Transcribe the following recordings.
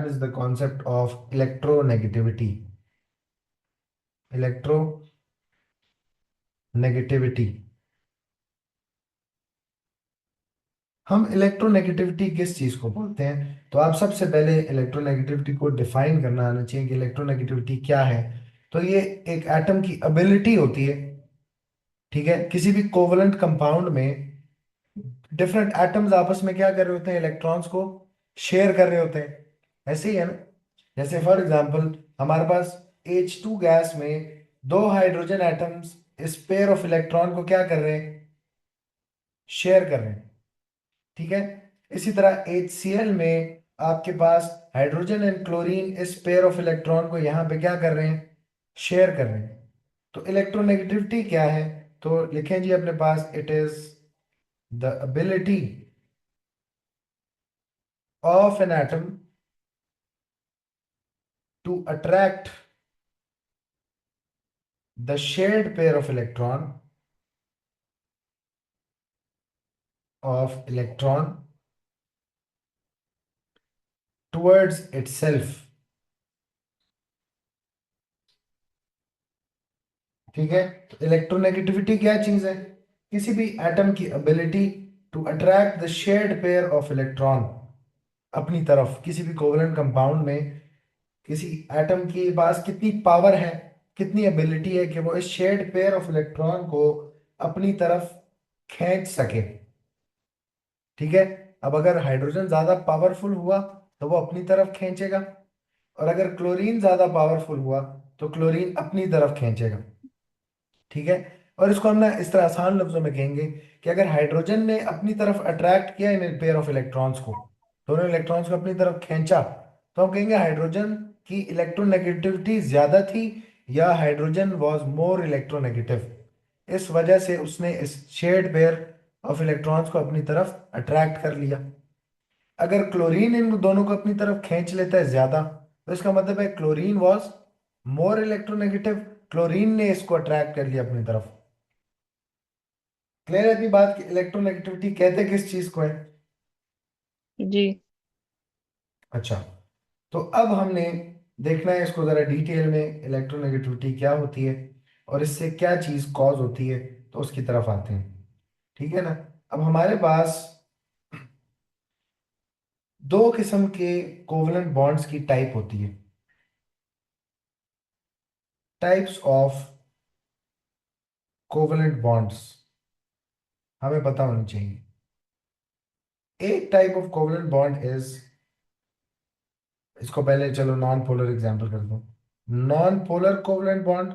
is the concept of electronegativity. Electronegativity. हम electronegativity किस चीज को बोलते हैं? तो आप सबसे पहले इलेक्ट्रोनेगेटिविटी को डिफाइन करना आना चाहिए कि इलेक्ट्रोनेगेटिविटी क्या है। तो ये एक एटम की एबिलिटी होती है, ठीक है, किसी भी कोवलेंट कंपाउंड में डिफरेंट एटम्स आपस में क्या कर रहे होते हैं? इलेक्ट्रॉन्स को शेयर कर रहे होते हैं। ऐसे ही है ना। जैसे फॉर एग्जांपल हमारे पास H2 गैस में दो हाइड्रोजन एटम्स इस पेयर ऑफ इलेक्ट्रॉन को क्या कर रहे हैं? शेयर कर रहे हैं, ठीक है। इसी तरह HCl में आपके पास हाइड्रोजन एंड क्लोरीन इस पेयर ऑफ इलेक्ट्रॉन को यहां पे क्या कर रहे हैं? शेयर कर रहे हैं। तो इलेक्ट्रोनेगेटिविटी क्या है? तो लिखें जी अपने पास, it is the ability of an atom to attract the shared pair of electron towards itself, ठीक है। तो इलेक्ट्रोनेगेटिविटी क्या चीज है? किसी भी एटम की ability to attract the shared pair of electron अपनी तरफ। किसी भी कोवलेंट कंपाउंड में किसी एटम के पास कितनी पावर है, कितनी एबिलिटी है कि वो इस शेयर्ड पेयर ऑफ इलेक्ट्रॉन को अपनी तरफ खींच सके, ठीक है। अब अगर हाइड्रोजन ज्यादा पावरफुल हुआ तो वो अपनी तरफ खींचेगा, और अगर क्लोरीन ज्यादा पावरफुल हुआ तो क्लोरीन अपनी तरफ खींचेगा, ठीक है। और इसको हम ना इस तरह आसान लफ्जों में कहेंगे कि अगर हाइड्रोजन ने अपनी तरफ अट्रैक्ट किया इन पेयर ऑफ इलेक्ट्रॉन्स को, दोनों इलेक्ट्रॉन्स को अपनी तरफ खींचा, तो हम कहेंगे हाइड्रोजन की इलेक्ट्रोनेगेटिविटी ज्यादा थी, या हाइड्रोजन वॉज मोर इलेक्ट्रोनेगेटिव। इस वजह से उसने इस शेयर्ड पेयर ऑफ इलेक्ट्रॉन्स को अपनी तरफ अट्रैक्ट कर लिया। अगर क्लोरीन इन दोनों को अपनी तरफ खींच लेता है ज्यादा, तो इसका मतलब है chlorine was more electronegative, chlorine ने इसको अट्रैक्ट कर लिया अपनी तरफ। क्लियर है अपनी बात की? इलेक्ट्रोनेगेटिविटी कहते किस चीज को है? जी। अच्छा, तो अब हमने देखना है इसको जरा डिटेल में, इलेक्ट्रोनेगेटिविटी क्या होती है और इससे क्या चीज कॉज होती है, तो उसकी तरफ आते हैं, ठीक है ना। अब हमारे पास दो किस्म के कोवलेंट बॉन्ड्स की टाइप होती है, टाइप्स ऑफ कोवलेंट बॉन्ड्स हमें पता होनी चाहिए। एक type of covalent bond is, इसको पहले चलो नॉन पोलर एग्जांपल कर दो, नॉन पोलर कोवलेंट बॉन्ड।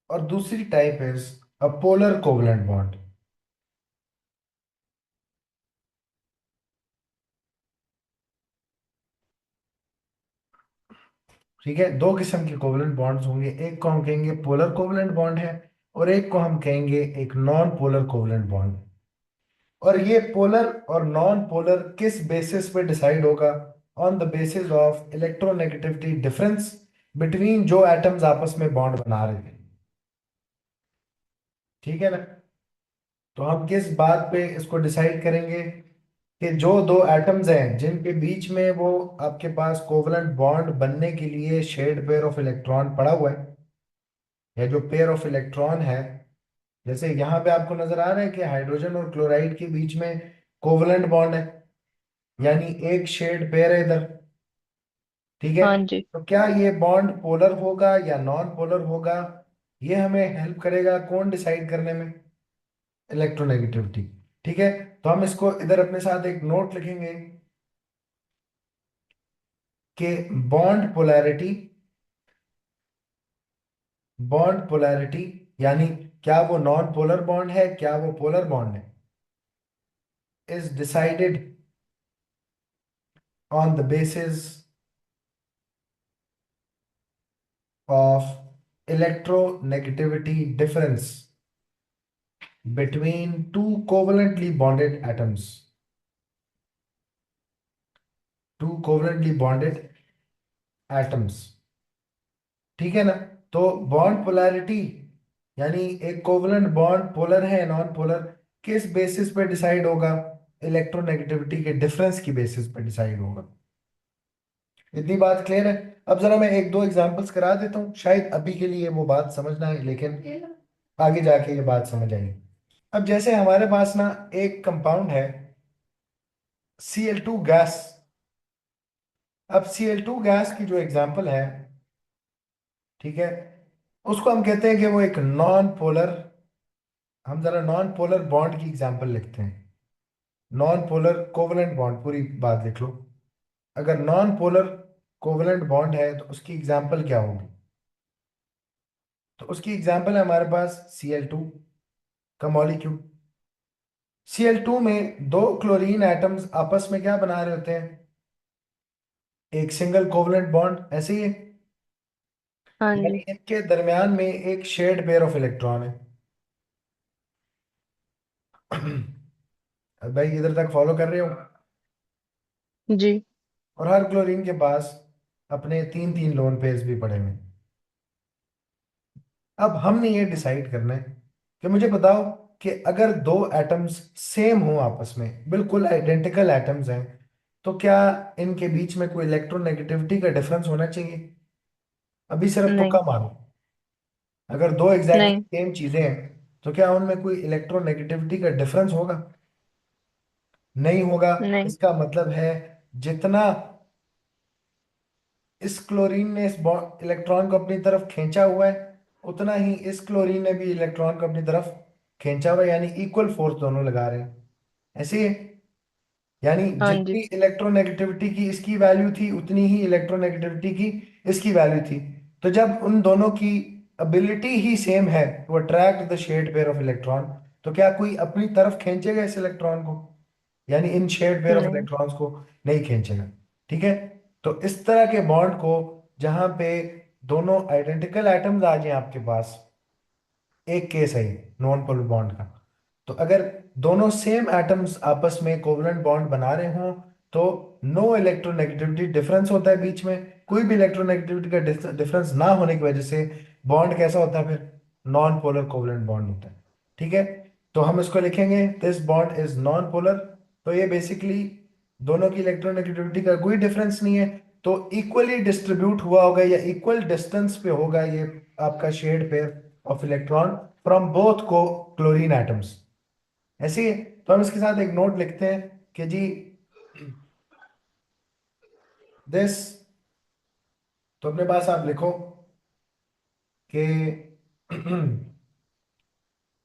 और दूसरी type is a polar covalent bond, ठीक है। दो किस्म के कोवलेंट बॉन्ड्स होंगे, एक को हम कहेंगे पोलर कोवलेंट बॉन्ड है, और एक को हम कहेंगे एक नॉन पोलर कोवलेंट बॉन्ड। और ये पोलर और नॉन पोलर किस बेसिस पे डिसाइड होगा? On the basis of electronegativity difference between जो एटम्स आपस में बॉन्ड बना रहे थे, ठीक है ना। तो हम किस बात पे इसको डिसाइड करेंगे कि जो दो एटम्स हैं जिनके बीच में वो आपके पास कोवलेंट बॉन्ड बनने के लिए शेड पेयर ऑफ इलेक्ट्रॉन पड़ा हुआ है, या जो पेयर ऑफ इलेक्ट्रॉन है, जैसे यहाँ पे आपको नजर आ रहा है कि हाइड्रोजन और क्लोराइड के बीच में कोवलेंट बॉन्ड है, यानी एक शेड पेयर है इधर, ठीक है। हाँ जी। तो क्या ये बॉन्ड पोलर होगा या नॉन पोलर होगा, ये हमें हेल्प करेगा कौन डिसाइड करने में? इलेक्ट्रोनेगेटिविटी, ठीक है। तो हम इसको इधर अपने साथ एक नोट लिखेंगे कि बॉन्ड पोलैरिटी, बॉन्ड पोलैरिटी यानी क्या वो नॉन पोलर बॉन्ड है, क्या वो पोलर बॉन्ड है, is decided on the basis of electronegativity difference between two covalently bonded atoms, two covalently bonded atoms, ठीक है ना। तो बॉन्ड पोलैरिटी यानी एक कोवलेंट बॉन्ड पोलर है नॉन पोलर, किस बेसिस पे डिसाइड होगा? इलेक्ट्रोनेगेटिविटी के डिफरेंस की बेसिस पे डिसाइड होगा। इतनी बात क्लियर है? अब जरा मैं एक दो एग्जांपल्स करा देता हूँ, शायद अभी के लिए वो बात समझना है, लेकिन आगे जाके ये बात समझ आएगी। अब जैसे हमारे पास ना एक कंपाउंड है Cl2 गैस। अब Cl2 गैस की जो एग्जांपल है, ठीक है, उसको हम कहते हैं कि वो एक नॉन पोलर। हम जरा नॉन पोलर बॉन्ड की एग्जांपल लिखते हैं। नॉन पोलर कोवलेंट बॉन्ड, पूरी बात लिख लो। अगर नॉन पोलर कोवलेंट बॉन्ड है तो उसकी एग्जांपल क्या होगी? तो उसकी एग्जांपल है हमारे पास Cl2 का मॉलिक्यूल। Cl2 में दो क्लोरीन एटम्स आपस में क्या बना रहे होते हैं? एक सिंगल कोवलेंट बॉन्ड, ऐसे ही है। हाँ यानी जी। इनके दरमियान में एक शेयर्ड पेयर ऑफ इलेक्ट्रॉन है। अब भाई इधर तक फॉलो कर रहे हो? जी। और हर क्लोरीन के पास अपने तीन तीन लोन पेयर्स भी पड़े हुए हैं। अब हमने ये डिसाइड करना है कि मुझे बताओ कि अगर दो एटम्स सेम हो, आपस में बिल्कुल आइडेंटिकल एटम्स हैं, तो क्या इनके बीच में कोई इलेक्ट्रोनेगेटिविटी का डिफरेंस होना चाहिए? अभी सिर्फ नहीं। तुक्का मारो। अगर दो एग्जैक्टली नहीं। सेम चीजें हैं तो क्या उनमें कोई इलेक्ट्रोनेगेटिविटी का डिफरेंस होगा? नहीं होगा। नहीं। इसका मतलब है जितना इस क्लोरीन ने इस इलेक्ट्रॉन को अपनी तरफ खींचा हुआ है, उतना ही इस क्लोरीन ने भी इलेक्ट्रॉन को अपनी तरफ खींचा हुआ है, यानी इक्वल फोर्स दोनों लगा रहे हैं। ऐसे ही है। यानी हाँ जितनी जी। इलेक्ट्रोनेगेटिविटी की इसकी वैल्यू थी, उतनी ही इलेक्ट्रोनेगेटिविटी की इसकी वैल्यू थी। तो जब उन दोनों की एबिलिटी ही सेम है to attract the shared pair of electron, तो क्या कोई अपनी तरफ खींचेगा इस इलेक्ट्रॉन को? यानी इन शेड पेयर ऑफ नहीं। इलेक्ट्रॉन्स को नहीं खींचेगा। ठीक है। तो इस तरह के बॉन्ड को, जहां पे दोनों आइडेंटिकल एटम्स आ जाए आपके पास, एक केस है नॉन पोलर बॉन्ड का। तो अगर दोनों सेम एटम्स आपस में कोवलेंट बॉन्ड बना रहे हों, तो नो इलेक्ट्रोनेगेटिविटी डिफरेंस होता है बीच में। कोई भी इलेक्ट्रोनेगेटिविटी का डिफरेंस ना होने की वजह से बॉन्ड कैसा होता है फिर? नॉन पोलर कोवलेंट बॉन्ड होता है। ठीक है। तो हम इसको लिखेंगे this bond is non polar. तो ये बेसिकली दोनों की इलेक्ट्रोनेगेटिविटी का कोई डिफरेंस नहीं है, तो इक्वली डिस्ट्रीब्यूट हुआ होगा या इक्वल डिस्टेंस पे होगा ये आपका shared pair of electron from both को क्लोरीन एटम्स। ऐसे ही है। तो हम इसके साथ एक नोट लिखते हैं कि जी दिस, तो अपने पास आप लिखो कि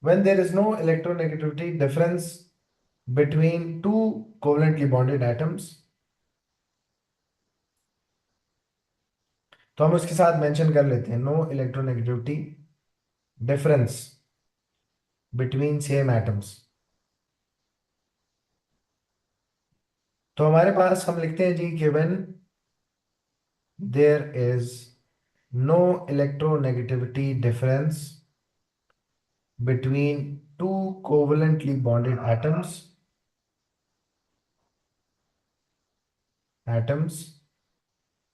when there is no electronegativity difference between two covalently bonded atoms, तो हम उसके साथ मेंशन कर लेते हैं no electronegativity difference between same atoms. तो हमारे पास हम लिखते हैं जी कि when there is no electronegativity difference between two covalently bonded atoms,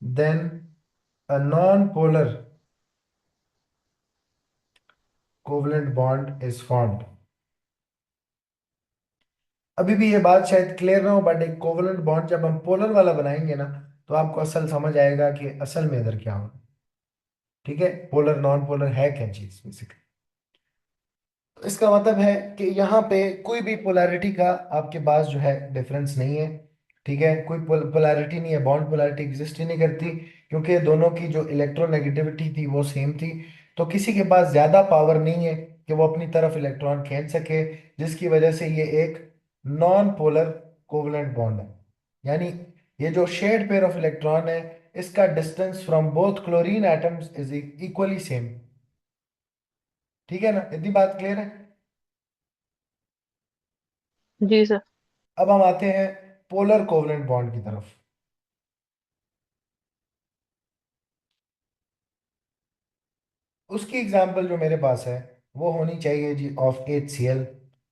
then a non-polar covalent bond is formed। अभी भी ये बात शायद क्लियर ना हो, बट एक कोवलेंट बॉन्ड जब हम पोलर वाला बनाएंगे ना, तो आपको असल समझ आएगा कि असल में इधर क्या होगा। ठीक है, पोलर नॉन पोलर है क्या चीज बेसिकली। इसका मतलब है कि यहाँ पे कोई भी पोलैरिटी का आपके पास जो है डिफरेंस नहीं है। ठीक है, कोई पोलैरिटी नहीं है, बॉन्ड पोलैरिटी एग्जिस्ट ही नहीं करती, क्योंकि दोनों की जो इलेक्ट्रोनेगेटिविटी थी वो सेम थी। तो किसी के पास ज्यादा पावर नहीं है कि वो अपनी तरफ इलेक्ट्रॉन खींच सके, जिसकी वजह से ये एक नॉन पोलर कोवलेंट बॉन्ड है। यानी ये जो शेड पेयर ऑफ इलेक्ट्रॉन है, इसका distance from both chlorine atoms is equally same. ठीक है ना, इतनी बात क्लियर है? जी सर। अब हम आते हैं पोलर कोवलेंट बॉन्ड की तरफ। उसकी एग्जांपल जो मेरे पास है वो होनी चाहिए जी ऑफ HCl,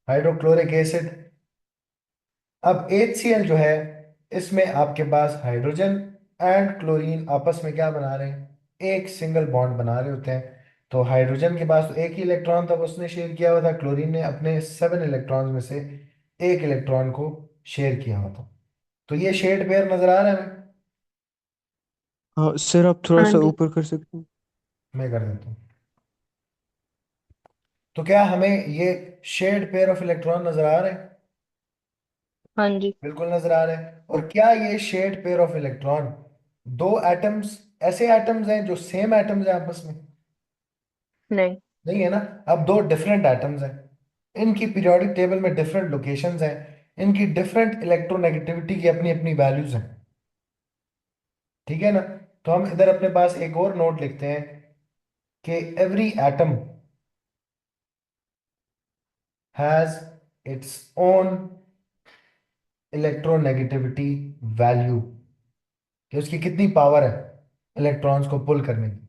हाइड्रोक्लोरिक एसिड। अब HCl जो है, इसमें आपके पास हाइड्रोजन एंड क्लोरीन आपस में क्या बना रहे हैं? एक सिंगल बॉन्ड बना रहे होते हैं। तो हाइड्रोजन के पास तो एक ही इलेक्ट्रॉन था, उसने शेयर किया हुआ था। क्लोरीन ने अपने 7 इलेक्ट्रॉन्स में से एक इलेक्ट्रॉन को शेयर किया हुआ था। तो ये शेड पेयर नजर आ रहा है हमें? हाँ सर, आप थोड़ा हाँ सा जी। ऊपर कर सकते हैं? मैं कर देता हूँ। तो क्या हमें ये शेड पेयर ऑफ इलेक्ट्रॉन नजर आ रहे हैं? हाँ जी। बिल्कुल नजर आ रहे हैं। और हाँ। क्या ये शेड पेयर ऑफ इलेक्ट्रॉन दो एटम्स, ऐसे एटम्स हैं जो सेम एटम्स हैं आपस में? नहीं। नहीं है ना। अब दो डिफरेंट एटम्स हैं, इनकी पीरियोडिक टेबल में डिफरेंट लोकेशंस हैं, इनकी डिफरेंट इलेक्ट्रोनेगेटिविटी की अपनी अपनी वैल्यूज हैं। ठीक है ना। तो हम इधर अपने पास एक और नोट लिखते हैं कि every atom has its own electronegativity value, कि उसकी कितनी पावर है इलेक्ट्रॉन्स को पुल करने की।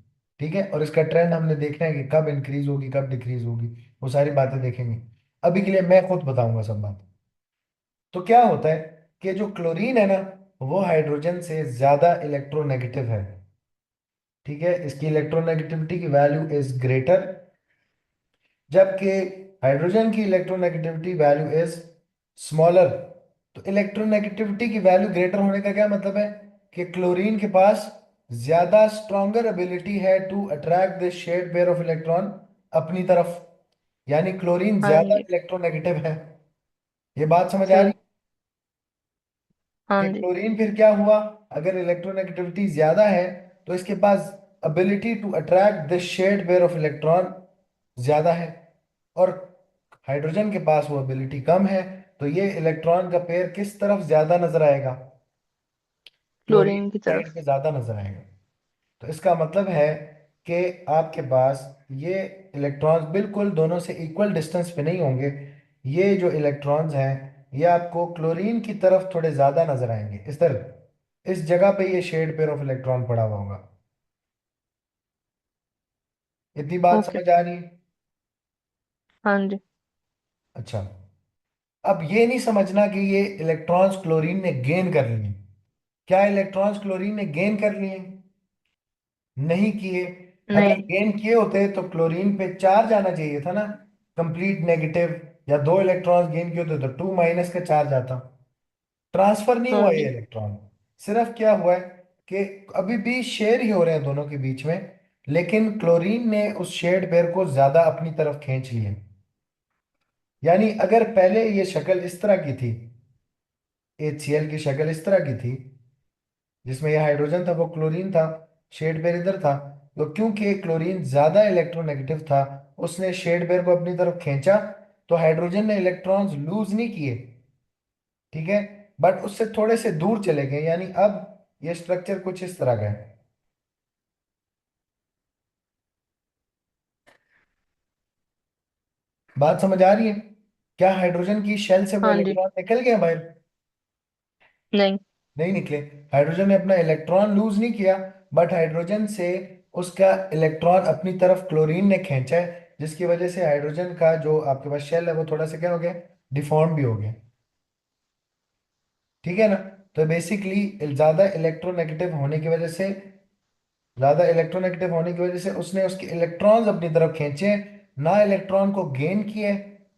ठीक है। और इसका ट्रेंड हमने देखना है कि कब इंक्रीज होगी कब डिक्रीज होगी, वो सारी बातें देखेंगे। अभी के लिए मैं खुद बताऊंगा सब बात। तो क्या होता है कि जो क्लोरीन है ना, वो हाइड्रोजन से ज्यादा इलेक्ट्रोनेगेटिव है। ठीक है। इसकी इलेक्ट्रोनेगेटिविटी की वैल्यू इज ग्रेटर, जबकि हाइड्रोजन की इलेक्ट्रोनेगेटिविटी वैल्यू इज स्मॉलर। तो इलेक्ट्रोनेगेटिविटी की वैल्यू ग्रेटर होने का क्या मतलब है कि क्लोरीन के पास ज्यादा स्ट्रॉन्गर एबिलिटी है to attract this shared pair of electron अपनी तरफ। यानी क्लोरीन हाँ ज्यादा जी। इलेक्ट्रोनेगेटिव है। ये बात समझ आ रही? सही। कि हाँ जी। क्लोरीन फिर क्या हुआ, अगर इलेक्ट्रोनेगेटिविटी ज्यादा है तो इसके पास ability to attract this shared pair of electron ज्यादा है। और हाइड्रोजन के पास वो एबिलिटी कम है। तो ये इलेक्ट्रॉन का पेयर किस तरफ ज्यादा नजर आएगा? क्लोरीन क्लोरीन की साइड तरफ। पे ज्यादा नजर आएगा। तो इसका मतलब है कि आपके पास ये इलेक्ट्रॉन्स बिल्कुल दोनों से इक्वल डिस्टेंस पे नहीं होंगे। ये जो इलेक्ट्रॉन्स हैं ये आपको क्लोरीन की तरफ थोड़े ज्यादा नजर आएंगे, इस तरफ, इस जगह पे ये शेड पेयर ऑफ इलेक्ट्रॉन पड़ा हुआ होगा। इतनी बात ओके। समझ आ रही है? हाँ जी। अच्छा। अब ये नहीं समझना कि ये इलेक्ट्रॉन्स क्लोरीन ने गेन कर लिए। क्या इलेक्ट्रॉन्स क्लोरीन ने गेन कर लिए? नहीं किए। अगर नहीं। गेन किए होते तो क्लोरीन पे चार्ज आना चाहिए था ना, कंप्लीट नेगेटिव। या दो इलेक्ट्रॉन्स गेन किए होते तो 2 माइनस का चार्ज आता। ट्रांसफर नहीं हाँ हुआ ये जी। इलेक्ट्रॉन। सिर्फ क्या हुआ है कि अभी भी शेयर ही हो रहे हैं दोनों के बीच में, लेकिन क्लोरीन ने उस शेड पेयर को ज्यादा अपनी तरफ खींच लिया। यानी अगर पहले ये शक्ल इस तरह की थी, HCl की शक्ल इस तरह की थी, जिसमें ये हाइड्रोजन था वो क्लोरीन था, शेड पेयर इधर था, तो क्योंकि क्लोरीन ज्यादा इलेक्ट्रोनेगेटिव था उसने शेड पेयर को अपनी तरफ खींचा। तो हाइड्रोजन ने इलेक्ट्रॉन्स लूज नहीं किए। ठीक है। बट उससे थोड़े से दूर चले गए, यानी अब ये स्ट्रक्चर कुछ इस तरह का है। बात समझ आ रही है? क्या हाइड्रोजन की शेल से वो हाँ जी। इलेक्ट्रॉन निकल गए बाहर? नहीं। नहीं निकले। हाइड्रोजन ने अपना इलेक्ट्रॉन लूज नहीं किया, बट हाइड्रोजन से उसका इलेक्ट्रॉन अपनी तरफ क्लोरीन ने खींचा है, जिसकी वजह से हाइड्रोजन का जो आपके पास शेल है वो थोड़ा सा क्या हो गया, डिफॉर्म भी हो गया। ठीक है ना। तो बेसिकली ज्यादा इलेक्ट्रोनेगेटिव होने की वजह से उसने उसके इलेक्ट्रॉन्स अपनी तरफ खींचे, ना इलेक्ट्रॉन को गेन किए,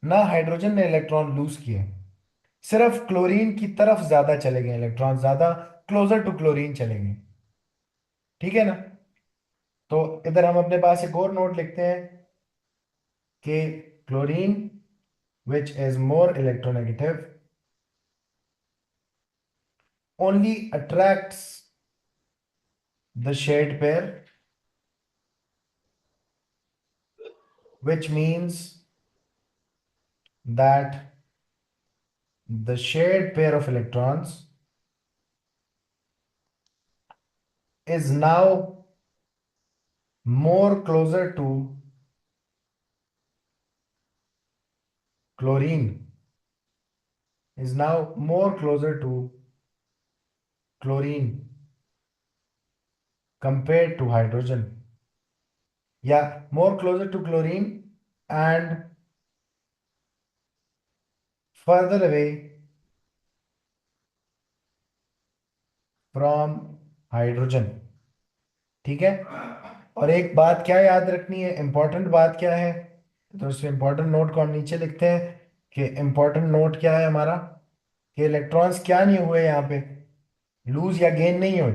ना हाइड्रोजन ने इलेक्ट्रॉन लूज किए। सिर्फ क्लोरीन की तरफ ज्यादा चले गए इलेक्ट्रॉन, ज्यादा क्लोजर टू क्लोरीन चले गए। ठीक है ना। तो इधर हम अपने पास एक और नोट लिखते हैं कि chlorine which is more electronegative only attracts the shared pair, which means that the shared pair of electrons is now more closer to chlorine, is now more closer to chlorine compared to hydrogen. Yeah, more closer to chlorine and further away from hydrogen. ठीक है। और एक बात क्या याद रखनी है, important बात क्या है, तो उस इंपॉर्टेंट नोट को हम नीचे लिखते हैं कि इंपॉर्टेंट नोट क्या है हमारा, कि इलेक्ट्रॉन्स क्या नहीं हुए यहाँ पे, लूज या गेन नहीं हुए,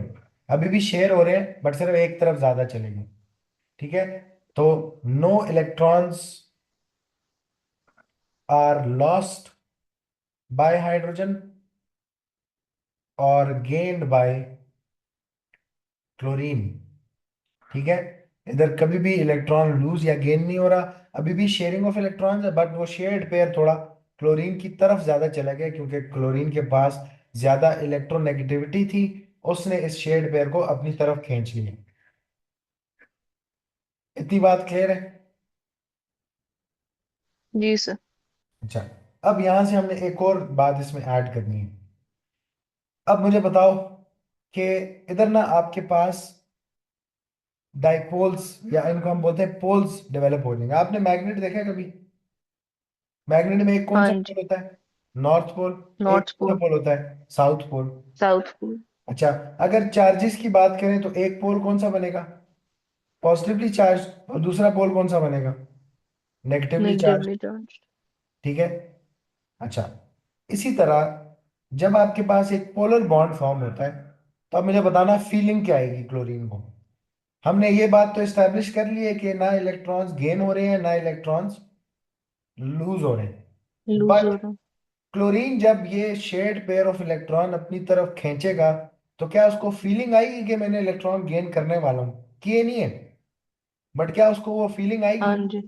अभी भी शेयर हो रहे हैं बट सिर्फ एक तरफ ज्यादा चलेंगे। ठीक है, तो no electrons are lost by hydrogen और गेन्ड बाय क्लोरीन। ठीक है, इधर कभी भी इलेक्ट्रॉन लूज या गेन नहीं हो रहा, अभी भी शेयरिंग ऑफ इलेक्ट्रॉन्स है बट वो शेयर्ड पेयर थोड़ा क्लोरीन की तरफ ज्यादा चला गया क्योंकि क्लोरीन के पास ज्यादा इलेक्ट्रोनेगेटिविटी थी, उसने इस शेयर्ड पेयर को अपनी तरफ खींच लिया। इतनी बात क्लियर है? जी सर। अच्छा, अब यहां से हमने एक और बात इसमें ऐड करनी है। अब मुझे बताओ कि इधर ना आपके पास डाइपोल्स या इनको हम बोलते हैं पोल्स डेवलप हो जाएंगे। आपने मैग्नेट देखा है कभी? मैग्नेट में एक कौन हाँ सा जी। पोल होता है? North pole. एक नॉर्थ कौन सा पोल। पोल होता है? South pole. South pole. अच्छा, अगर चार्जेस की बात करें तो एक पोल कौन सा बनेगा? Positively charge. और दूसरा पोल कौन सा बनेगा? Negatively charge. Negatively charge. ठीक है। अच्छा, इसी तरह जब आपके पास एक पोलर बॉन्ड फॉर्म होता है तो अब मुझे बताना फीलिंग क्या आएगी क्लोरीन को। हमने ये बात तो एस्टेब्लिश कर ली है कि ना इलेक्ट्रॉन्स गेन हो रहे हैं ना इलेक्ट्रॉन्स लूज हो रहे हैं, लूज बट हो रहा। क्लोरीन जब ये शेयर्ड पेयर ऑफ इलेक्ट्रॉन अपनी तरफ खींचेगा तो क्या उसको फीलिंग आएगी कि मैंने इलेक्ट्रॉन गेन करने वाला हूं? कि ये नहीं है, बट क्या उसको वो फीलिंग आएगी? हाँ जी।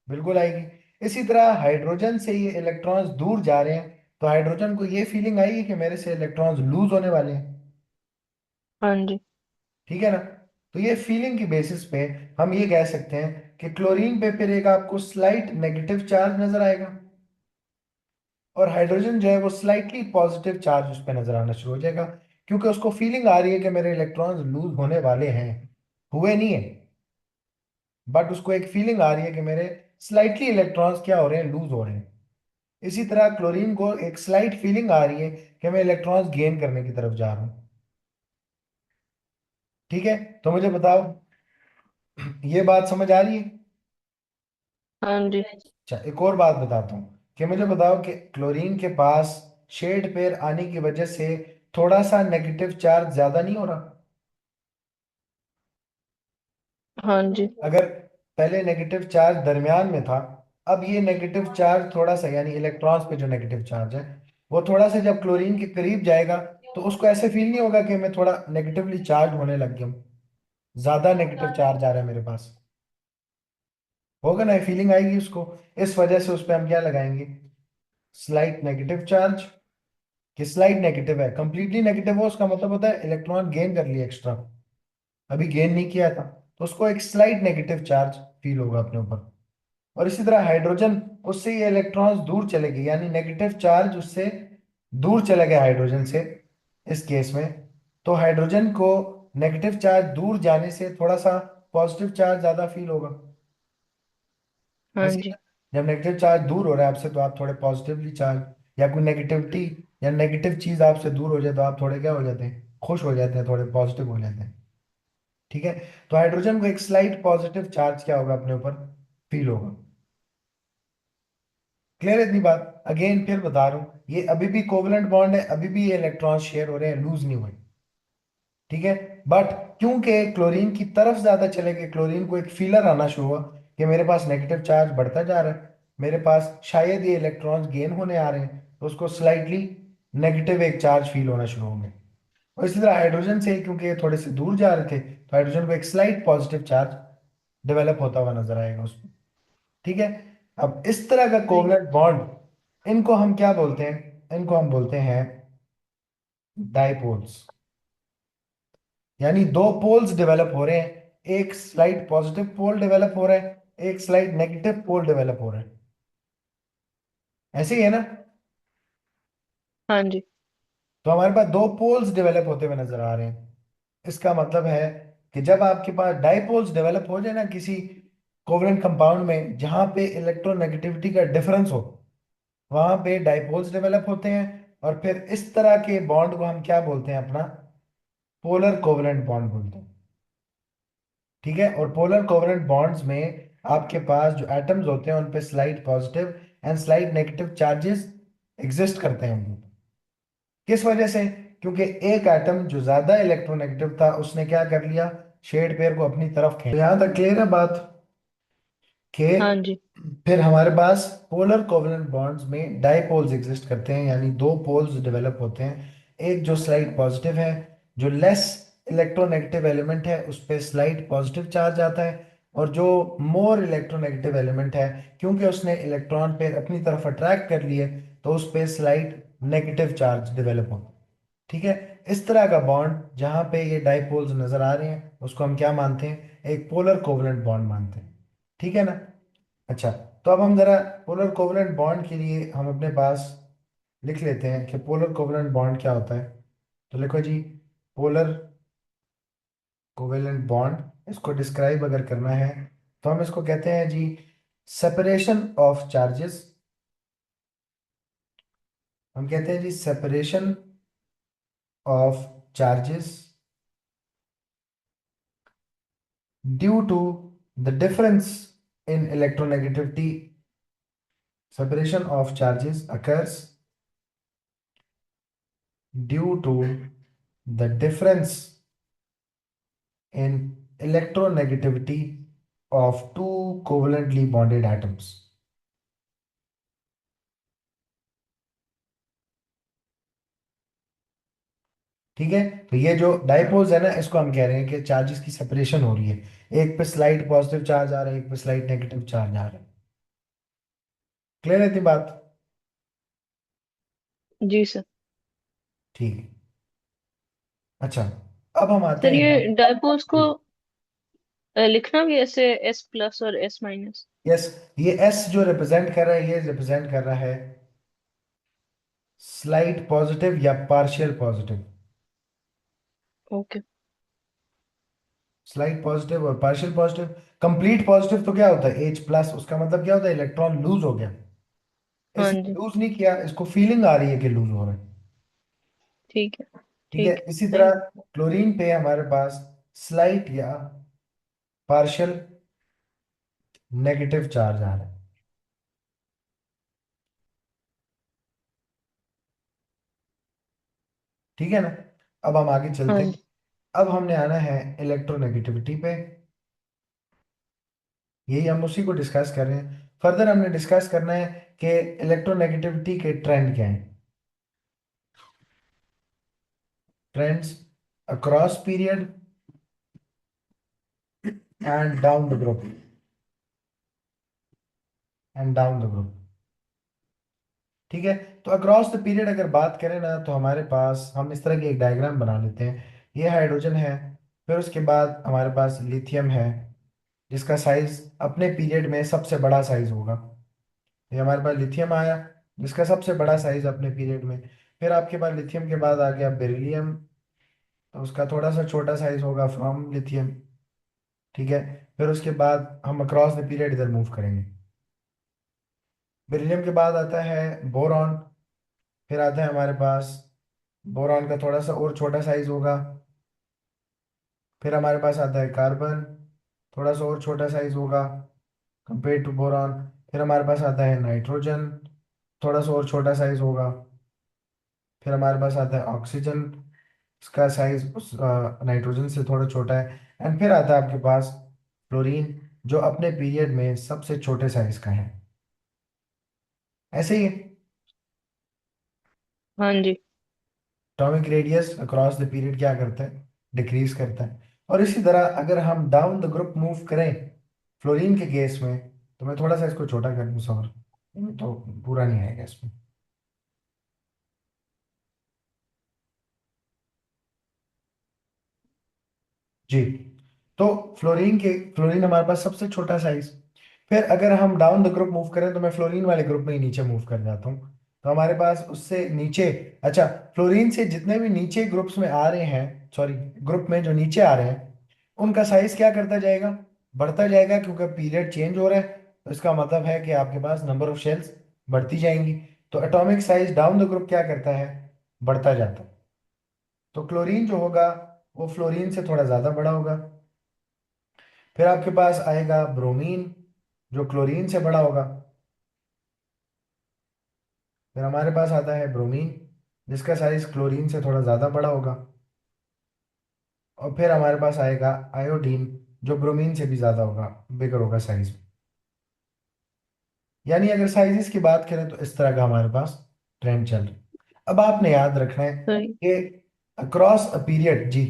बिल्कुल आएगी। इसी तरह हाइड्रोजन से ये इलेक्ट्रॉन्स दूर जा रहे हैं तो हाइड्रोजन को ये फीलिंग आएगी कि मेरे से इलेक्ट्रॉन्स लूज होने वाले हैं। हाँ जी। ठीक है ना? तो ये फीलिंग की बेसिस पे हम ये कह सकते हैं कि क्लोरीन पे फिर एक आपको स्लाइट नेगेटिव चार्ज नजर आएगा और हाइड्रोजन जो है वो स्लाइटली पॉजिटिव चार्ज उस पर नजर आना शुरू हो जाएगा, क्योंकि उसको फीलिंग आ रही है कि मेरे इलेक्ट्रॉन्स लूज होने वाले हैं, हुए नहीं है, बट उसको एक फीलिंग आ रही है कि मेरे स्लाइटली इलेक्ट्रॉन्स क्या हो रहे हैं, लूज हो रहे हैं। इसी तरह क्लोरीन को एक स्लाइट फीलिंग आ रही है कि मैं इलेक्ट्रॉन्स गेन करने की तरफ जा रहा हूँ। ठीक है, तो मुझे बताओ ये बात समझ आ रही है? हाँ जी। अच्छा, एक और बात बताता हूँ कि मुझे बताओ कि क्लोरीन के पास शेड पेयर आने की वजह से थोड़ा सा नेगेटिव चार्ज ज्यादा नहीं हो रहा? हाँ जी। अगर पहले नेगेटिव चार्ज दरमियान में था, अब ये नेगेटिव चार्ज थोड़ा सा, यानी इलेक्ट्रॉन्स पे जो नेगेटिव चार्ज है वो थोड़ा सा जब क्लोरीन के करीब जाएगा तो उसको ऐसे फील नहीं होगा कि मैं थोड़ा नेगेटिवली चार्ज होने लग गया हूँ, ज्यादा नेगेटिव चार्ज आ रहा है मेरे पास? होगा ना, फीलिंग आएगी उसको। इस वजह से उस पर हम क्या लगाएंगे? Slight negative charge. कि स्लाइट नेगेटिव है, कंप्लीटली नेगेटिव हो उसका मतलब होता है इलेक्ट्रॉन गेन कर लिया एक्स्ट्रा, अभी गेन नहीं किया था, तो उसको एक स्लाइट नेगेटिव चार्ज फील होगा अपने ऊपर। और इसी तरह हाइड्रोजन, उससे ये इलेक्ट्रॉन्स दूर चले गए, यानी नेगेटिव चार्ज उससे दूर चले गए हाइड्रोजन से इस केस में, तो हाइड्रोजन को नेगेटिव चार्ज दूर जाने से थोड़ा सा पॉजिटिव चार्ज ज्यादा फील होगा। हाँ ऐसे ही जी। ना, जब नेगेटिव चार्ज दूर हो रहा है आपसे तो आप थोड़े पॉजिटिवली चार्ज, या कोई नेगेटिविटी या नेगेटिव चीज आपसे दूर हो जाए तो आप थोड़े क्या हो जाते हैं, खुश हो जाते हैं, थोड़े पॉजिटिव हो जाते हैं। ठीक है, तो हाइड्रोजन को एक स्लाइट पॉजिटिव चार्ज क्या होगा अपने ऊपर, फील होगा। क्लियर है इतनी बात? अगेन फिर बता रहा हूं, ये अभी भी कोवलेंट बॉन्ड है, अभी भी ये इलेक्ट्रॉन शेयर हो रहे हैं, लूज नहीं हुए। ठीक है, बट क्योंकि क्लोरीन की तरफ ज्यादा चले गए, क्लोरीन को एक फीलर आना शुरू हुआ कि मेरे पास नेगेटिव चार्ज बढ़ता जा रहा है, मेरे पास शायद ये इलेक्ट्रॉन्स गेन होने आ रहे हैं, तो उसको स्लाइटली नेगेटिव एक चार्ज फील होना शुरू होंगे। और इसी तरह हाइड्रोजन से, क्योंकि ये थोड़े से दूर जा रहे थे, तो हाइड्रोजन को एक स्लाइट पॉजिटिव चार्ज डेवलप होता हुआ नजर आएगा उसको। ठीक है, अब इस तरह का जी। कोवलेंट बॉन्ड, इनको हम क्या बोलते हैं? इनको हम बोलते हैं डाइपोल्स। यानी दो पोल्स डेवलप हो रहे हैं, एक स्लाइड पॉजिटिव पोल डेवलप हो रहा है, एक स्लाइड नेगेटिव पोल डेवलप हो रहा है। ऐसे ही है ना? हाँ जी। तो हमारे पास दो पोल्स डेवलप होते हुए नजर आ रहे हैं। इसका मतलब है कि जब आपके पास डाइपोल्स डेवलप हो जाए ना किसी कोवलेंट कंपाउंड में जहां पे इलेक्ट्रोनेगेटिविटी का डिफरेंस हो, वहां पे डाइपोल्स डेवलप होते हैं, और फिर इस तरह के बॉन्ड को हम क्या बोलते हैं अपना? पोलर कोवलेंट बॉन्ड बोलते हैं। ठीक है। और पोलर कोवलेंट बॉन्ड्स में आपके पास जो एटम्स होते हैं उन पे slight positive and slide negative charges exist करते हैं। किस वजह से? क्योंकि एक एटम जो ज्यादा इलेक्ट्रोनेगेटिव था उसने क्या कर लिया, शेड पेयर को अपनी तरफ खींच। यहां तक क्लियर है बात कि हाँ जी। फिर हमारे पास पोलर कोवलेंट बॉन्ड्स में डाइपोल्स एग्जिस्ट करते हैं, यानी दो पोल्स डेवलप होते हैं। एक जो स्लाइड पॉजिटिव है, जो लेस इलेक्ट्रोनेगेटिव एलिमेंट है उस पे स्लाइड पॉजिटिव चार्ज आता है, और जो मोर इलेक्ट्रोनेगेटिव एलिमेंट है, क्योंकि उसने इलेक्ट्रॉन पेयर अपनी तरफ अट्रैक्ट कर लिए, तो उस पे स्लाइड नेगेटिव चार्ज डेवलप होता है। ठीक है। इस तरह का बॉन्ड जहां पे ये डाइपोल्स नजर आ रहे हैं उसको हम क्या मानते हैं, एक पोलर कोवलेंट बॉन्ड मानते हैं। ठीक है ना। अच्छा, तो अब हम जरा पोलर कोवलेंट बॉन्ड के लिए हम अपने पास लिख लेते हैं कि पोलर कोवलेंट बॉन्ड क्या होता है। तो लिखो जी, पोलर कोवलेंट बॉन्ड, इसको डिस्क्राइब अगर करना है तो हम इसको कहते हैं जी सेपरेशन ऑफ चार्जेस। हम कहते हैं जी separation of charges due to the difference in electronegativity. Separation of charges occurs due to the difference in electronegativity of two covalently bonded atoms. ठीक है। तो ये जो डाइपोल्स है ना, इसको हम कह रहे हैं कि चार्जेस की सेपरेशन हो रही है। एक पे स्लाइड पॉजिटिव चार्ज आ रहा है, एक पे स्लाइड नेगेटिव चार्ज आ रहा है। क्लियर है इतनी बात? जी सर। ठीक है। अच्छा, अब हम आते सर हैं। ये डायपोल्स को लिखना भी ऐसे एस प्लस और एस माइनस? यस, ये एस जो रिप्रेजेंट कर रहा है, ये रिप्रेजेंट कर रहा है स्लाइड पॉजिटिव या partial positive. Okay. Slide positive और पार्शियल पॉजिटिव। कंप्लीट पॉजिटिव तो क्या होता है, एच प्लस, उसका मतलब क्या होता है, इलेक्ट्रॉन लूज हो गया। हाँ इसने जी। लूज नहीं किया, इसको फीलिंग आ रही है कि लूज हो रहा है। ठीक है। ठीक है। ठीक इसी है। तरह क्लोरीन पे हमारे पास स्लाइट या पार्शियल नेगेटिव चार्ज आ रहा है। ठीक है ना। अब हम आगे हाँ चलते हैं। जी। अब हमने आना है इलेक्ट्रोनेगेटिविटी पे। यही हम उसी को डिस्कस कर रहे हैं। फर्दर हमने डिस्कस करना है कि इलेक्ट्रोनेगेटिविटी के ट्रेंड क्या हैं। Trends across period and down the group, and down the group. ठीक है। तो अक्रॉस द पीरियड अगर बात करें ना, तो हमारे पास हम इस तरह की एक डायग्राम बना लेते हैं। ये हाइड्रोजन है, फिर उसके बाद हमारे पास लिथियम है, जिसका साइज अपने पीरियड में सबसे बड़ा साइज होगा। ये हमारे पास लिथियम आया, जिसका सबसे बड़ा साइज अपने पीरियड में। फिर आपके पास लिथियम के बाद आ गया बेरिलियम, तो उसका थोड़ा सा छोटा साइज होगा फ्रॉम लिथियम। ठीक है। फिर उसके बाद हम अक्रॉस द पीरियड इधर मूव करेंगे। बेरिलियम के बाद आता है बोरॉन, फिर आता है हमारे पास, बोरॉन का थोड़ा सा और छोटा साइज होगा। फिर हमारे पास आता है कार्बन, थोड़ा सा और छोटा साइज होगा कंपेयर टू बोरॉन। फिर हमारे पास आता है नाइट्रोजन, थोड़ा सा और छोटा साइज होगा। फिर हमारे पास आता है ऑक्सीजन, इसका साइज उस नाइट्रोजन से थोड़ा छोटा है। एंड फिर आता है आपके पास फ्लोरीन, जो अपने पीरियड में सबसे छोटे साइज का है। ऐसे ही हाँ जी। Atomic radius across the period क्या करता है, डिक्रीज करता है। और इसी तरह अगर हम डाउन द ग्रुप मूव करें फ्लोरीन के केस में, तो मैं थोड़ा सा इसको छोटा कर दूं सर, तो पूरा नहीं आएगा इसमें। जी। तो फ्लोरीन हमारे पास सबसे छोटा साइज। फिर अगर हम डाउन द ग्रुप मूव करें, तो मैं फ्लोरीन वाले ग्रुप में ही नीचे मूव कर जाता हूँ। तो हमारे पास उससे नीचे, अच्छा, फ्लोरीन से जितने भी नीचे ग्रुप्स में आ रहे हैं, सॉरी, ग्रुप में जो नीचे आ रहे हैं, उनका साइज क्या करता जाएगा, बढ़ता जाएगा, क्योंकि पीरियड चेंज हो रहा है। तो इसका मतलब है कि आपके पास नंबर ऑफ शेल्स बढ़ती जाएंगी। तो atomic size down the group क्या करता है, बढ़ता जाता है। तो क्लोरीन जो होगा वो फ्लोरीन से थोड़ा ज्यादा बड़ा होगा। फिर आपके पास आएगा ब्रोमीन जो क्लोरीन से बड़ा होगा। फिर हमारे पास आता है ब्रोमीन जिसका साइज क्लोरीन से थोड़ा ज्यादा बड़ा होगा। और फिर हमारे पास आएगा आयोडीन जो ब्रोमीन से भी ज्यादा होगा, बिगर होगा साइज। यानी अगर साइजेस की बात करें तो इस तरह का हमारे पास ट्रेंड चल रहा है। अब आपने याद रखना है सही। कि अक्रॉस अ पीरियड, जी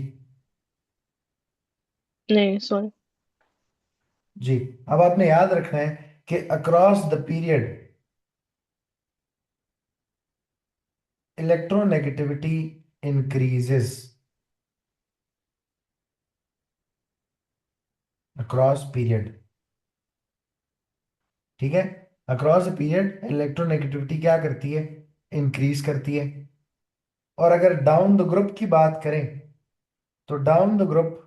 नहीं, सॉरी। जी, अब आपने याद रखना है कि across the period electronegativity increases. Across period, ठीक है, अक्रॉस द पीरियड इलेक्ट्रोनेगेटिविटी क्या करती है, इंक्रीज करती है। और अगर डाउन द ग्रुप की बात करें तो डाउन द ग्रुप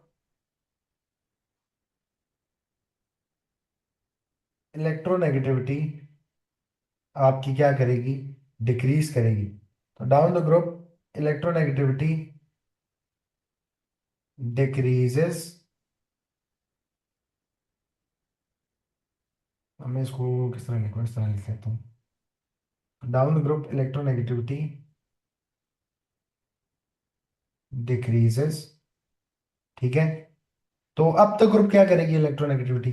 इलेक्ट्रोनेगेटिविटी आपकी क्या करेगी, डिक्रीज करेगी। तो down the group electronegativity decreases. अब मैं इसको किस तरह लिखूं, इस तरह लिख लेता हूँ। Down the group electronegativity decreases, ठीक है। तो अब द ग्रुप क्या करेगी इलेक्ट्रोनेगेटिविटी,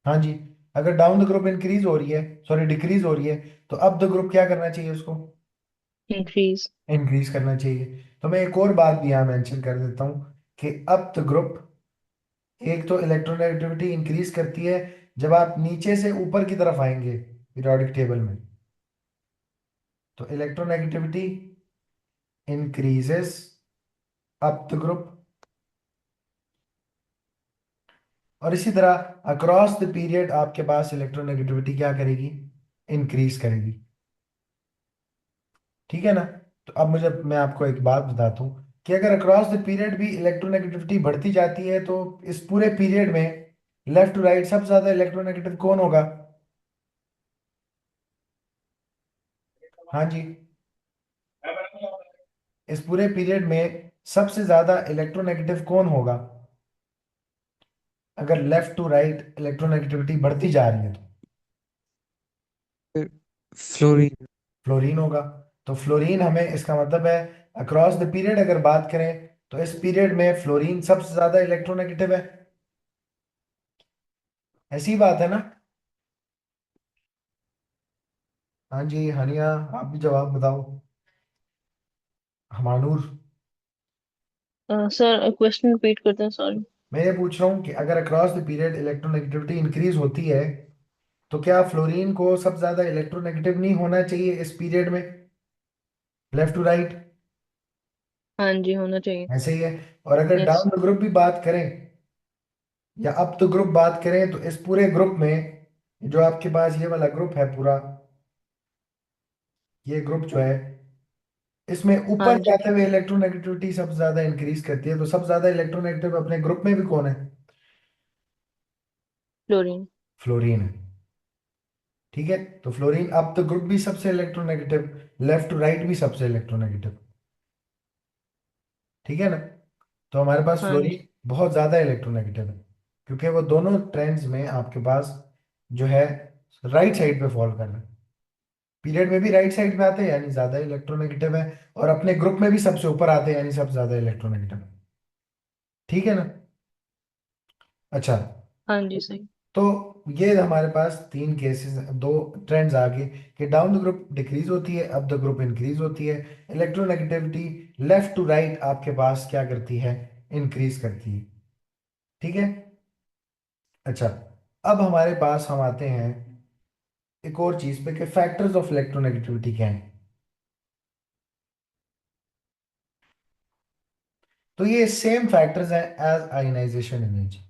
हाँ जी, अगर डाउन द ग्रुप इंक्रीज हो रही है, सॉरी डिक्रीज हो रही है, तो अब द ग्रुप क्या करना चाहिए उसको, इंक्रीज। इंक्रीज करना चाहिए। तो मैं एक और बात भी यहाँ मेंशन कर देता हूँ कि अब द ग्रुप एक तो इलेक्ट्रोनेगेटिविटी इंक्रीज करती है जब आप नीचे से ऊपर की तरफ आएंगे पीरियोडिक टेबल में, तो electronegativity increases up the group. और इसी तरह अक्रॉस द पीरियड आपके पास इलेक्ट्रोनेगेटिविटी क्या करेगी, इंक्रीज करेगी, ठीक है ना। तो अब मुझे, मैं आपको एक बात बताता हूँ कि अगर अक्रॉस द पीरियड भी इलेक्ट्रोनेगेटिविटी बढ़ती जाती है तो इस पूरे पीरियड में लेफ्ट टू राइट सबसे ज्यादा इलेक्ट्रोनेगेटिव कौन होगा, हाँ जी, इस पूरे पीरियड में सबसे ज्यादा इलेक्ट्रोनेगेटिव कौन होगा अगर लेफ्ट टू राइट इलेक्ट्रोनेगेटिविटी बढ़ती जा रही है तो फिर फ्लोरीन। फ्लोरीन होगा। तो फ्लोरीन हमें, इसका मतलब है अक्रॉस द पीरियड अगर बात करें तो इस पीरियड में फ्लोरीन सबसे ज्यादा इलेक्ट्रोनेगेटिव है। ऐसी बात है ना। हाँ जी हनिया, आप भी जवाब बताओ। हमानूर, सर, क्वेश्चन रिपीट करते हैं, सॉरी। मैं ये पूछ रहा हूँ कि अगर across the period electronegativity increase होती है तो क्या फ्लोरीन को सबसे ज्यादा इलेक्ट्रोनेगेटिव नहीं होना चाहिए इस पीरियड में, लेफ्ट टू राइट, हाँ जी, होना चाहिए। ऐसे ही है। और अगर यस। डाउन द ग्रुप भी बात करें या अप द ग्रुप बात करें तो इस पूरे ग्रुप में जो आपके पास ये वाला ग्रुप है पूरा, ये ग्रुप जो है इसमें हाँ ऊपर जी। जाते हुए इलेक्ट्रोनेगेटिविटी सबसे ज्यादा इंक्रीज करती है। तो सबसे ज्यादा इलेक्ट्रोनेगेटिव अपने ग्रुप में भी कौन है, फ्लोरीन। फ्लोरीन है, ठीक है। तो फ्लोरीन अप द ग्रुप भी सबसे इलेक्ट्रोनेगेटिव, लेफ्ट टू राइट भी सबसे इलेक्ट्रोनेगेटिव, ठीक है ना। तो हमारे पास हाँ जी। फ्लोरीन बहुत ज्यादा इलेक्ट्रोनेगेटिव है क्योंकि वो दोनों ट्रेंड्स में आपके पास जो है राइट साइड पे फॉल कर रहे हैं। पीरियड में भी राइट साइड पे आते हैं यानी ज्यादा इलेक्ट्रोनेगेटिव है, और अपने ग्रुप में भी सबसे ऊपर आते हैं यानी सबसे ज्यादा इलेक्ट्रोनेगेटिव है, ठीक है ना। अच्छा, हाँ जी, सही। तो ये हमारे पास तीन केसेस, दो ट्रेंड्स आ गए कि डाउन द ग्रुप डिक्रीज होती है, अप द ग्रुप इंक्रीज होती है। इलेक्ट्रोनेगेटिविटी लेफ्ट टू राइट आपके पास क्या करती है, इंक्रीज करती है, ठीक है। अच्छा, अब हमारे पास हम आते हैं एक और चीज पे कि फैक्टर्स ऑफ इलेक्ट्रोनेगेटिविटी क्या है। तो ये सेम फैक्टर्स हैं एज आयनाइजेशन एनर्जी,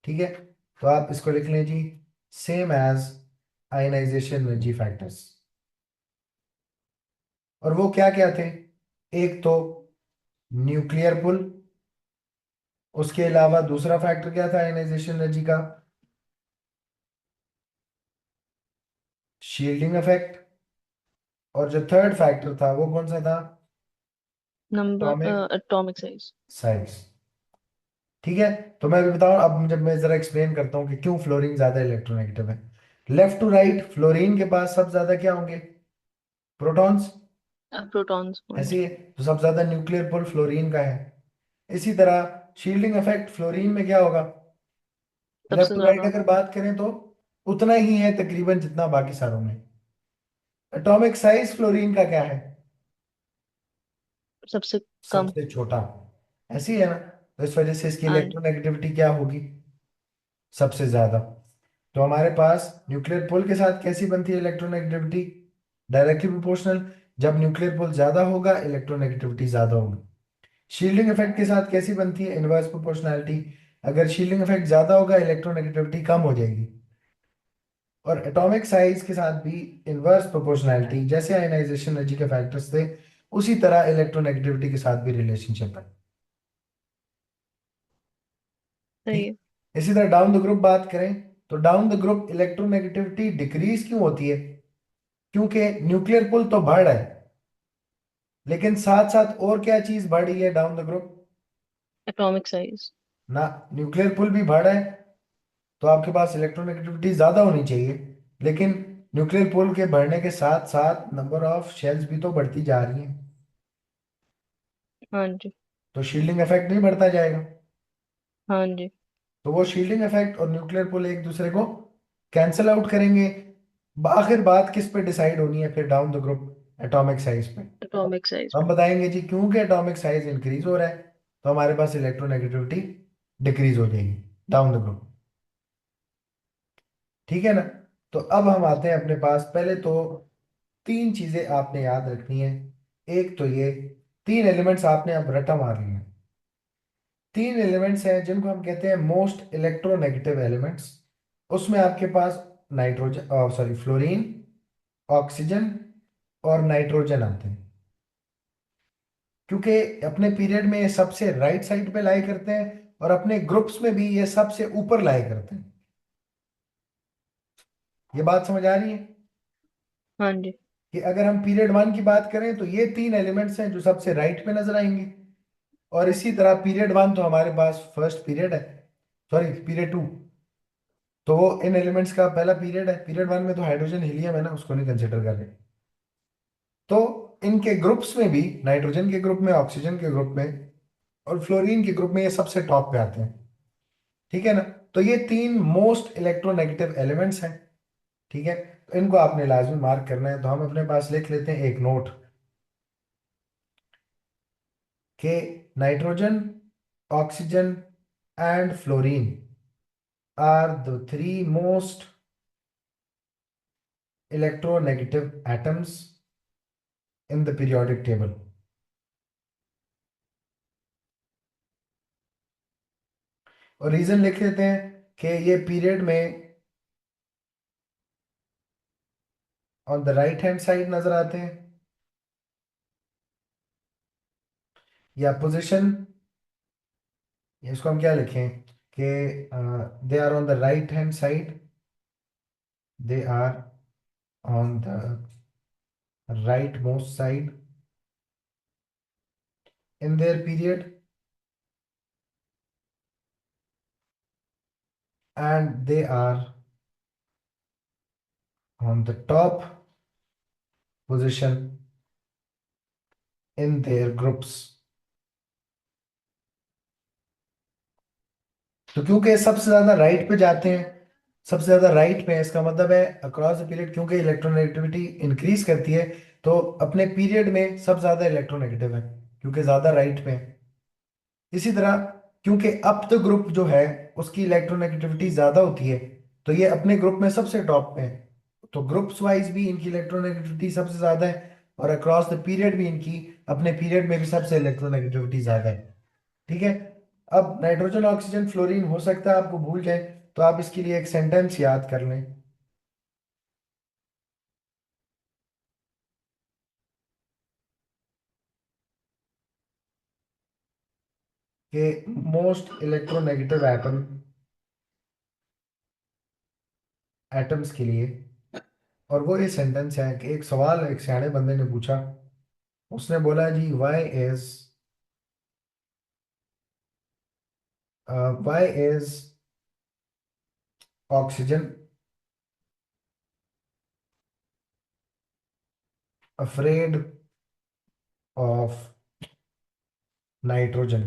ठीक है। तो आप इसको लिख लें जी, same as ionisation energy factors. और वो क्या क्या थे, एक तो न्यूक्लियर पुल, उसके अलावा दूसरा फैक्टर क्या था आयनाइजेशन एनर्जी का, शील्डिंग इफेक्ट। और जो थर्ड फैक्टर था वो कौन सा था, atomic number atomic size. Size. ठीक है। तो मैं अभी बताऊं, अब जब मैं जरा एक्सप्लेन करता हूँ कि क्यों फ्लोरीन ज्यादा इलेक्ट्रोनेगेटिव है। लेफ्ट टू राइट, फ्लोरीन के पास सबसे ज्यादा क्या होंगे? प्रोटॉन्स। प्रोटॉन्स ऐसे पॉइंट। ही है, तो सबसे ज्यादा न्यूक्लियर पुल फ्लोरीन का है। इसी तरह शील्डिंग इफेक्ट फ्लोरीन में क्या होगा? लेफ्ट सबसे टू राइट ज्यादा। अगर बात करें तो उतना ही है तकरीबन जितना बाकी सारों में। एटॉमिक साइज फ्लोरीन का क्या है? सबसे कम। सबसे छोटा। ऐसी है ना, तो इस वजह से इसकी हाँ। इलेक्ट्रोनेगेटिविटी क्या होगी? सबसे ज्यादा। तो हमारे पास न्यूक्लियर पुल के साथ कैसी बनती है इलेक्ट्रोनेगेटिविटी? Directly proportional. जब न्यूक्लियर पुल ज्यादा होगा, इलेक्ट्रोनेगेटिविटी ज्यादा होगी। शील्डिंग इफेक्ट के साथ कैसी बनती है? Inverse proportionality. अगर शील्डिंग इफेक्ट ज्यादा होगा, इलेक्ट्रोनेगेटिविटी कम हो जाएगी। और एटॉमिक साइज के साथ भी इनवर्स प्रोपोर्शनैलिटी, जैसे आयनाइजेशन एनर्जी के फैक्टर्स थे, उसी तरह इलेक्ट्रोनेगेटिविटी के साथ भी रिलेशनशिप है। सही ठीक। है। इसी तरह डाउन द ग्रुप बात करें, तो down the group electronegativity decrease क्यों होती है? क्योंकि न्यूक्लियर पुल तो बढ़ रहा है, लेकिन साथ साथ और क्या चीज बढ़ रही है down the group? Atomic size. ना, न्यूक्लियर पुल भी बढ़ रहा है, तो आपके पास इलेक्ट्रोनेगेटिविटी ज्यादा होनी चाहिए, लेकिन न्यूक्लियर पुल के बढ़ने के साथ साथ नंबर ऑफ शेल्स भी तो बढ़ती जा रही हैं। हाँ जी। तो शील्डिंग इफेक्ट नहीं बढ़ता जाएगा? हाँ जी। तो वो शील्डिंग इफेक्ट और न्यूक्लियर पुल एक दूसरे को कैंसिल आउट करेंगे। आखिर बात किस पे डिसाइड होनी है फिर down the group? Atomic size पे। एटॉमिक साइज तो हम पे। बताएंगे जी, क्योंकि एटॉमिक साइज इंक्रीज हो रहा है, तो हमारे पास इलेक्ट्रोनेगेटिविटी डिक्रीज हो जाएगी डाउन द ग्रुप। ठीक है ना। तो अब हम आते हैं अपने पास, पहले तो तीन चीजें आपने याद रखनी है। एक तो ये तीन एलिमेंट्स आपने अब रटा मार लिए हैं। तीन एलिमेंट्स हैं जिनको हम कहते हैं मोस्ट इलेक्ट्रोनेगेटिव एलिमेंट्स। उसमें आपके पास नाइट्रोजन, सॉरी, फ्लोरीन, ऑक्सीजन और नाइट्रोजन आते हैं। क्योंकि अपने पीरियड में ये सबसे राइट साइड पे लाई करते हैं, और अपने ग्रुप्स में भी ये सबसे ऊपर लाई करते हैं। ये बात समझ आ रही है हाँ जी। कि अगर हम पीरियड वन की बात करें तो ये तीन एलिमेंट्स हैं जो सबसे राइट पे नजर आएंगे। और इसी तरह पीरियड वन तो हमारे पास फर्स्ट पीरियड है, सॉरी पीरियड टू, तो वो इन एलिमेंट्स का पहला पीरियड है। पीरियड वन में तो हाइड्रोजन हीलियम है ना, उसको नहीं कंसिडर कर रहे। तो इनके ग्रुप्स में भी, नाइट्रोजन के ग्रुप में, ऑक्सीजन के ग्रुप में और फ्लोरीन के ग्रुप में, ये सबसे टॉप पे आते हैं। ठीक है ना। तो ये तीन मोस्ट इलेक्ट्रोनेगेटिव एलिमेंट्स हैं। ठीक है। तो इनको आपने लाजमी मार्क करना है, तो हम अपने पास लिख लेते हैं एक नोट कि nitrogen, oxygen and fluorine are the three most electronegative atoms in the periodic table। और रीजन लिख लेते हैं कि ये पीरियड में on the right hand side नजर आते हैं, या पोजीशन, इसको हम क्या लिखें कि they are on the right hand side, they are on the right most side in their period, and they are on the top position in their groups. तो क्योंकि सबसे ज्यादा राइट पे जाते हैं, सबसे ज्यादा राइट पे है, इसका मतलब है अक्रॉस द पीरियड क्योंकि इलेक्ट्रोनेगेटिविटी इंक्रीज करती है, तो अपने पीरियड में सब ज्यादा इलेक्ट्रोनेगेटिव है क्योंकि ज्यादा राइट पे है। इसी तरह क्योंकि अप द ग्रुप जो है उसकी इलेक्ट्रोनेगेटिविटी ज्यादा होती है, तो ये अपने ग्रुप में सबसे टॉप पे है। तो ग्रुप्स वाइज भी इनकी इलेक्ट्रोनेगेटिविटी सबसे ज्यादा है, और अक्रॉस द पीरियड भी इनकी अपने पीरियड में भी सबसे इलेक्ट्रोनेगेटिविटी ज्यादा है। ठीक है। अब नाइट्रोजन, ऑक्सीजन, फ्लोरीन हो सकता है आपको भूल जाए, तो आप इसके लिए एक सेंटेंस याद कर लें कि मोस्ट इलेक्ट्रोनेगेटिव एटम्स के लिए। और वो ये सेंटेंस है कि एक सवाल एक सियाणे बंदे ने पूछा उसने बोला जी why is oxygen afraid of nitrogen.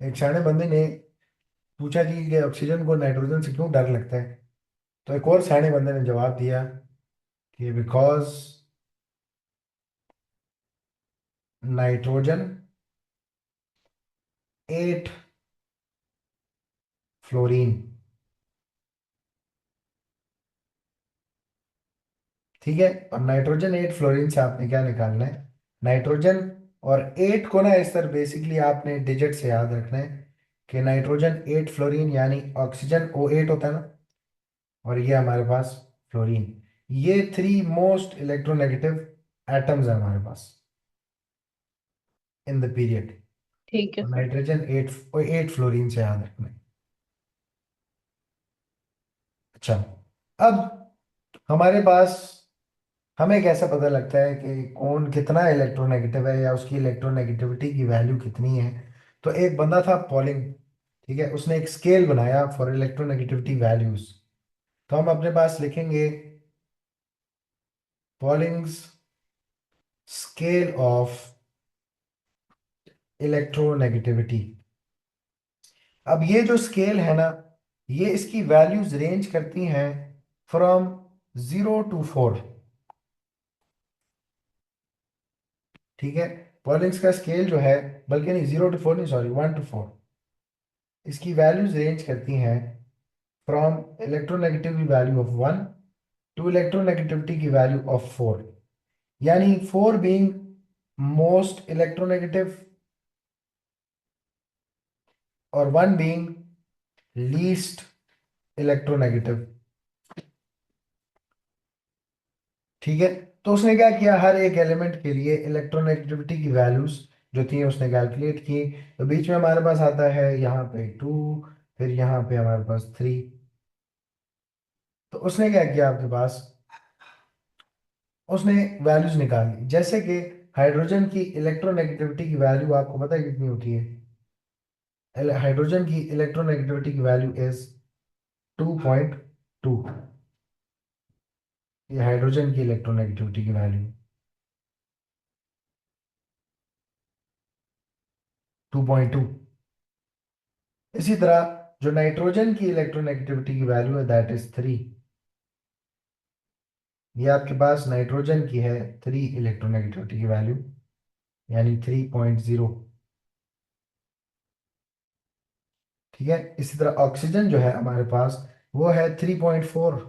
एक शाणे बंदे ने पूछा जी कि ऑक्सीजन को नाइट्रोजन से क्यों डर लगता है। तो एक और शाणे बंदे ने जवाब दिया कि बिकॉज नाइट्रोजन एट फ्लोरीन। ठीक है, और नाइट्रोजन एट फ्लोरीन से आपने क्या निकालना है, नाइट्रोजन। और एट को ना इस तरह बेसिकली आपने डिजिट से याद रखना है कि नाइट्रोजन एट फ्लोरीन, यानी ऑक्सीजन ओ एट होता है ना, और ये हमारे पास फ्लोरीन। ये थ्री मोस्ट इलेक्ट्रोनेगेटिव एटम्स है हमारे पास इन द पीरियड। ठीक है और sir. Nitrogen at at fluorine से याद रखना है। अच्छा, अब हमारे पास हमें कैसे पता लगता है कि कौन कितना इलेक्ट्रोनेगेटिव है या उसकी इलेक्ट्रोनेगेटिविटी की वैल्यू कितनी है। तो एक बंदा था पॉलिंग, ठीक है, उसने एक स्केल बनाया फॉर इलेक्ट्रोनेगेटिविटी वैल्यूज। तो हम अपने पास लिखेंगे पॉलिंग्स स्केल ऑफ इलेक्ट्रोनेगेटिविटी। अब ये जो स्केल है ना, ये इसकी वैल्यूज रेंज करती हैं फ्रॉम 0 to 4। ठीक है, पॉलिंग्स का स्केल जो है, बल्कि नहीं 0 to 4 नहीं, सॉरी 1 to 4, इसकी वैल्यूज रेंज करती हैं from electronegativity value of 1 to electronegativity की वैल्यू ऑफ 4। यानी 4 बीइंग मोस्ट इलेक्ट्रोनेगेटिव और 1 बीइंग लीस्ट इलेक्ट्रोनेगेटिव। ठीक है, तो उसने क्या किया, हर एक एलिमेंट के लिए इलेक्ट्रोनेगेटिविटी की वैल्यूज जो थी उसने कैलकुलेट की। तो बीच में हमारे पास आता है यहाँ पे 2, फिर यहाँ पे हमारे पास 3। तो उसने क्या किया, आपके पास उसने वैल्यूज निकाली, जैसे कि हाइड्रोजन की इलेक्ट्रोनेगेटिविटी की वैल्यू आपको पता है कितनी होती है। हाइड्रोजन की इलेक्ट्रोनेगेटिविटी की वैल्यू इज 2.2। ये हाइड्रोजन की इलेक्ट्रोनेगेटिविटी की वैल्यू 2.2। इसी तरह जो नाइट्रोजन की इलेक्ट्रोनेगेटिविटी की वैल्यू है दैट इज 3। ये आपके पास नाइट्रोजन की है 3 इलेक्ट्रोनेगेटिविटी की वैल्यू, यानी 3.0। ठीक है, इसी तरह ऑक्सीजन जो है हमारे पास वो है 3.4।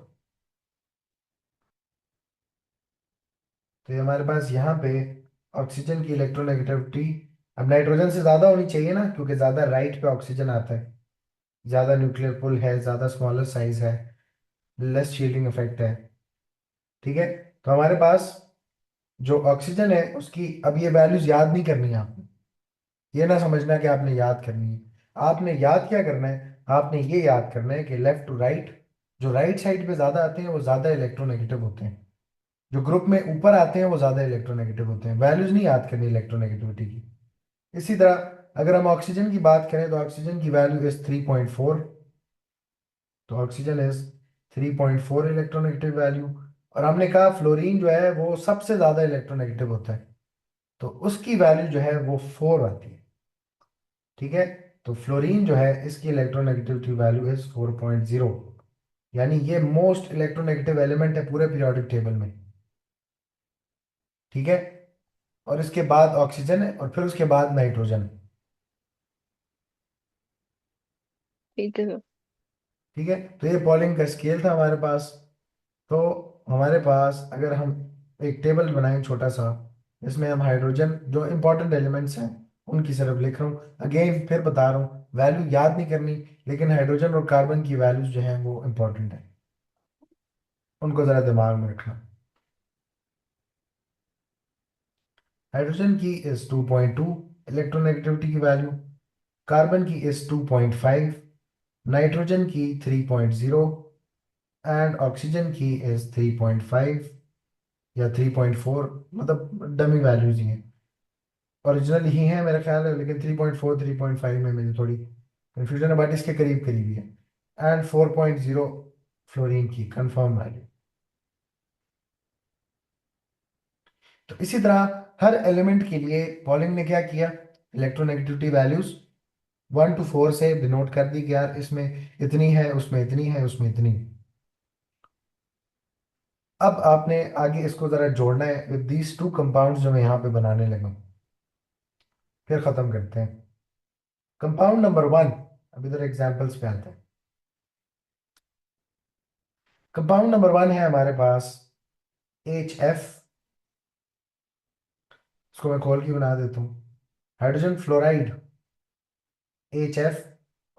तो ये हमारे पास यहाँ पे ऑक्सीजन की इलेक्ट्रोनेगेटिविटी अब नाइट्रोजन से ज्यादा होनी चाहिए ना, क्योंकि ज्यादा राइट पे ऑक्सीजन आता है, ज्यादा न्यूक्लियर पुल है, ज्यादा स्मॉलर साइज है, लेस शील्डिंग इफेक्ट है। ठीक है, तो हमारे पास जो ऑक्सीजन है उसकी अब ये वैल्यूज याद नहीं करनी है आपने। ये ना समझना कि आपने याद करनी है। आपने याद क्या करना है, आपने ये याद करना है कि लेफ्ट टू राइट, जो राइट साइड पे ज्यादा आते हैं वो ज्यादा इलेक्ट्रोनेगेटिव होते हैं, जो ग्रुप में ऊपर आते हैं वो ज्यादा इलेक्ट्रोनेगेटिव होते हैं। वैल्यूज नहीं याद करनी इलेक्ट्रोनेगेटिविटी की। इसी तरह अगर हम ऑक्सीजन की बात करें तो ऑक्सीजन की वैल्यू इज 3.4। तो ऑक्सीजन इज 3.4 इलेक्ट्रोनेगेटिव वैल्यू। और हमने कहा फ्लोरीन जो है वो सबसे ज्यादा इलेक्ट्रोनेगेटिव होता है, तो उसकी वैल्यू जो है वो 4 आती है। ठीक है, तो फ्लोरीन जो है इसकी इलेक्ट्रोनेगेटिविटी वैल्यू इज 4.0, यानी ये मोस्ट इलेक्ट्रोनेगेटिव एलिमेंट है पूरे पीरियोडिक टेबल में। ठीक है, और इसके बाद ऑक्सीजन है और फिर उसके बाद नाइट्रोजन है। ठीक है सर। ठीक है, तो ये पॉलिंग का स्केल था हमारे पास। तो हमारे पास अगर हम एक टेबल बनाएं छोटा सा, इसमें हम हाइड्रोजन जो इंपॉर्टेंट एलिमेंट्स हैं उनकी सिर्फ लिख रहा हूँ, अगेन फिर बता रहा हूँ वैल्यू याद नहीं करनी, लेकिन हाइड्रोजन और कार्बन की वैल्यूज जो हैं वो इंपॉर्टेंट है, उनको जरा दिमाग में रखना। हाइड्रोजन की इज 2.2 इलेक्ट्रोनेगेटिविटी की वैल्यू, कार्बन की इज 2.5, नाइट्रोजन की 3.0 एंड ऑक्सीजन की इज 3.5। या 3.4, मतलब डमी वैल्यूज ही हैं, ओरिजिनल ही है मेरा ख्याल है, लेकिन 3.4 3.5 में मेरी थोड़ी कंफ्यूजन है, बट इसके करीब करीब ही है। एंड 4.0 फ्लोरीन की कंफर्म वैल्यू। तो इसी तरह हर एलिमेंट के लिए पॉलिंग ने क्या किया, इलेक्ट्रोनेगेटिविटी वैल्यूज 1 to 4 से डिनोट कर दी कि यार इसमें इतनी है, उसमें इतनी है, उसमें इतनी। अब आपने आगे इसको जरा जोड़ना है विद दीज टू कंपाउंड्स जो मैं यहाँ पे बनाने लगा हूं। फिर खत्म करते हैं। कंपाउंड नंबर 1, अब इधर एग्जांपल्स पे आते हैं। कंपाउंड नंबर 1 है हमारे पास HF, इसको मैं खोल के बना देता हूँ, हाइड्रोजन फ्लोराइड HF।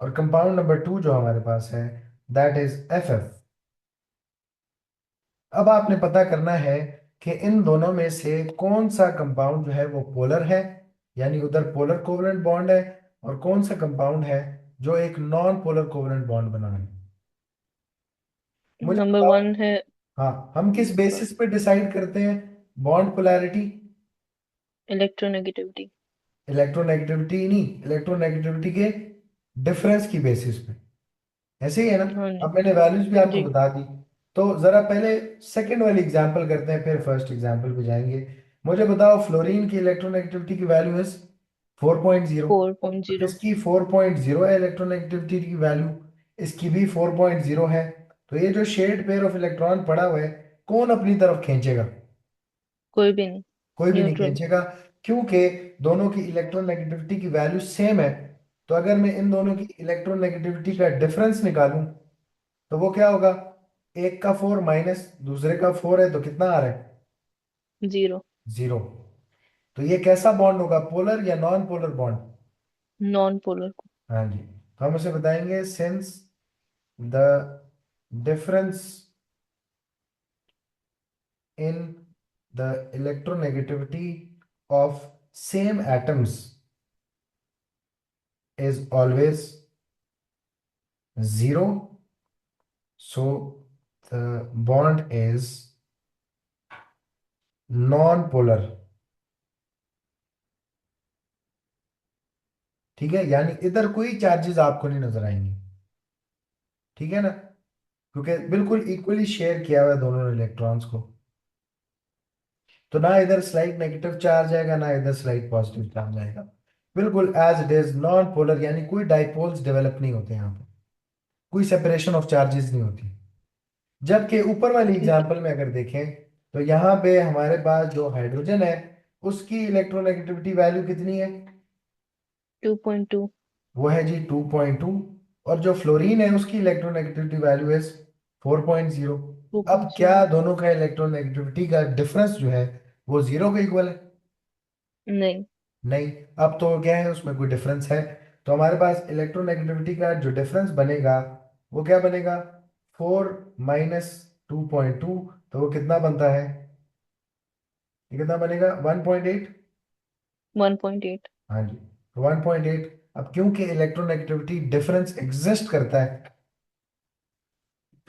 और कंपाउंड नंबर 2 जो हमारे पास है दैट इज FF। अब आपने पता करना है कि इन दोनों में से कौन सा कंपाउंड जो है वो पोलर है, यानी उधर पोलर कोवलेंट बॉन्ड है, और कौन सा कंपाउंड है जो एक नॉन पोलर कोवलेंट बॉन्ड बना है। मुझे नंबर बताओ। 1 है। हाँ, हम किस बेसिस पे डिसाइड करते हैं बॉन्ड पोलैरिटी? इलेक्ट्रोनेगेटिविटी। इलेक्ट्रोनेगेटिविटी नहीं, इलेक्ट्रोनेगेटिविटी के डिफरेंस की बेसिस पे। ऐसे ही है ना। हाँ जी। अब मैंने वैल्यूज भी आपको जी। बता दी। तो जरा पहले सेकंड वाली एग्जांपल करते हैं, फिर फर्स्ट एग्जांपल पे जाएंगे। मुझे बताओ, फ्लोरीन की इलेक्ट्रोनेगेटिविटी की वैल्यू इज 4.0। 4.0। इसकी 4.0 है इलेक्ट्रोनेगेटिविटी की वैल्यू, इसकी भी 4.0 है। तो ये जो शेड पेयर ऑफ इलेक्ट्रॉन पड़ा हुआ है, कौन अपनी तरफ खींचेगा? कोई भी नहीं। कोई भी नहीं न्यूट्रल। खींचेगा, क्योंकि दोनों की इलेक्ट्रोनेगेटिविटी की वैल्यू सेम है। तो अगर मैं इन दोनों की इलेक्ट्रोनेगेटिविटी का डिफरेंस निकालूं तो वो क्या होगा? एक का 4 माइनस दूसरे का 4 है, तो कितना आ रहा है? 0। 0। तो ये कैसा बॉन्ड होगा, पोलर या non polar bond? Non polar. हाँ जी। तो हम उसे बताएंगे since the difference in the electronegativity of same atoms is always 0, so the bond is non-polar। ठीक है, यानी इधर कोई चार्जेस आपको नहीं नजर आएंगे। ठीक है ना, क्योंकि बिल्कुल इक्वली शेयर किया हुआ है दोनों इलेक्ट्रॉन्स को। तो ना इधर स्लाइट नेगेटिव चार्ज आएगा, ना इधर स्लाइट पॉजिटिव चार्ज आएगा। बिल्कुल as it is non polar, यानी कोई डाइपोल्स डेवलप नहीं होते यहाँ पे, कोई सेपरेशन ऑफ चार्जेस नहीं होती। जबकि ऊपर वाली ठीक है। एग्जांपल में अगर देखें तो यहाँ पे हमारे पास जो हाइड्रोजन है उसकी इलेक्ट्रोनेगेटिविटी वैल्यू कितनी है? 2.2। वो है जी 2.2। और जो फ्लोरीन है उसकी इलेक्ट्रोनेगेटिविटी वैल्यू है 4.0। अब क्या 2.0। दोनों का इलेक्ट्रोनेगेटिविटी का डिफरेंस जो है वो 0 के इक्वल है? नहीं। नहीं। अब तो क्या है, उसमें कोई डिफरेंस है। तो हमारे पास इलेक्ट्रोनेगेटिविटी का जो डिफरेंस बनेगा वो क्या बनेगा? 4 - 2.2, तो वो कितना बनता है? ये कितना बनेगा? 1.8। 1.8। हाँ जी, तो 1.8। अब क्योंकि इलेक्ट्रोनेगेटिविटी डिफरेंस एग्जिस्ट करता है,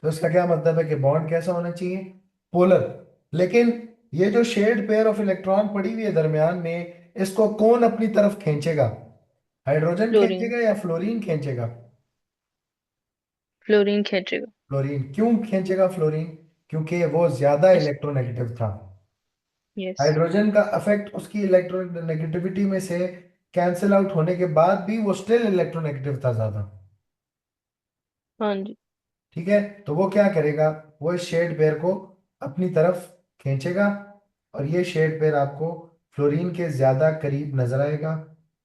तो इसका क्या मतलब है कि बॉन्ड कैसा होना चाहिए? पोलर। लेकिन ये जो शेड पेयर ऑफ इलेक्ट्रॉन पड़ी हुई है दरमियान में, इसको कौन अपनी तरफ खींचेगा? Hydrogen fluorine. खींचेगा या फ्लोरीन खींचेगा? फ्लोरीन खींचेगा। फ्लोरीन। क्यों खींचेगा फ्लोरीन? क्योंकि वो ज्यादा इस। इलेक्ट्रोनेगेटिव था। यस। हाइड्रोजन का इफेक्ट उसकी इलेक्ट्रोनेगेटिविटी में से कैंसिल आउट होने के बाद भी वो स्टिल इलेक्ट्रोनेगेटिव था ज्यादा। हाँ जी। ठीक है, तो वो क्या करेगा, वो इस शेड पेयर को अपनी तरफ खींचेगा, और ये शेड पेयर आपको फ्लोरीन के ज्यादा करीब नजर आएगा।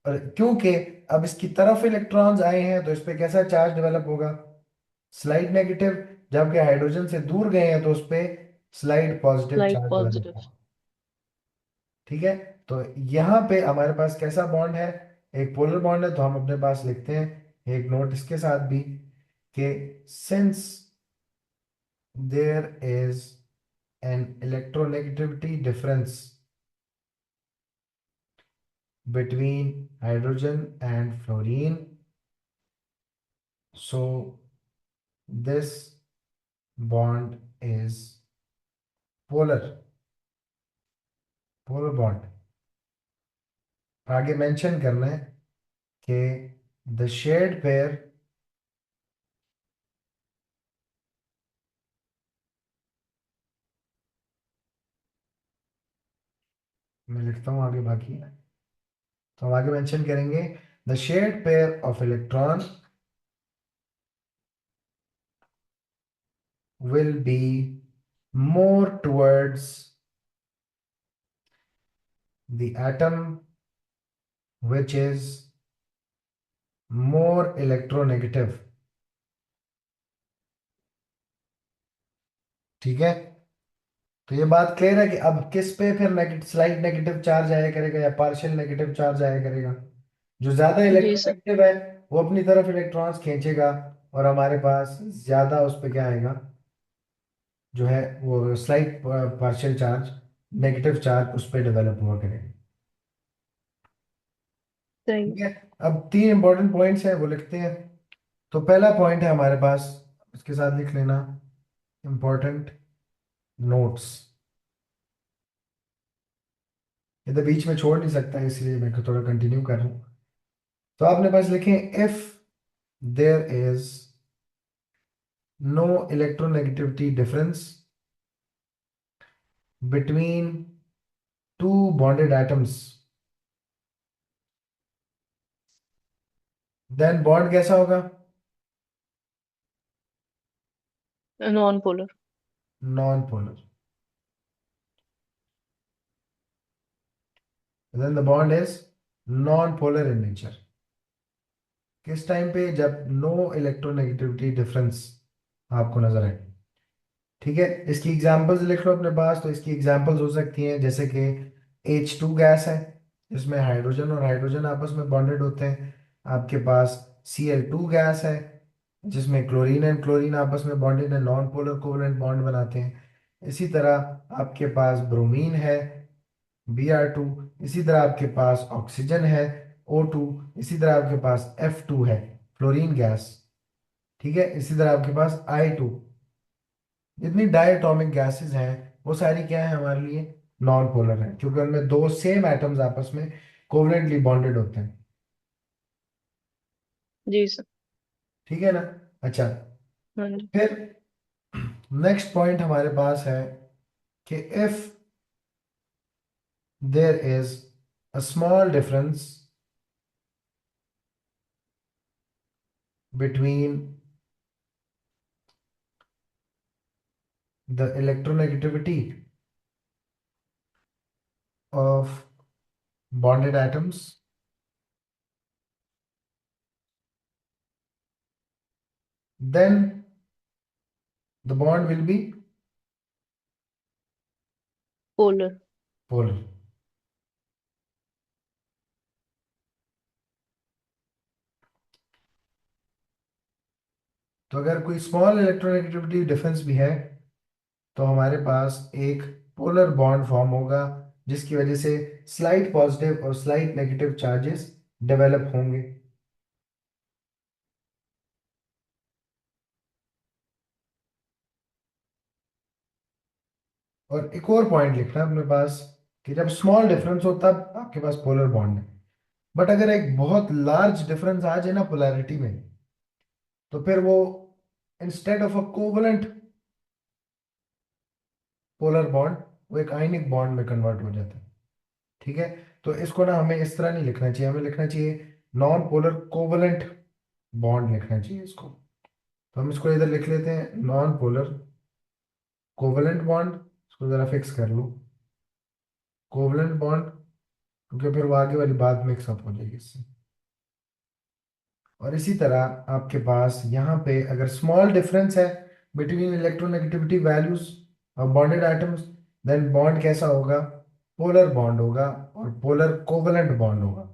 और क्योंकि अब इसकी तरफ इलेक्ट्रॉन्स आए हैं, तो इस पे कैसा चार्ज डेवलप होगा? Slide negative. जबकि हाइड्रोजन से दूर गए हैं तो उस पे slight positive light charge develop positive. होगा। ठीक है, तो यहाँ पे हमारे पास कैसा बॉन्ड है? एक पोलर बॉन्ड है, तो हम अपने पास लिखते हैं एक नोट इसके साथ भी कि since there is an electronegativity difference between hydrogen and fluorine, so this bond is polar। Polar bond. आगे मेंशन करना है कि द शेयर्ड पेयर मैं लिखता हूँ आगे बाकी। तो हम आगे मेंशन करेंगे the shared pair of electron will be more towards the atom which is more electronegative। ठीक है, तो ये बात क्लियर है कि अब किस पे फिर नेगेटिव, स्लाइट नेगेटिव चार्ज आया करेगा या पार्शियल नेगेटिव चार्ज आया करेगा। जो ज्यादा जी सर। इलेक्ट्रोनेगेटिव है वो अपनी तरफ इलेक्ट्रॉन्स खींचेगा, और हमारे पास ज्यादा उस पे क्या आएगा, जो है वो slight partial charge, negative charge उस पर डेवलप हुआ करेगा। सही। ठीक है, अब तीन इंपॉर्टेंट पॉइंट्स हैं वो लिखते हैं। तो पहला पॉइंट है हमारे पास, उसके साथ लिख लेना इंपॉर्टेंट नोट्स। ये तो बीच में छोड़ नहीं सकता, इसलिए मैं थोड़ा कंटिन्यू कर रहा हूँ। तो आपने बस लिखें if there is no electronegativity difference between two bonded atoms, then bond कैसा होगा, non polar. Non polar. Then the bond is non polar in nature. किस टाइम पे, जब नो इलेक्ट्रोनेगेटिविटी डिफरेंस आपको नजर आए। ठीक है, इसकी एग्जांपल्स लिख लो अपने पास। तो इसकी एग्जांपल्स हो सकती हैं जैसे कि H2 गैस है, जिसमें हाइड्रोजन और हाइड्रोजन आपस में बॉन्डेड होते हैं। आपके पास Cl2 गैस है, जिसमें क्लोरीन एंड क्लोरीन आपस में बॉन्डेड है, नॉन पोलर कोवलेंट बॉन्ड बनाते हैं। इसी तरह आपके पास ब्रोमीन है, Br2। इसी तरह आपके पास ऑक्सीजन है, O2। इसी तरह आपके पास F2 है, फ्लोरीन गैस। ठीक है, इसी तरह आपके पास I2। जितनी डायटोमिक गैसेस हैं वो सारी क्या है हमारे लिए, नॉन पोलर है, क्योंकि उनमें दो सेम एटम्स आपस में कोवलेंटली बॉन्डेड होते हैं। जी सर। ठीक है ना। अच्छा, हाँ जी। फिर नेक्स्ट पॉइंट हमारे पास है कि if there is a small difference between the electronegativity of bonded atoms, then the bond will be polar. polar। तो अगर कोई स्मॉल इलेक्ट्रोनेगेटिविटी डिफरेंस भी है तो हमारे पास एक पोलर बॉन्ड फॉर्म होगा, जिसकी वजह से स्लाइट पॉजिटिव और स्लाइट नेगेटिव चार्जेस डेवलप होंगे। और एक और पॉइंट लिखना है अपने पास कि जब स्मॉल डिफरेंस हो तब आपके पास पोलर बॉन्ड है, बट अगर एक बहुत लार्ज डिफरेंस आ जाए ना पोलैरिटी में, तो फिर वो instead of a covalent polar bond, वो एक आयनिक बॉन्ड में कन्वर्ट हो जाता है। ठीक है, तो इसको ना हमें इस तरह नहीं लिखना चाहिए, हमें लिखना चाहिए नॉन पोलर कोवलेंट बॉन्ड लिखना चाहिए इसको। तो हम इसको इधर लिख लेते हैं नॉन पोलर कोवलेंट बॉन्ड। इसको जरा फिक्स कर लो, कोवलेंट बॉन्ड, क्योंकि फिर वो आगे वाली बात मिक्सअप हो जाएगी इससे। और इसी तरह आपके पास यहाँ पे अगर स्मॉल डिफरेंस है between electronegativity values of bonded atoms, then bond कैसा होगा, पोलर बॉन्ड होगा और पोलर कोवलेंट बॉन्ड होगा।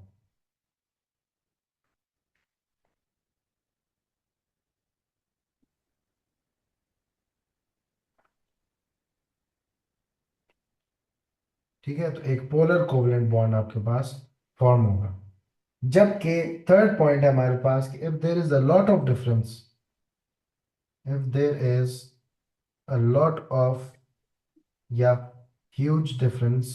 ठीक है, तो एक पोलर कोवलेंट बॉन्ड आपके पास फॉर्म होगा। जबकि थर्ड पॉइंट है हमारे पास कि if there is a lot of difference, if there is a lot of या huge difference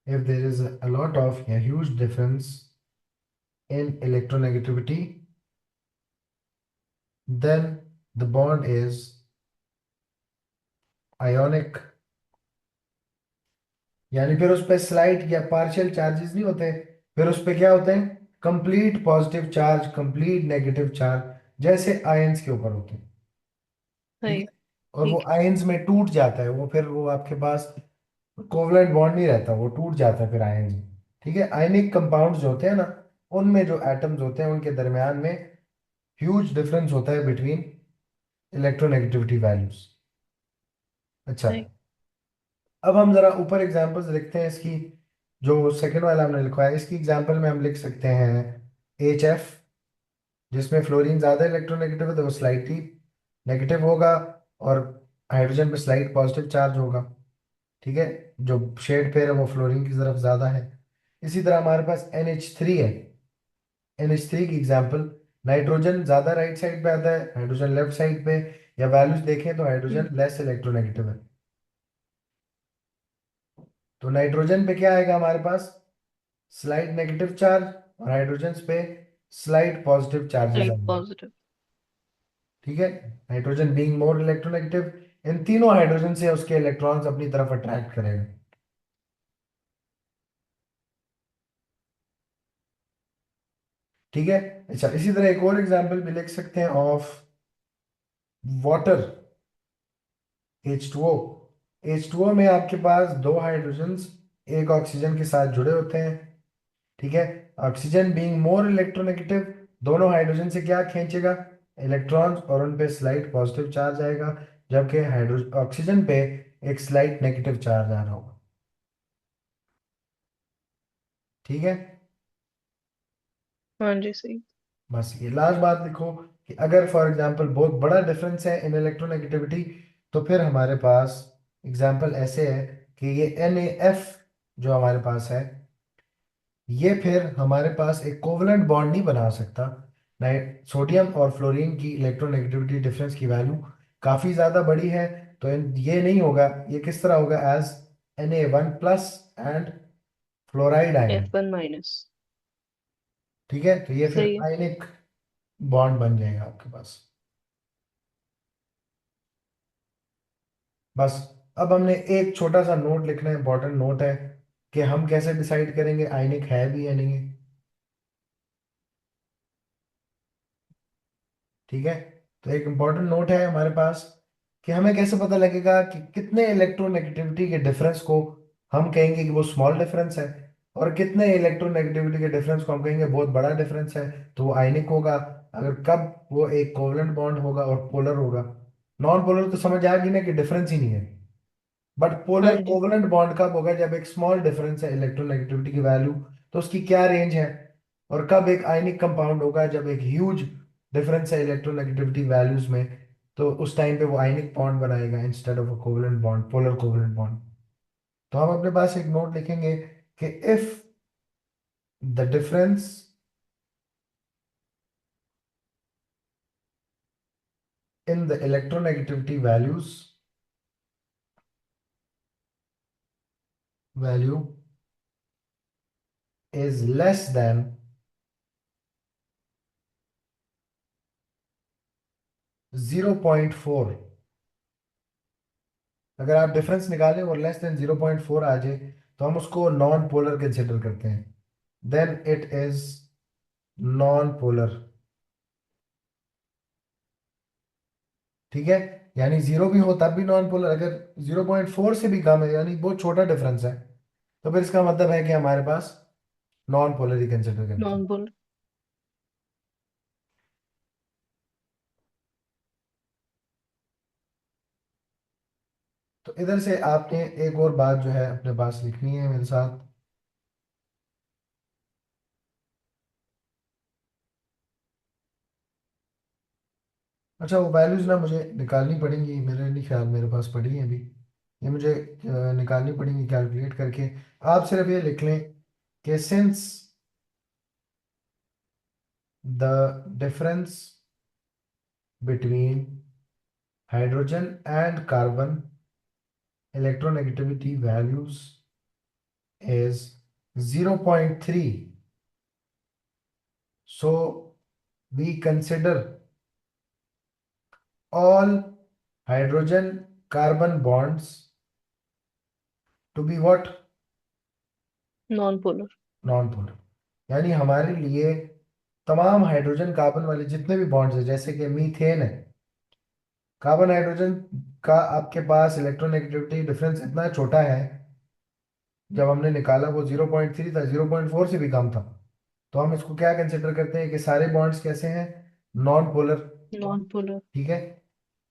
if there is a lot of a huge difference in electronegativity, then the bond is ionic, यानी फिर उस पे slight या partial charges नहीं होते, फिर उस पे क्या होते हैं, complete positive charge, complete negative charge, जैसे आयंस के ऊपर होते हैं। ठीक सही। है, और वो ठीक है। आयंस में टूट जाता है वो, फिर वो आपके पास कोवलेंट बॉन्ड नहीं रहता, वो टूट जाता है फिर आयंस में। ठीक है, आयनिक कंपाउंड्स जो होते हैं ना, उनमें जो एटम्स होते हैं उनके दरमियान में ह्यूज डिफरेंस होता है बिटवीन इलेक्ट्रोनेगेटिविटी वैल्यूज। अच्छा, सही। अब हम जरा ऊपर एग्जांपल्स लिखते हैं इसकी। जो सेकंड वाला हमने लिखवाया, इसकी एग्जांपल में हम लिख सकते हैं HF, जिसमें फ्लोरीन ज़्यादा इलेक्ट्रोनेगेटिव है तो वो स्लाइटली नेगेटिव होगा, और हाइड्रोजन पे स्लाइट पॉजिटिव चार्ज होगा। ठीक है, जो शेड पेयर है वो फ्लोरीन की तरफ ज़्यादा है। इसी तरह हमारे पास NH3 है। NH3 की एग्जांपल, नाइट्रोजन ज़्यादा राइट साइड पे आता है, हाइड्रोजन लेफ्ट साइड पे, या वैल्यूज देखें तो हम्म। हाइड्रोजन लेस इलेक्ट्रोनेगेटिव है। तो नाइट्रोजन पे क्या आएगा हमारे पास, स्लाइट नेगेटिव चार्ज, और हाइड्रोजन पे स्लाइट पॉजिटिव चार्जेस स्लाइड आएंगे। पॉजिटिव। ठीक है, हाइड्रोजन बीइंग मोर इलेक्ट्रोनेगेटिव, इन तीनों हाइड्रोजन से उसके इलेक्ट्रॉन्स अपनी तरफ अट्रैक्ट करेगा। ठीक है। अच्छा, इसी तरह एक और एग्जांपल भी लिख सकते हैं ऑफ वाटर, H2O। H2O में आपके पास दो हाइड्रोजन्स एक ऑक्सीजन के साथ जुड़े होते हैं। ठीक है, ऑक्सीजन बीइंग मोर इलेक्ट्रोनेगेटिव, दोनों हाइड्रोजन से क्या खींचेगा, इलेक्ट्रॉन्स, और उन पे स्लाइट पॉजिटिव चार्ज आएगा, जबकि हाइड्रो ऑक्सीजन पे एक स्लाइट नेगेटिव चार्ज आ रहा होगा। ठीक है, हाँ जी, सही। बस ये लास्ट बात लिखो कि अगर फॉर एग्जांपल बहुत बड़ा डिफरेंस है इन इलेक्ट्रोनेगेटिविटी, तो फिर हमारे पास एग्जांपल ऐसे है कि ये NaF जो हमारे पास है, ये फिर हमारे पास एक कोवलेंट बॉन्ड नहीं बना सकता। सोडियम और फ्लोरीन की इलेक्ट्रोनेगेटिविटी डिफरेंस की वैल्यू काफ़ी ज़्यादा बड़ी है, तो ये नहीं होगा, ये किस तरह होगा, as Na1+ and fluoride ion. F1-। ठीक है, तो ये फिर सही है। आयनिक बॉन्ड बन जाएगा आपके पास। बस, अब हमने एक छोटा सा नोट लिखना है, इंपॉर्टेंट नोट है, कि हम कैसे डिसाइड करेंगे आयनिक है भी या नहीं है। ठीक है, तो एक इंपॉर्टेंट नोट है हमारे पास कि हमें कैसे पता लगेगा कि कितने इलेक्ट्रोनेगेटिविटी के डिफरेंस को हम कहेंगे कि वो स्मॉल डिफरेंस है, और कितने इलेक्ट्रोनेगेटिविटी के डिफरेंस को हम कहेंगे बहुत बड़ा डिफरेंस है, तो वो आयनिक होगा। अगर कब वो एक कोवलेंट बॉन्ड होगा और पोलर होगा। नॉन पोलर तो समझ आ गई ना कि डिफरेंस ही नहीं है, बट हाँ पोलर जी। कोवलेंट बॉन्ड कब होगा, जब एक स्मॉल डिफरेंस है इलेक्ट्रोनेगेटिविटी की वैल्यू, तो उसकी क्या रेंज है। और कब एक आयनिक कंपाउंड होगा, जब एक ह्यूज डिफरेंस है इलेक्ट्रोनेगेटिविटी वैल्यूज में, तो उस टाइम पे वो आयनिक बॉन्ड बनाएगा instead of a covalent bond, polar covalent bond. तो हम अपने पास एक नोट लिखेंगे कि if the difference in the electronegativity value is less than 0.4, अगर आप डिफरेंस निकालें और लेस देन 0.4 आ जाए, तो हम उसको नॉन पोलर कंसिडर करते हैं, then it is non polar. ठीक है, यानी जीरो भी हो तब भी नॉन पोलर, अगर 0.4 से भी कम है यानी बहुत छोटा डिफरेंस है, तो फिर इसका मतलब है कि हमारे पास नॉन पोलर ही कंसिडर करते हैं। नॉन बोल। तो इधर से आपने एक और बात जो है अपने पास लिखनी है मेरे साथ। अच्छा, वो वैल्यूज ना मुझे निकालनी पड़ेंगी, मेरे नहीं ख्याल मेरे पास पड़ी है अभी, ये मुझे निकालनी पड़ेंगी कैलकुलेट करके। आप सिर्फ ये लिख लें कि since the difference between hydrogen and carbon electronegativity values is 0.3. So we consider all hydrogen carbon bonds to be what? Non polar. Non polar. यानी हमारे लिए तमाम हाइड्रोजन कार्बन वाले जितने भी बॉन्ड्स हैं, जैसे कि मीथेन है, कार्बन हाइड्रोजन का आपके पास इलेक्ट्रोनेगेटिविटी डिफरेंस इतना छोटा है, जब हमने निकाला वो 0.3 था, 0.4 से भी कम था। तो हम इसको क्या कंसिडर करते हैं कि सारे बॉन्ड्स कैसे हैं? Non polar. Non polar. ठीक है,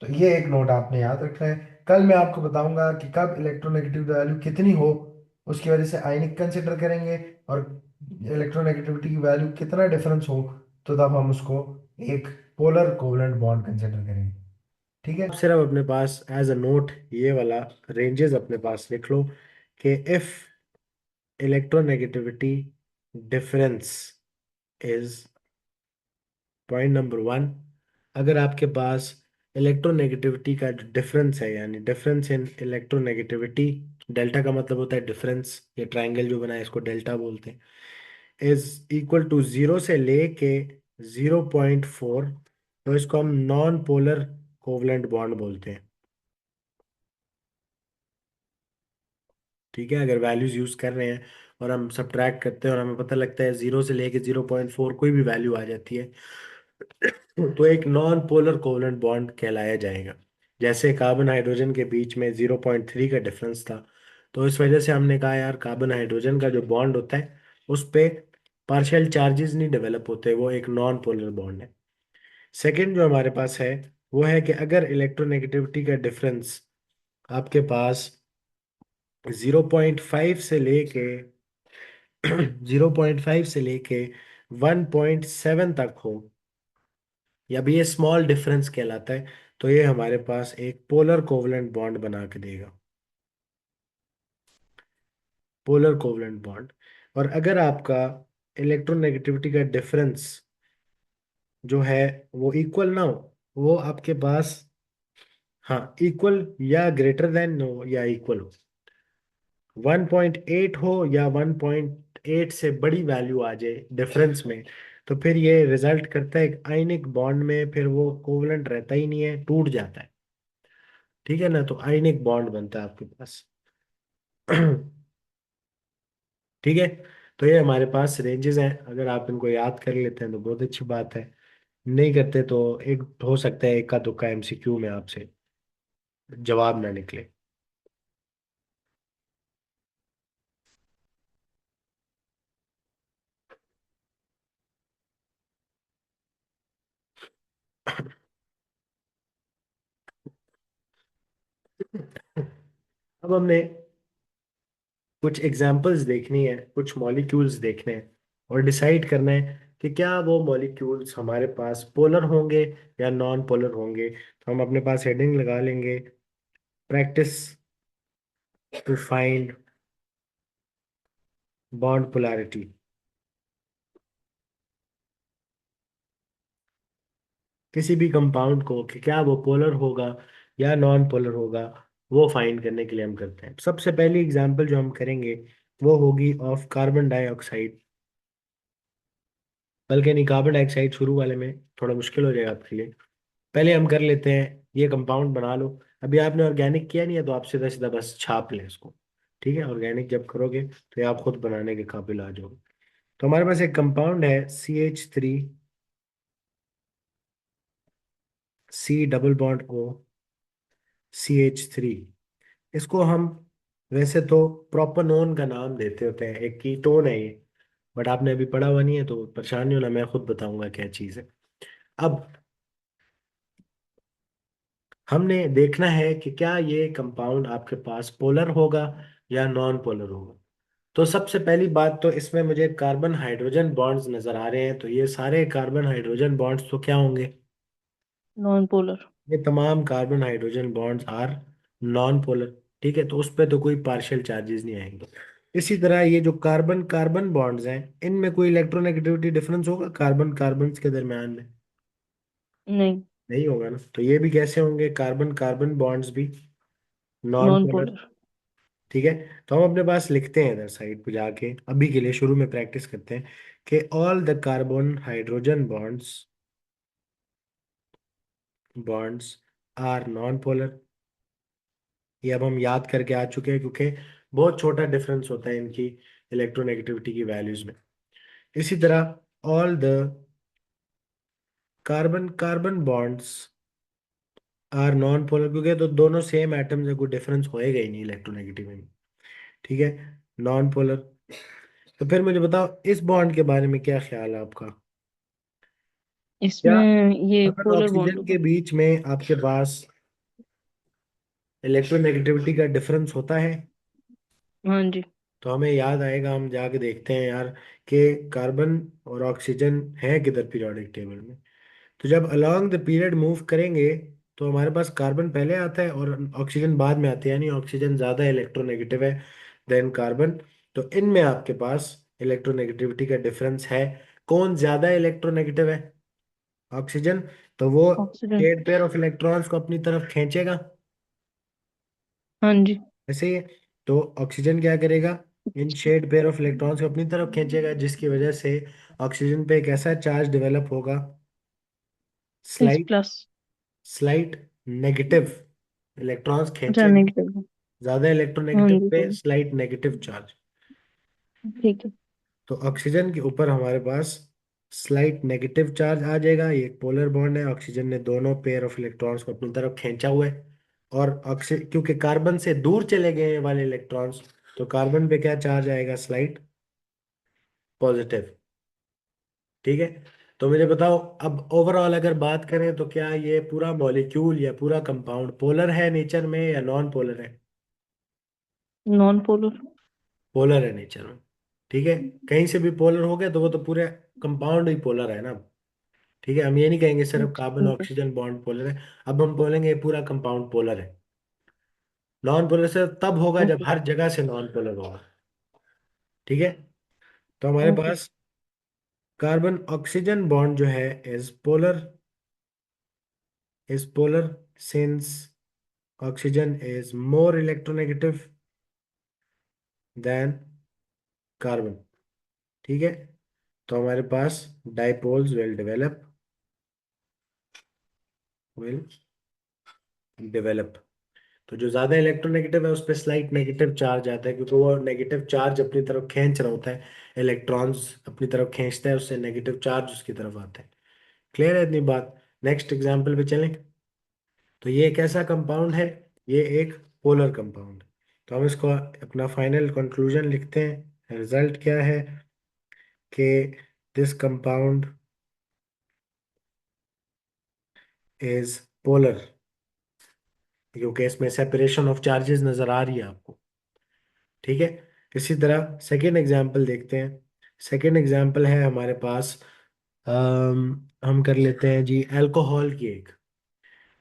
तो ये एक नोट आपने याद रखना है। कल मैं आपको बताऊंगा कि कब इलेक्ट्रोनेगेटिव वैल्यू कितनी हो, उसकी वजह से आयनिक कंसिडर करेंगे, और इलेक्ट्रोनेगेटिविटी की वैल्यू कितना डिफरेंस हो, तो तब हम उसको एक पोलर कोवलेंट बॉन्ड कंसिडर करेंगे। ठीक है, सिर्फ अपने पास एज अ नोट ये वाला रेंजेस अपने पास लिख लो कि if electronegativity difference is point number 1, अगर आपके पास इलेक्ट्रोनेगेटिविटी का जो डिफरेंस है, यानी डिफरेंस इन इलेक्ट्रोनेगेटिविटी, डेल्टा का मतलब होता है डिफरेंस, ये ट्रायंगल जो बना है इसको डेल्टा बोलते हैं, इज इक्वल टू 0 से लेके 0.4, तो इसको हम नॉन पोलर कोवलेंट बॉन्ड बोलते हैं। ठीक है, अगर वैल्यूज यूज कर रहे हैं और हम सब्ट्रैक्ट करते हैं और हमें पता लगता है 0 से लेके 0.4 कोई भी वैल्यू आ जाती है, तो एक नॉन पोलर कोवलेंट बॉन्ड कहलाया जाएगा। जैसे कार्बन हाइड्रोजन के बीच में 0.3 का डिफरेंस था, तो इस वजह से हमने कहा यार कार्बन हाइड्रोजन का जो बॉन्ड होता है उस पे पार्शियल चार्जेस नहीं डेवलप होते, वो एक नॉन पोलर बॉन्ड है। सेकंड जो हमारे पास है वो है कि अगर इलेक्ट्रोनेगेटिविटी का डिफरेंस आपके पास 0.5 से लेके 0.5 से लेके 1.7 तक हो, या भी ये स्मॉल डिफरेंस कहलाता है, तो ये हमारे पास एक पोलर कोवलेंट बॉन्ड बना के देगा, पोलर कोवलेंट बॉन्ड। और अगर आपका इलेक्ट्रोनेगेटिविटी का डिफरेंस जो है वो इक्वल ना हो, वो आपके पास, हाँ, इक्वल या ग्रेटर देन हो या इक्वल हो, 1.8 हो या 1.8 से बड़ी वैल्यू आ जाए डिफरेंस में, तो फिर ये रिजल्ट करता है एक आयनिक बॉन्ड में, फिर वो कोवलेंट रहता ही नहीं है, टूट जाता है। ठीक है ना, तो आयनिक बॉन्ड बनता है आपके पास। ठीक है, तो ये हमारे पास रेंजेस हैं, अगर आप इनको याद कर लेते हैं तो बहुत अच्छी बात है, नहीं करते तो एक हो सकता है इक्का दुक्का एमसीक्यू में आपसे जवाब ना निकले। अब हमने कुछ एग्जाम्पल्स देखनी है, कुछ मॉलिक्यूल्स देखने हैं, और डिसाइड करना है कि क्या वो मॉलिक्यूल्स हमारे पास पोलर होंगे या नॉन पोलर होंगे। तो हम अपने पास हेडिंग लगा लेंगे, practice to find bond polarity. किसी भी कंपाउंड को कि क्या वो पोलर होगा या नॉन पोलर होगा, वो फाइंड करने के लिए हम करते हैं। सबसे पहली एग्जांपल जो हम करेंगे वो होगी ऑफ कार्बन डाइऑक्साइड, बल्कि नहीं, कार्बन डाइऑक्साइड शुरू वाले में थोड़ा मुश्किल हो जाएगा आपके लिए। पहले हम कर लेते हैं, ये कंपाउंड बना लो। अभी आपने ऑर्गेनिक किया नहीं है तो आप सीधा सीधा बस छाप लें इसको। ठीक है, ऑर्गेनिक जब करोगे तो ये आप खुद बनाने के काबिल आ जाओगे। तो हमारे पास एक कंपाउंड है CH3, C double bond O, CH3। इसको हम वैसे तो प्रोपेनॉन का नाम देते होते हैं, एक कीटोन है ये, बट आपने अभी पढ़ा हुआ नहीं है तो परेशान नहीं होना, मैं खुद बताऊंगा क्या चीज़ है। अब हमने देखना है कि क्या ये कंपाउंड आपके पास पोलर होगा या नॉन पोलर होगा। तो सबसे पहली बात तो इसमें मुझे कार्बन हाइड्रोजन बॉन्ड्स नजर आ रहे हैं, तो ये सारे कार्बन हाइड्रोजन बॉन्ड्स तो क्या होंगे? Non polar. ये तमाम carbon hydrogen bonds are non polar. ठीक है, तो उस पर तो कोई पार्शियल चार्जेस नहीं आएंगे। इसी तरह ये जो कार्बन कार्बन बॉन्ड्स हैं, इनमें कोई इलेक्ट्रोनेगेटिविटी डिफरेंस होगा कार्बन कार्बन के दरमियान में? नहीं। नहीं होगा ना, तो ये भी कैसे होंगे? कार्बन कार्बन बॉन्ड्स भी नॉन नॉन पोलर। पोलर। ठीक है। तो हम अपने पास लिखते हैं इधर साइड पे जाके, अभी के लिए शुरू में प्रैक्टिस करते हैं कि all the carbon hydrogen bonds are non polar. ये अब हम याद करके आ चुके हैं, क्योंकि बहुत छोटा डिफरेंस होता है इनकी इलेक्ट्रोनेगेटिविटी की वैल्यूज में। इसी तरह all the carbon carbon bonds are non polar, क्योंकि तो दोनों सेम एटम्स है, कोई डिफरेंस होएगा ही नहीं इलेक्ट्रोनेगेटिव में। ठीक है, नॉन पोलर। तो फिर मुझे बताओ इस बॉन्ड के बारे में क्या ख्याल है आपका? क्या इसमें ये अगर पोलर बॉन्ड ऑक्सीजन होगा। के बीच में आपके पास इलेक्ट्रोनेगेटिविटी का डिफरेंस होता है, हाँ जी। तो हमें याद आएगा, हम जाके देखते हैं यार कि कार्बन और ऑक्सीजन है किधर पीरियोडिक टेबल में। तो जब अलोंग द पीरियड मूव करेंगे तो हमारे पास कार्बन पहले आता है और ऑक्सीजन बाद में आता है, यानी ऑक्सीजन ज़्यादा इलेक्ट्रोनेगेटिव है देन कार्बन। तो इनमें आपके पास इलेक्ट्रोनेगेटिविटी का डिफरेंस है। कौन ज़्यादा इलेक्ट्रोनेगेटिव है? ऑक्सीजन। तो वो oxygen. Shared pair of electrons को अपनी तरफ खींचेगा, हाँ जी। ऐसे ही। तो ऑक्सीजन क्या करेगा? इन शेड पेयर ऑफ इलेक्ट्रॉन्स को अपनी तरफ खींचेगा, जिसकी वजह से ऑक्सीजन पे एक ऐसा चार्ज डेवलप होगा, S slight plus. Slight negative. Electrons अच्छा, खींचेंगे नेगेटिव। ज्यादा हाँ इलेक्ट्रोनेगेटिव जी पे, सर। Slight negative charge. ठीक है। तो ऑक्सीजन के ऊपर हमारे पास स्लाइट नेगेटिव चार्ज आ जाएगा। ये एक पोलर बॉन्ड है, ऑक्सीजन ने दोनों पेयर ऑफ इलेक्ट्रॉन्स को अपनी तरफ खींचा हुआ है। और ऑक्सी क्योंकि कार्बन से दूर चले गए हैं वाले इलेक्ट्रॉन्स, तो कार्बन पे क्या चार्ज आएगा? Slight positive. ठीक है। तो मुझे बताओ, अब ओवरऑल अगर बात करें तो क्या ये पूरा मॉलिक्यूल या पूरा कंपाउंड पोलर है नेचर में या नॉन पोलर है? Non polar. पोलर है नेचर में। ठीक है। कहीं से भी पोलर हो गया तो वो तो पूरे कंपाउंड ही पोलर है ना। ठीक है, हम ये नहीं कहेंगे सिर्फ कार्बन ठीक है। ऑक्सीजन बॉन्ड पोलर है, अब हम बोलेंगे ये पूरा कंपाउंड पोलर है। नॉन पोलर से तब होगा जब ओके। हर जगह से नॉन पोलर होगा। ठीक है। तो हमारे ओके। पास कार्बन ऑक्सीजन बॉन्ड जो है is polar since oxygen is more electronegative than carbon. ठीक है। तो हमारे पास डाइपोल्स विल डेवलप। तो जो ज्यादा इलेक्ट्रोनेगेटिव है उस पर स्लाइट नेगेटिव चार्ज आता है, क्योंकि वो नेगेटिव चार्ज अपनी तरफ खींच रहा होता है, इलेक्ट्रॉन्स अपनी तरफ खींचता है, उससे नेगेटिव चार्ज उसकी तरफ आता है। क्लियर है इतनी बात? नेक्स्ट एग्जांपल पे चलें। तो ये एक ऐसा कंपाउंड है, ये एक पोलर कंपाउंड। तो हम इसको अपना फाइनल कंक्लूजन लिखते हैं। रिजल्ट क्या है कि दिस कंपाउंड इज पोलर, क्योंकि इसमें सेपरेशन ऑफ चार्जेस नजर आ रही है आपको। ठीक है। इसी तरह सेकेंड एग्जाम्पल देखते हैं। सेकेंड एग्जाम्पल है हमारे पास, हम कर लेते हैं जी अल्कोहल की एक।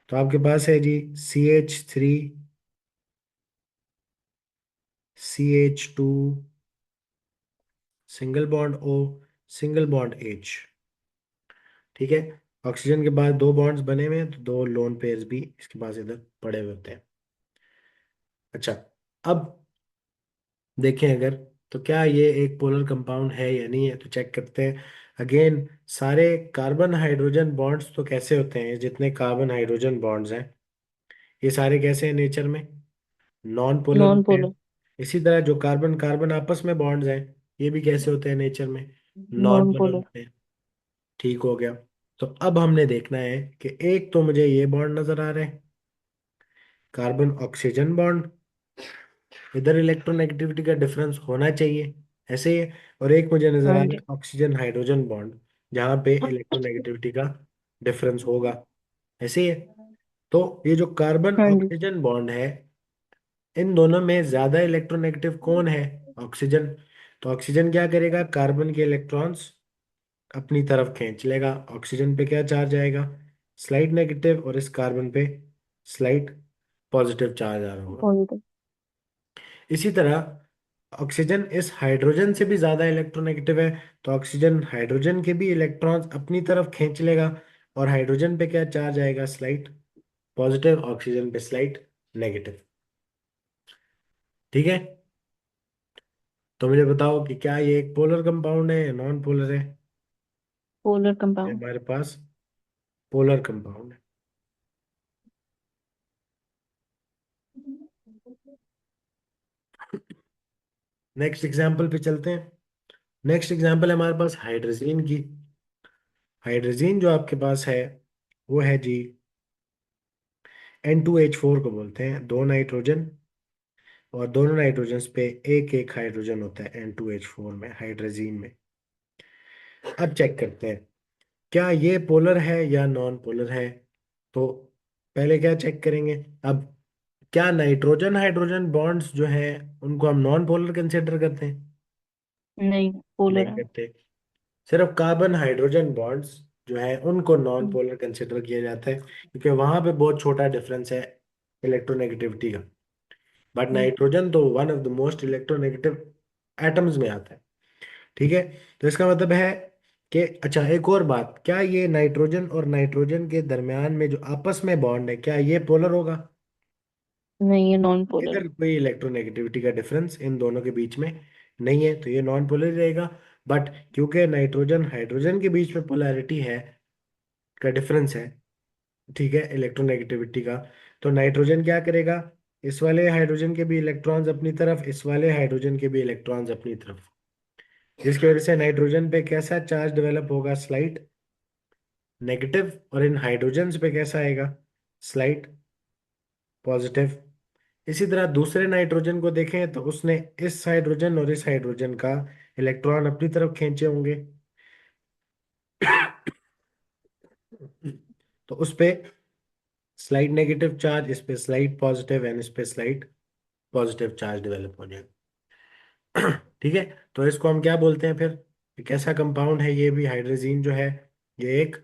तो आपके पास है जी CH3CH2 single bond O single bond H। ठीक है। ऑक्सीजन के बाद दो बॉन्ड्स बने हुए हैं, तो दो लोन पेयर्स भी इसके पास इधर पड़े हुए होते हैं। अच्छा, अब देखें अगर, तो क्या ये एक पोलर कंपाउंड है या नहीं है, तो चेक करते हैं अगेन। सारे कार्बन हाइड्रोजन बॉन्ड्स तो कैसे होते हैं, जितने कार्बन हाइड्रोजन बॉन्ड्स हैं ये सारे कैसे हैं नेचर में? नॉन पोलर नॉन होते हैं। पोलर। इसी तरह जो कार्बन कार्बन आपस में बॉन्ड्स हैं ये भी कैसे होते हैं नेचर में? Non non polar polar. होते हैं। ठीक हो गया। तो अब हमने देखना है कि एक तो मुझे ये बॉन्ड नजर आ रहे हैं, कार्बन ऑक्सीजन बॉन्ड, इधर इलेक्ट्रोनेगेटिविटी का डिफरेंस होना चाहिए, ऐसे ही है। और एक मुझे नजर हाँ आ रहा जी। है ऑक्सीजन हाइड्रोजन बॉन्ड, जहाँ पे इलेक्ट्रोनेगेटिविटी का डिफरेंस होगा, ऐसे ही है। तो ये जो कार्बन हाँ जी। ऑक्सीजन बॉन्ड है, इन दोनों में ज्यादा इलेक्ट्रोनेगेटिव कौन है? ऑक्सीजन। तो ऑक्सीजन क्या करेगा? कार्बन के इलेक्ट्रॉन्स अपनी तरफ खींच लेगा। ऑक्सीजन पे क्या चार्ज आएगा? स्लाइट नेगेटिव, और इस कार्बन पे स्लाइट पॉजिटिव चार्ज आ रहा होगा। पॉजिटिव। इसी तरह ऑक्सीजन इस हाइड्रोजन से भी ज्यादा इलेक्ट्रोनेगेटिव है, तो ऑक्सीजन हाइड्रोजन के भी इलेक्ट्रॉन्स अपनी तरफ खींच लेगा। और हाइड्रोजन पे क्या चार्ज आएगा? स्लाइट पॉजिटिव, ऑक्सीजन पे स्लाइट नेगेटिव। ठीक है, तो मुझे बताओ कि क्या ये एक पोलर कंपाउंड है या नॉन पोलर है। पोलर ये कंपाउंड। हमारे पास पोलर कंपाउंड है। नेक्स्ट एग्जाम्पल पे चलते हैं। नेक्स्ट एग्जाम्पल है हमारे पास हाइड्रोजन की। हाइड्रोजन जो आपके पास है वो है जी N2H4 को बोलते हैं, दो नाइट्रोजन, और दोनों नाइट्रोजन पे एक एक हाइड्रोजन होता है N2H4 में, हाइड्रोजन में। अब चेक करते हैं क्या ये पोलर है या नॉन पोलर है। तो पहले क्या चेक करेंगे। अब क्या नाइट्रोजन हाइड्रोजन बॉन्ड्स जो हैं उनको हम नॉन पोलर कंसिडर करते हैं। नहीं, पोलर नहीं है। करते। सिर्फ कार्बन हाइड्रोजन बॉन्ड्स जो है उनको नॉन हम्म, पोलर कंसिडर किया जाता है, क्योंकि वहां पे बहुत छोटा डिफरेंस है इलेक्ट्रोनेगेटिविटी का। बट हम्म, नाइट्रोजन तो one of the most electronegative atoms में आता है। ठीक है, तो इसका मतलब है कि अच्छा, एक और बात, क्या ये नाइट्रोजन और नाइट्रोजन के दरमियान में जो आपस में बॉन्ड है क्या ये पोलर होगा। नहीं, ये नॉन पोलर है। इधर कोई इलेक्ट्रोनेगेटिविटी का डिफरेंस इन दोनों के बीच में नहीं है, तो ये नॉन पोलर ही रहेगा। बट क्योंकि नाइट्रोजन हाइड्रोजन के बीच में पोलैरिटी है, का डिफरेंस है, ठीक है, इलेक्ट्रोनेगेटिविटी का, तो नाइट्रोजन क्या करेगा, इस वाले हाइड्रोजन के भी इलेक्ट्रॉन्स अपनी तरफ, इस वाले हाइड्रोजन के भी इलेक्ट्रॉन्स अपनी तरफ, जिसकी वजह से नाइट्रोजन पे कैसा चार्ज डेवलप होगा, स्लाइट नेगेटिव, और इन हाइड्रोजन पे कैसा आएगा, स्लाइट पॉजिटिव। इसी तरह दूसरे नाइट्रोजन को देखें तो उसने इस हाइड्रोजन और इस हाइड्रोजन का इलेक्ट्रॉन अपनी तरफ खींचे होंगे, तो उस पे स्लाइट नेगेटिव चार्ज, इस पे स्लाइट पॉजिटिव, एंड इस पे स्लाइट पॉजिटिव चार्ज डेवलप हो जाएगा। ठीक है, तो इसको हम क्या बोलते हैं फिर, ये कैसा कंपाउंड है, ये भी हाइड्रोजन जो है ये एक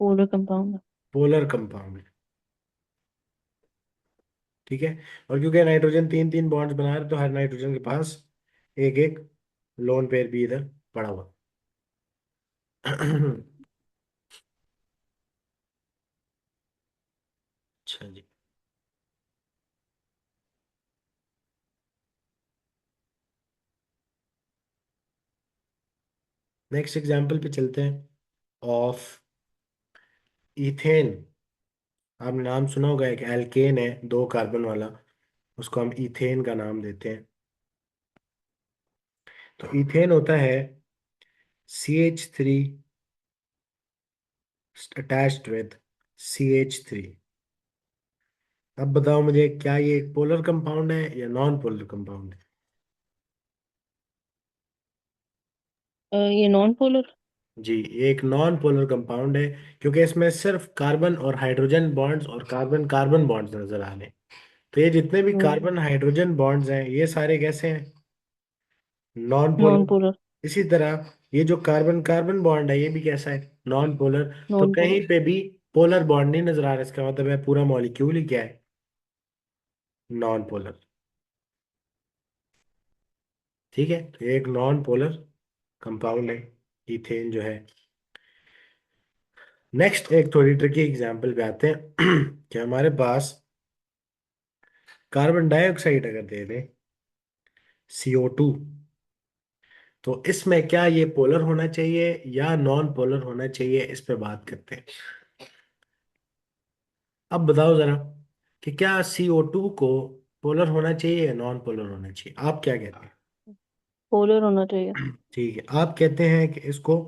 पोलर कंपाउंड है। पोलर कंपाउंड है। ठीक है, और क्योंकि नाइट्रोजन तीन तीन बॉन्ड्स बना रहे तो हर नाइट्रोजन के पास एक एक लोन पेयर भी इधर पड़ा हुआ। अच्छा जी, नेक्स्ट एग्जाम्पल पे चलते हैं। ऑफ इथेन, आपने नाम सुना होगा, एक एल्केन है दो कार्बन वाला, उसको हम इथेन का नाम देते हैं। तो इथेन होता है CH3 अटैच्ड विद CH3। अब बताओ मुझे क्या ये एक पोलर कंपाउंड है या नॉन पोलर कंपाउंड है। ये नॉन पोलर। जी, ये एक नॉन पोलर कंपाउंड है, क्योंकि इसमें सिर्फ कार्बन और हाइड्रोजन बॉन्ड्स और कार्बन कार्बन बॉन्ड्स नजर आ रहे हैं। तो ये जितने भी हम्म, कार्बन हाइड्रोजन बॉन्ड्स हैं ये सारे कैसे हैं, नॉन नॉन पोलर। पोलर। इसी तरह ये जो कार्बन कार्बन बॉन्ड है ये भी कैसा है, नॉन पोलर। तो नॉन कहीं पोलर। पे भी पोलर बॉन्ड नहीं नजर आ रहा, इसका मतलब है पूरा मॉलिक्यूल ही क्या है, नॉन पोलर। ठीक है, तो ये एक नॉन पोलर कंपाउंड है इथेन जो है। नेक्स्ट एक थोड़ी ट्रिकी एग्जांपल पे आते हैं कि हमारे पास कार्बन डाइऑक्साइड अगर दे दें, CO2, तो इसमें क्या ये पोलर होना चाहिए या नॉन पोलर होना चाहिए, इस पे बात करते हैं। अब बताओ जरा कि क्या CO2 को पोलर होना चाहिए या नॉन पोलर होना चाहिए, आप क्या कहते पोलर होना चाहिए। हैं। ठीक है, आप कहते हैं कि इसको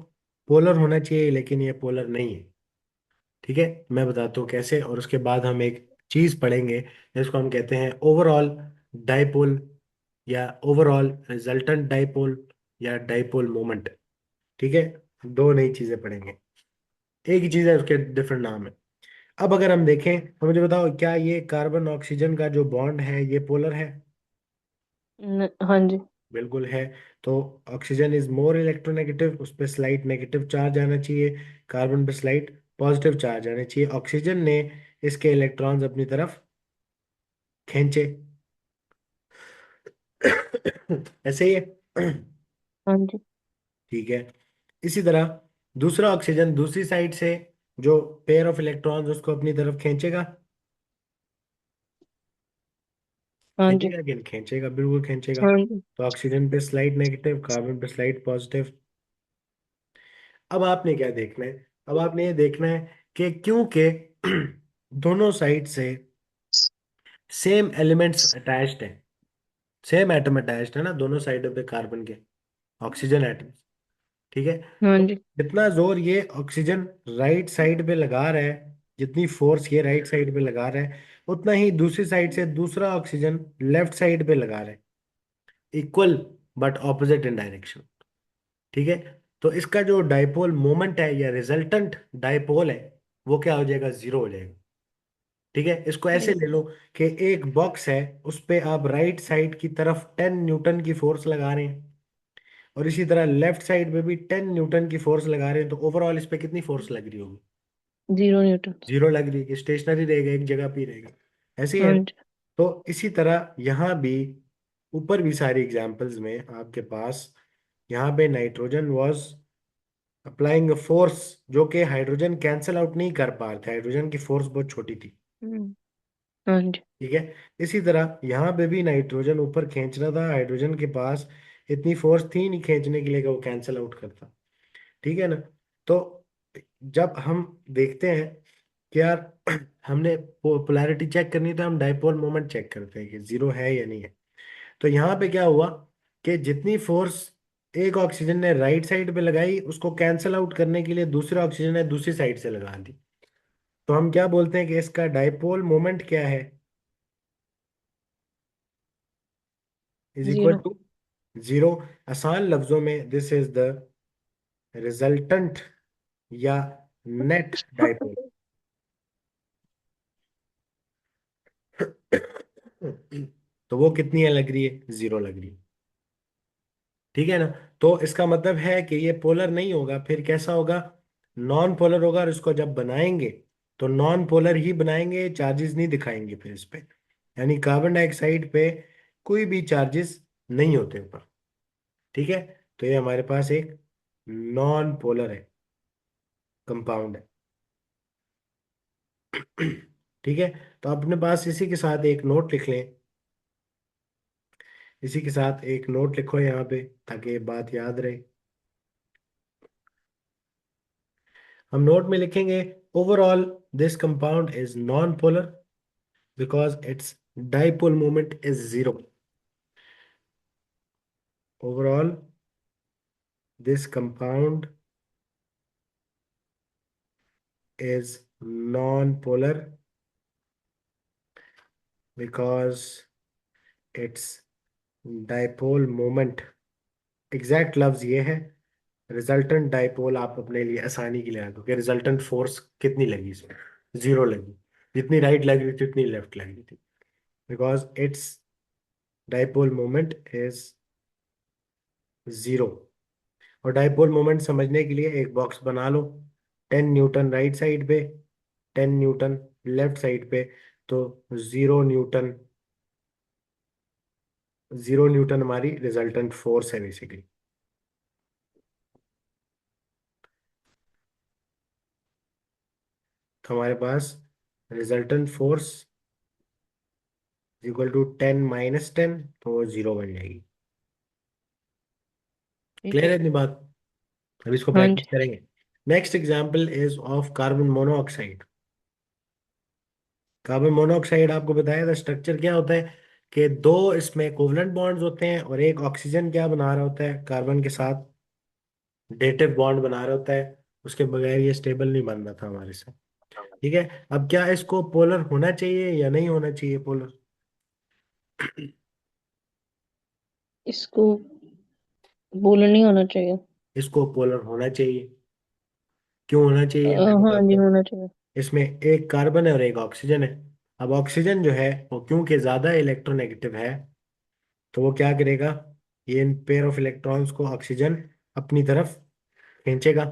पोलर होना चाहिए लेकिन ये पोलर नहीं है। ठीक है, मैं बताता हूँ कैसे, और उसके बाद हम एक चीज पढ़ेंगे जिसको हम कहते हैं ओवरऑल डाइपोल, या ओवरऑल रिजल्टेंट डाइपोल, या डाइपोल मोमेंट। ठीक है, दो नई चीजें पढ़ेंगे, एक ही चीज है उसके डिफरेंट नाम है। अब अगर हम देखें तो मुझे बताओ क्या ये कार्बन ऑक्सीजन का जो बॉन्ड है ये पोलर है। हाँ जी। बिल्कुल है। तो ऑक्सीजन इज मोर इलेक्ट्रोनेगेटिव, उस पर स्लाइट नेगेटिव चार्ज आना चाहिए, कार्बन पे स्लाइट पॉजिटिव चार्ज आना चाहिए। ऑक्सीजन ने इसके इलेक्ट्रॉन्स अपनी तरफ खींचे। ऐसे ही है। हाँ जी। ठीक है, इसी तरह दूसरा ऑक्सीजन दूसरी साइड से जो पेयर ऑफ इलेक्ट्रॉन्स उसको अपनी तरफ खींचेगा। हाँ जी। खींचेगा कि नहीं खींचेगा, बिल्कुल खींचेगा। हाँ जी। तो ऑक्सीजन पे स्लाइड नेगेटिव, कार्बन पे स्लाइड पॉजिटिव। अब आपने क्या देखना है? अब आपने ये देखना है कि क्योंकि दोनों साइड से सेम एलिमेंट्स अटैच्ड है, सेम एटम अटैच्ड है ना दोनों साइडों पे कार्बन के, ऑक्सीजन एटम, ठीक है। हाँ तो जी। जितना जोर ये ऑक्सीजन राइट साइड पे लगा रहा है, जितनी फोर्स ये राइट साइड पे लगा रहा है, उतना ही दूसरी साइड से दूसरा ऑक्सीजन लेफ्ट साइड पे लगा रहा है, equal but opposite in direction, ठीक है। तो इसका जो डाइपोल मोमेंट है या रिजल्टेंट डाइपोल है, वो क्या हो जाएगा? जीरो हो जाएगा, ठीक है। इसको ऐसे ले लो कि एक बॉक्स है, उस पे आप राइट साइड की तरफ 10 न्यूटन की फोर्स लगा रहे हैं, और इसी तरह लेफ्ट साइड पे भी 10 न्यूटन की फोर्स लगा रहे हैं, तो ओवरऑल इस पे कितनी फोर्स लग रही होगी? 0 न्यूटन। जीरो लग रही है, कि स्टेशनरी रहेगा, एक जगह पे ही रहेगा। ऐसे ही है हाँ ना? जी। तो इसी तरह यहाँ भी, ऊपर भी सारी एग्जांपल्स में आपके पास, यहाँ पे नाइट्रोजन वाज अप्लाइंग फोर्स जो कि हाइड्रोजन कैंसल आउट नहीं कर पा रहे थे, हाइड्रोजन की फोर्स बहुत छोटी थी, हम्म, हाँ जी। ठीक है। इसी तरह यहाँ पे भी नाइट्रोजन ऊपर खींच रहा था, हाइड्रोजन के पास इतनी फोर्स थी नहीं खींचने के लिए कि वो कैंसल आउट करता, ठीक है ना। तो जब हम देखते हैं कि यार हमने पोलैरिटी चेक करनी है, तो हम डाइपोल मोमेंट चेक करते हैं कि जीरो है या नहीं है। तो यहाँ पे क्या हुआ कि जितनी फोर्स एक ऑक्सीजन ने राइट साइड पे लगाई, उसको कैंसल आउट करने के लिए दूसरे ऑक्सीजन ने दूसरी साइड से लगा दी। तो हम क्या बोलते हैं कि इसका डाइपोल मोमेंट क्या है? Is equal 0। To zero. आसान लफ्जों में दिस इज द रिजल्टेंट या नेट डाइपोल। तो वो कितनी है लग रही है? जीरो लग रही है, ठीक है ना। तो इसका मतलब है कि ये पोलर नहीं होगा, फिर कैसा होगा? नॉन पोलर होगा, और इसको जब बनाएंगे तो नॉन पोलर ही बनाएंगे, चार्जेस नहीं दिखाएंगे फिर इस पे। यानी कार्बन डाइऑक्साइड पे कोई भी चार्जेस नहीं होते ऊपर, ठीक है। तो ये हमारे पास एक नॉन पोलर है, कंपाउंड है। ठीक है। तो अपने पास इसी के साथ एक नोट लिख लें, इसी के साथ एक नोट लिखो यहाँ पे, ताकि ये बात याद रहे। हम नोट में लिखेंगे, overall this compound is non polar because it's dipole moment is zero. Overall this compound is non polar because it's dipole moment, exact लफ्ज ये है। रिजल्टेंट डाइपोल आप अपने लिए आसानी के लिए रखो कि रिजल्टेंट फोर्स कितनी लगी इसमें? जीरो लगी। जितनी राइट लग रही थी उतनी लेफ्ट लग रही थी, because it's dipole moment is zero. और डाइपोल मोमेंट समझने के लिए एक बॉक्स बना लो, 10 न्यूटन राइट साइड पे, 10 न्यूटन लेफ्ट साइड पे। तो 0 न्यूटन, 0 न्यूटन हमारी रिजल्टेंट फोर्स है बेसिकली। तो हमारे पास रिजल्टेंट फोर्स इक्वल टू 10 - 10, तो वो जीरो बन जाएगी। ठीक क्लियर है। है इतनी बात? अब इसको हाँ प्रैक्टिस जी। करेंगे। Next example is of carbon monoxide. Carbon monoxide आपको बताया था स्ट्रक्चर क्या होता है, कि दो इसमें कोवलेंट बॉन्ड्स होते हैं, और एक ऑक्सीजन क्या बना रहा होता है कार्बन के साथ? डेटिव बॉन्ड बना रहा होता है। उसके बगैर ये स्टेबल नहीं बन रहा था हमारे साथ, ठीक है। अब क्या इसको पोलर होना चाहिए या नहीं होना चाहिए पोलर? इसको बोलर नहीं होना चाहिए। इसको पोलर होना चाहिए। क्यों होना चाहिए मैं हाँ जी, बताता हूँ। होना चाहिए। इसमें एक कार्बन है और एक ऑक्सीजन है। अब ऑक्सीजन जो है वो क्योंकि ज्यादा इलेक्ट्रोनेगेटिव है, तो वो क्या करेगा? ये इन पेयर ऑफ इलेक्ट्रॉन्स को ऑक्सीजन अपनी तरफ खींचेगा,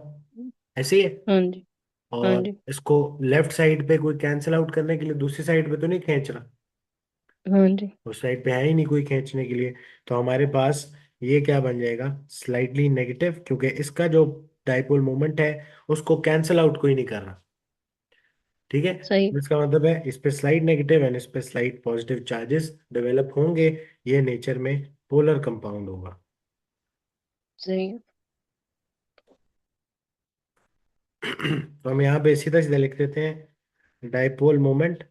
ऐसे ही है। हाँ जी। हाँ और जी। इसको लेफ्ट साइड पे कोई कैंसिल आउट करने के लिए दूसरी साइड पे तो नहीं खींच रहा, हाँ जी। उस साइड पे है ही नहीं कोई खींचने के लिए। तो हमारे पास ये क्या बन जाएगा? स्लाइटली नेगेटिव, क्योंकि इसका जो डाइपोल मोमेंट है उसको कैंसिल आउट कोई नहीं कर रहा। ठीक है, सही। इसका मतलब है इस पे स्लाइड नेगेटिव एंड इस पे स्लाइड पॉजिटिव चार्जेस डेवलप होंगे, ये नेचर में पोलर कंपाउंड होगा। सही। तो हम यहाँ पे सीधा सीधा लिख देते हैं, dipole moment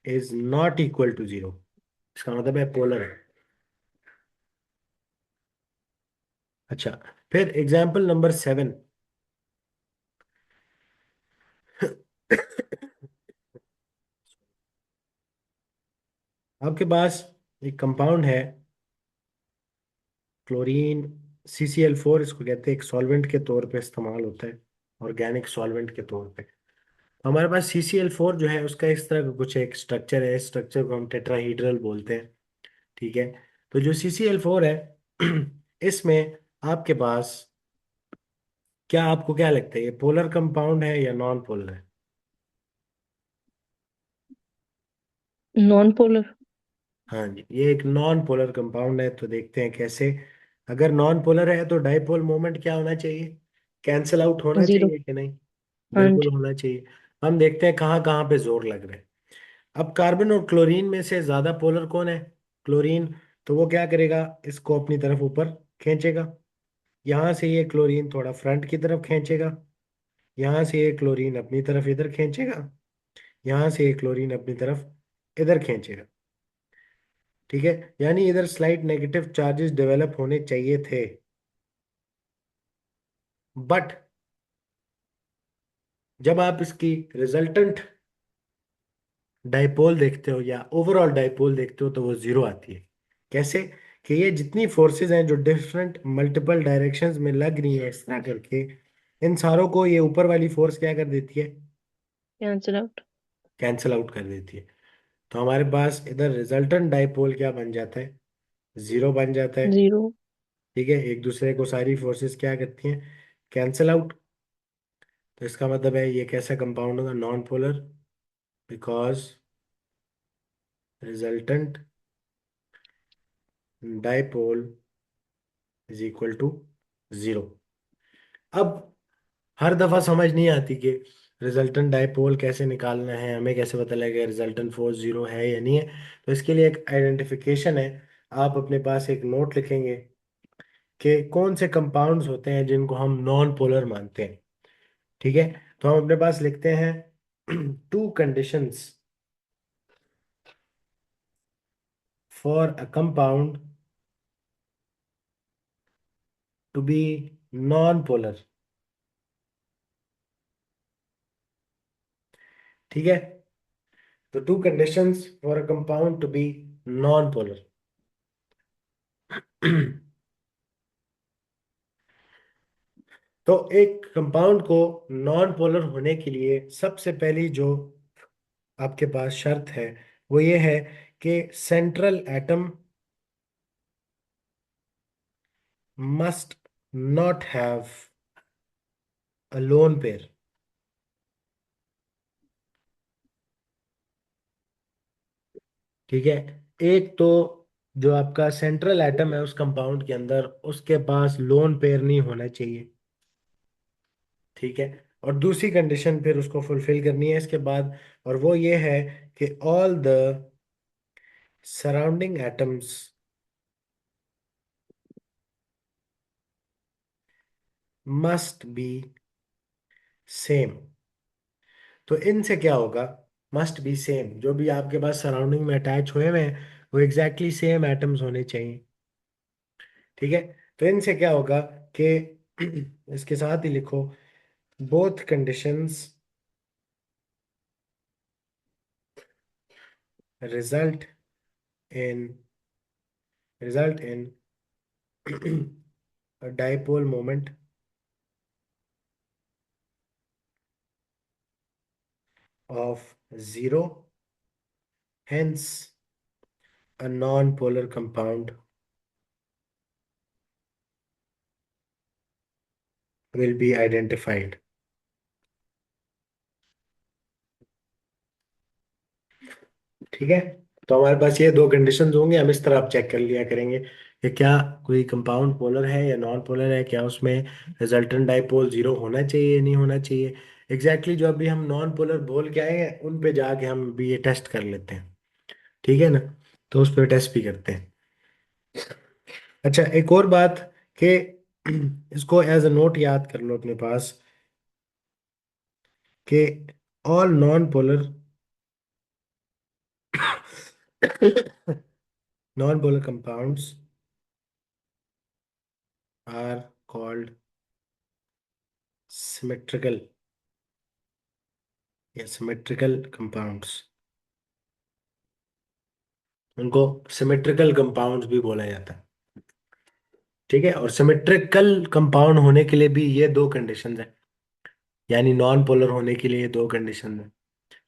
is not equal to zero, इसका मतलब है पोलर है। अच्छा, फिर एग्जाम्पल नंबर 7। आपके पास एक कंपाउंड है क्लोरीन CCl4, इसको कहते हैं, एक सॉल्वेंट के तौर पे इस्तेमाल होता है, ऑर्गेनिक सॉल्वेंट के तौर पे। हमारे पास CCl4 जो है उसका इस तरह का कुछ एक स्ट्रक्चर है, इस स्ट्रक्चर को हम टेट्राहीड्रल बोलते हैं। ठीक है, तो जो CCl4 है इसमें आपके पास, क्या आपको क्या लगता है, ये पोलर कंपाउंड है या नॉन पोलर है? Non polar. हाँ जी, ये एक नॉन पोलर कंपाउंड है। तो देखते हैं कैसे। अगर नॉन पोलर है तो डाइपोल मोमेंट क्या होना चाहिए, कैंसिल आउट होना जीरो। चाहिए कि नहीं? हाँ बिल्कुल जी। होना चाहिए। हम देखते हैं कहाँ कहाँ पे जोर लग रहा है। अब कार्बन और क्लोरीन में से ज्यादा पोलर कौन है? क्लोरीन। तो वो क्या करेगा, इसको अपनी तरफ ऊपर खींचेगा। यहाँ से ये क्लोरीन थोड़ा फ्रंट की तरफ खींचेगा, यहाँ से ये क्लोरीन अपनी तरफ इधर खींचेगा, यहाँ से ये क्लोरीन अपनी तरफ इधर खींचेगा। ठीक है, यानी इधर स्लाइट नेगेटिव चार्जेस डेवलप होने चाहिए थे, बट जब आप इसकी रिजल्टेंट डाइपोल देखते हो या ओवरऑल डाइपोल देखते हो तो वो जीरो आती है। कैसे? कि ये जितनी फोर्सेस हैं जो डिफरेंट मल्टीपल डायरेक्शंस में लग रही है इस तरह करके, इन सारों को ये ऊपर वाली फोर्स क्या कर देती है, कैंसिल आउट। कैंसिल आउट कर देती है। तो हमारे पास इधर रिजल्टेंट डाइपोल क्या बन जाता है, जीरो बन जाता है। जीरो। ठीक है, एक दूसरे को सारी फोर्सेस क्या करती हैं, कैंसिल आउट। तो इसका मतलब है ये कैसा कंपाउंड होगा, non polar, because resultant dipole is equal to zero. अब हर दफा समझ नहीं आती कि रिजल्टेंट डाइपोल कैसे निकालना है, हमें कैसे पता लगेगा रिजल्टेंट फोर्स जीरो है या नहीं है। तो इसके लिए एक आइडेंटिफिकेशन है। आप अपने पास एक नोट लिखेंगे कि कौन से कंपाउंड्स होते हैं जिनको हम नॉन पोलर मानते हैं। ठीक है, तो हम अपने पास लिखते हैं two conditions for a compound to be non polar. ठीक है, तो two conditions for a compound to be non polar. तो एक कंपाउंड को नॉन पोलर होने के लिए सबसे पहली जो आपके पास शर्त है वो ये है कि central atom must not have a lone pair. ठीक है, एक तो जो आपका सेंट्रल एटम है उस कंपाउंड के अंदर, उसके पास लोन पेयर नहीं होना चाहिए। ठीक है, और दूसरी कंडीशन फिर उसको फुलफिल करनी है इसके बाद, और वो ये है कि all the surrounding atoms must be same. तो इनसे क्या होगा, मस्ट बी सेम, जो भी आपके पास सराउंडिंग में अटैच हुए हुए हैं वो एग्जैक्टली सेम एटम्स होने चाहिए। ठीक है, तो इनसे क्या होगा कि इसके साथ ही लिखो, both conditions result in result in dipole moment of zero. Hence, a non-polar compound will be identified. ठीक है, तो हमारे पास ये दो कंडीशंस होंगे, हम इस तरह आप चेक कर लिया करेंगे कि क्या कोई कंपाउंड पोलर है या नॉन पोलर है, क्या उसमें रिजल्टेंट डाइपोल जीरो होना चाहिए नहीं होना चाहिए। एग्जैक्टली जो अभी हम नॉन पोलर बोल के आए हैं उन पे जाके हम भी ये टेस्ट कर लेते हैं, ठीक है ना। तो उस पर टेस्ट भी करते हैं। अच्छा, एक और बात कि इसको एज अ नोट याद कर लो अपने पास कि all non polar non polar compounds are called symmetrical या सिमेट्रिकल कंपाउंड्स। उनको सिमेट्रिकल कंपाउंड्स भी बोला जाता है, ठीक है। और सिमेट्रिकल कंपाउंड होने के लिए भी ये दो कंडीशंस है, यानी नॉन पोलर होने के लिए ये दो कंडीशन है,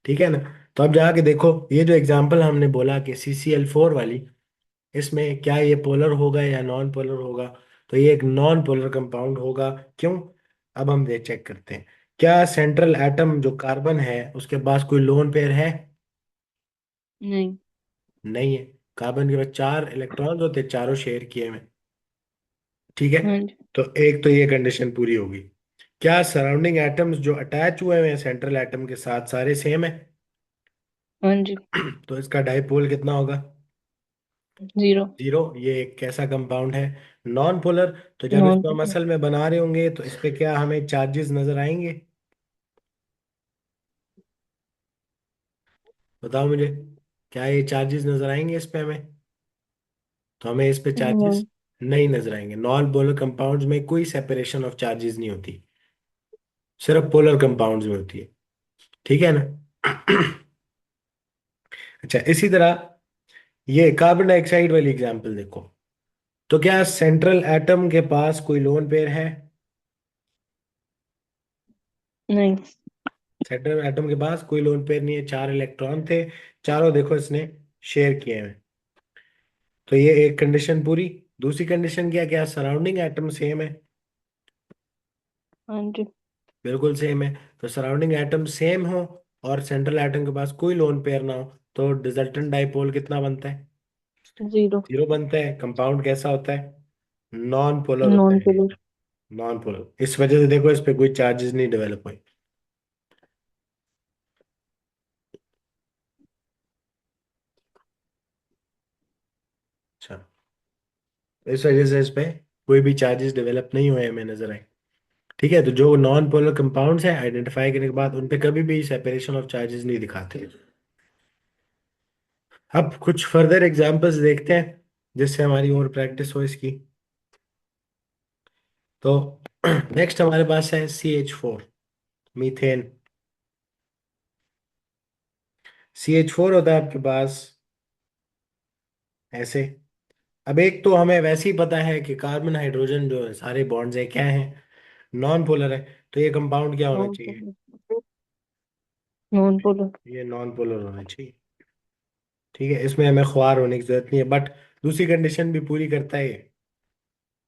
ठीक है ना। तो अब जाके देखो ये जो एग्जांपल हमने बोला कि CCl4 वाली, इसमें क्या ये पोलर होगा या नॉन पोलर होगा। तो ये एक नॉन पोलर कंपाउंड होगा। क्यों? अब हम ये चेक करते हैं। क्या सेंट्रल एटम जो कार्बन है उसके पास कोई लोन पेयर है? नहीं। नहीं है। कार्बन के पास 4 इलेक्ट्रॉन्स होते हैं, चारों शेयर किए हुए, ठीक है। हाँ जी। तो एक तो ये कंडीशन पूरी होगी। क्या सराउंडिंग एटम्स जो अटैच हुए हैं सेंट्रल एटम के साथ सारे सेम है? हाँ जी। तो इसका डाइपोल कितना होगा? जीरो। जीरो। ये एक कैसा कंपाउंड है? Non polar. तो जब नॉन इसको हम पोलर। असल में बना रहे होंगे तो इस पे क्या हमें चार्जेस नजर आएंगे? बताओ मुझे, क्या ये चार्जेस नजर आएंगे इस पे हमें? तो हमें इस पे चार्जेस नहीं। नहीं नजर आएंगे। नॉन पोलर कंपाउंड्स में कोई सेपरेशन ऑफ चार्जेस नहीं होती, सिर्फ पोलर कंपाउंड्स में होती है, ठीक है ना। अच्छा, इसी तरह ये कार्बन डाइऑक्साइड वाली एग्जांपल देखो। तो क्या सेंट्रल एटम के पास कोई लोन पेयर है? नहीं। सेंट्रल एटम के पास कोई लोन पेयर नहीं है, 4 इलेक्ट्रॉन थे, चारों देखो इसने शेयर किए हैं। तो ये एक कंडीशन पूरी। दूसरी कंडीशन क्या, क्या सराउंडिंग एटम सेम है? हाँ जी। बिल्कुल सेम है। तो सराउंडिंग एटम सेम हो और सेंट्रल एटम के पास कोई लोन पेयर ना हो, तो रिजल्टेंट डाइपोल कितना बनता है? जीरो। जीरो बनता है। कंपाउंड कैसा होता है? नॉन पोलर होता नॉन है। पोलर। नॉन पोलर, इस वजह से देखो इस पे कोई चार्जेस नहीं डेवलप हुए। अच्छा, इस वजह से इस पे कोई भी चार्जेस डेवलप नहीं हुए हमें नजर आए, ठीक है। तो जो नॉन पोलर कंपाउंड्स हैं आइडेंटिफाई करने के बाद उन पे कभी भी सेपरेशन ऑफ चार्जेस नहीं दिखाते। अब कुछ फर्दर एग्जांपल्स देखते हैं जिससे हमारी और प्रैक्टिस हो इसकी। तो नेक्स्ट हमारे पास है CH4, मीथेन। CH4 होता है आपके पास ऐसे। अब एक तो हमें वैसे ही पता है कि कार्बन हाइड्रोजन जो है सारे बॉन्ड्स है क्या है? नॉन पोलर है। तो ये कंपाउंड क्या होना नॉन चाहिए? पोलर। Non polar. ये नॉन पोलर होना चाहिए, ठीक है। इसमें हमें ख्वार होने की जरूरत नहीं है, बट दूसरी कंडीशन भी पूरी करता है ये।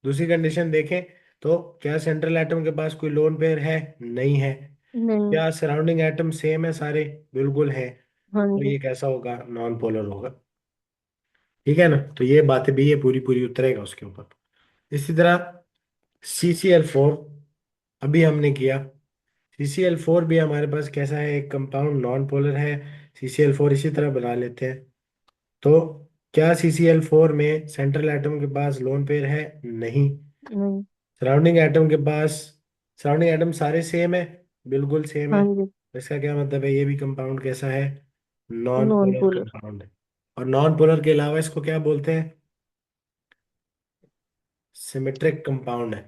दूसरी कंडीशन देखें तो क्या सेंट्रल एटम के पास कोई लोन पेयर है? नहीं है। नहीं। क्या सराउंडिंग एटम सेम है सारे? बिल्कुल है। हाँ तो जी। ये कैसा होगा? नॉन पोलर होगा, ठीक है ना। तो ये बातें भी ये पूरी पूरी उतरेगा उसके ऊपर। इसी तरह CCl4 अभी हमने किया। CCl4 भी हमारे पास कैसा है? एक कंपाउंड नॉन पोलर है। CCl4 इसी तरह बना लेते हैं। तो क्या CCl4 में सेंट्रल एटम के पास लोन पेयर है? नहीं। नहीं। सराउंडिंग एटम के पास, सराउंडिंग एटम सारे सेम है, बिल्कुल सेम है। हाँ जी। इसका क्या मतलब है? ये भी कंपाउंड कैसा है? Non non polar polar. Compound है। और नॉन पोलर के अलावा इसको क्या बोलते हैं? सिमेट्रिक कंपाउंड है,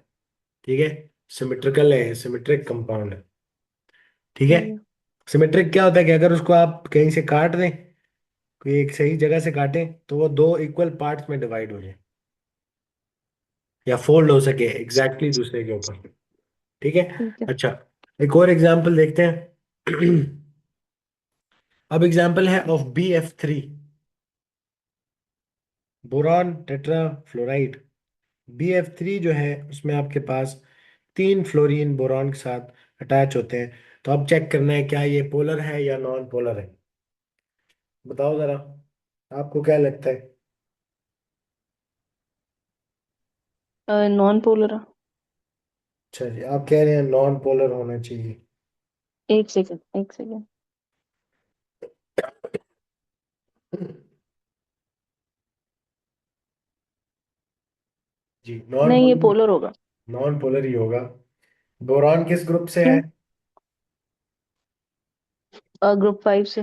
ठीक है। सिमेट्रिकल है, सिमेट्रिक कंपाउंड है, ठीक है। हाँ जी। सिमेट्रिक क्या होता है कि अगर उसको आप कहीं से काट दें, कोई एक सही जगह से काटें, तो वो दो इक्वल पार्ट्स में डिवाइड हो जाए या फोल्ड हो सके एग्जैक्टली दूसरे के ऊपर, ठीक है। ठीक है। अच्छा, एक और एग्जांपल देखते हैं। अब एग्जांपल है of BF3, boron tetra fluoride. BF3 जो है उसमें आपके पास 3 फ्लोरीन बोरॉन के साथ अटैच होते हैं। तो अब चेक करना है क्या ये पोलर है या नॉन पोलर है। बताओ जरा, आपको क्या लगता है? Non polar. अच्छा जी, आप कह रहे हैं नॉन पोलर होना चाहिए। एक सेकेंड, एक सेकेंड। जी, नॉन नहीं, ये पोलर। पोलर होगा। नॉन पोलर ही होगा। बोरान किस ग्रुप से है? क्यों? ग्रुप 5 से।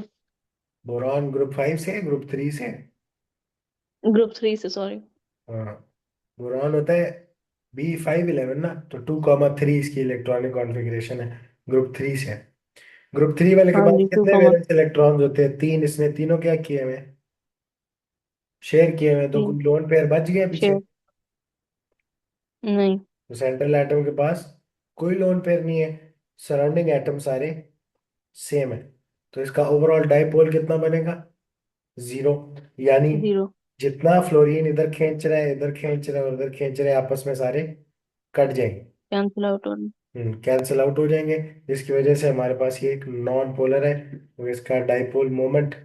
बोरान ग्रुप 5 से है, ग्रुप 3 से है? ग्रुप 3 से, सॉरी। हाँ। बोरान होता है B511 ना, तो 2,3 इसकी इलेक्ट्रॉनिक कॉन्फ़िगरेशन है। ग्रुप 3 से है। ग्रुप 3 वाले के हाँ पास जी, टू कितने कॉमा वैलेंस इलेक्ट्रॉन्स होते हैं? तीन। इसने तीनों क्या किए हुए हैं? शेयर किए हुए हैं। तो 3। कोई लोन पेयर बच गया पीछे? शेयर। नहीं। तो सेंट्रल एटम के पास कोई लोन पेयर नहीं है। सराउंडिंग एटम सारे सेम है। तो इसका ओवरऑल डाइपोल कितना बनेगा? 0। यानी 0। जितना फ्लोरीन इधर खींच रहा है, इधर खींच रहा है और इधर खींच रहा है, आपस में सारे कट जाएंगे। कैंसिल आउट हो रहा कैंसिल आउट हो जाएंगे। जिसकी वजह से हमारे पास ये एक नॉन पोलर है। तो इसका dipole moment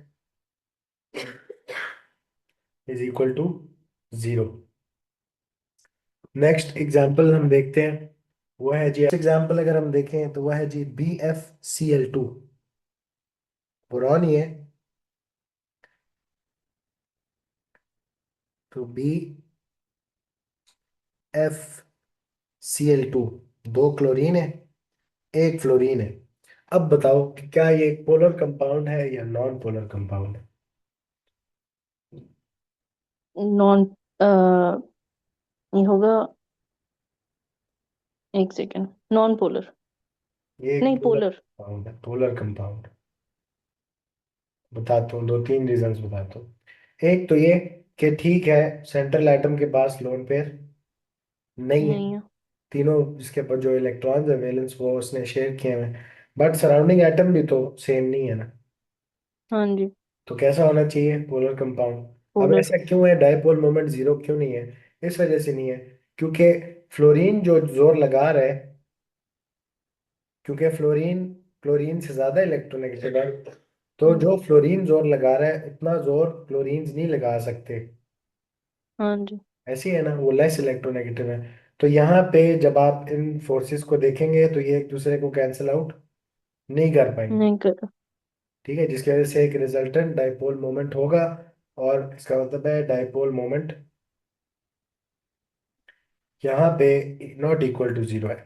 is equal to 0। Next example हम देखते हैं। वो है जी, एग्जाम्पल अगर हम देखें तो वह है जी BFCl2। बोरॉन ही है। तो BFCl2, दो क्लोरीन है, एक फ्लोरीन है। अब बताओ कि क्या ये एक पोलर कंपाउंड है या नॉन पोलर कंपाउंड है? है। नॉन। ये होगा। एक सेकेंड। Non polar. ये एक नहीं, पोलर पोलर। कंपाउंड है, पोलर कंपाउंड। बताता हूँ, दो तीन रीजंस बताता हूँ। एक तो ये कि ठीक है, सेंट्रल एटम के पास लोन पेयर नहीं है। नहीं है। तीनों जिसके पास जो इलेक्ट्रॉन्स है वैलेंस, वो उसने शेयर किए हुए हैं। बट सराउंडिंग एटम भी तो सेम नहीं है ना। हाँ जी। तो कैसा होना चाहिए? Polar compound. अब पोलर। ऐसा क्यों है? डायपोल मोमेंट 0 क्यों नहीं है? इस वजह से नहीं है क्योंकि फ्लोरीन जो जोर लगा रहा है, क्योंकि फ्लोरीन क्लोरीन से ज्यादा इलेक्ट्रोनेगेटिव है। तो हम्म। जो फ्लोरीन जोर लगा रहा है, इतना जोर क्लोरीन नहीं लगा सकते। हाँ जी। ऐसी है ना, वो लेस इलेक्ट्रोनेगेटिव है। तो यहाँ पे जब आप इन फोर्सेस को देखेंगे तो ये एक दूसरे को कैंसिल आउट नहीं कर पाएंगे। नहीं कर। ठीक है, जिसकी वजह से एक रिजल्टेंट डाइपोल मोमेंट होगा। और इसका मतलब है डाइपोल मोमेंट यहाँ पे नॉट इक्वल टू 0 है।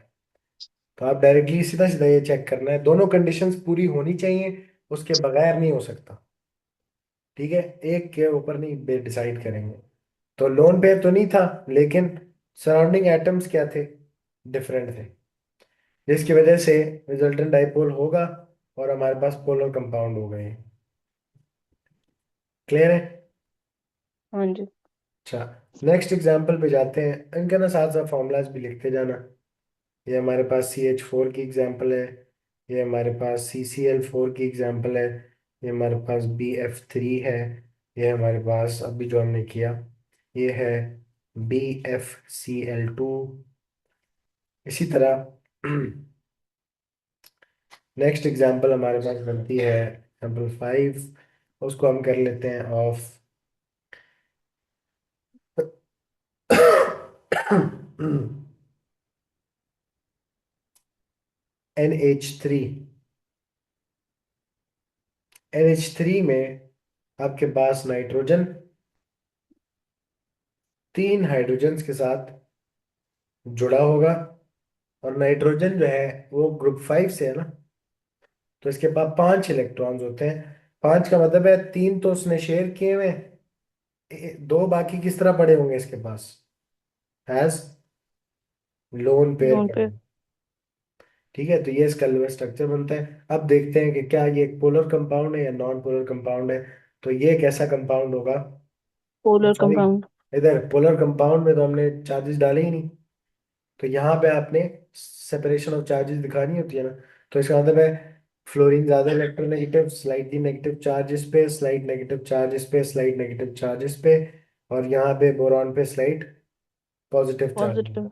तो आप डायरेक्टली सीधा सीधा ये चेक करना है, दोनों कंडीशंस पूरी होनी चाहिए, उसके बगैर नहीं हो सकता। ठीक है, एक के ऊपर नहीं डिसाइड करेंगे। तो लोन पेयर तो नहीं था, लेकिन सराउंडिंग एटम्स क्या थे? डिफरेंट थे। जिसकी वजह से रिजल्टेंट डाइपोल होगा और हमारे पास पोलर कंपाउंड हो गए। क्लियर है? हाँ जी। अच्छा, नेक्स्ट एग्जांपल पे जाते हैं। इनके ना साथ साथ फॉर्मूलाज भी लिखते जाना। ये हमारे पास CH4 की एग्जांपल है। ये हमारे पास CCl4 की एग्जांपल है। ये हमारे पास BF3 है। ये हमारे पास अभी जो हमने किया ये है BFCl2। इसी तरह नेक्स्ट एग्जांपल हमारे पास बनती है एग्जांपल 5। उसको हम कर लेते हैं ऑफ NH3। NH3 में आपके पास नाइट्रोजन तीन हाइड्रोजन्स के साथ जुड़ा होगा। और नाइट्रोजन जो है वो ग्रुप 5 से है ना, तो इसके पास 5 इलेक्ट्रॉन्स होते हैं। 5 का मतलब है तीन तो उसने शेयर किए हुए हैं, दो बाकी किस तरह पड़े होंगे इसके पास? एज लोन पेयर लोन पड़े पे। होंगे। ठीक है, तो ये इसका स्ट्रक्चर बनता है। अब देखते हैं कि क्या ये एक पोलर कंपाउंड है या नॉन पोलर कंपाउंड है। तो ये कैसा कंपाउंड होगा? Polar sorry, compound. इधर पोलर कंपाउंड में तो हमने चार्जेस डाले ही नहीं। तो यहाँ पे आपने सेपरेशन ऑफ चार्जेस दिखानी होती है ना। तो इसका मतलब है फ्लोरीन ज्यादा इलेक्ट्रोनेगेटिव, स्लाइटली नेगेटिव चार्ज इस पे, स्लाइट नेगेटिव चार्ज इस पे, स्लाइट नेगेटिव चार्ज इस पे। और यहाँ पे बोरॉन पे स्लाइट पॉजिटिव चार्ज। पॉजिटिव।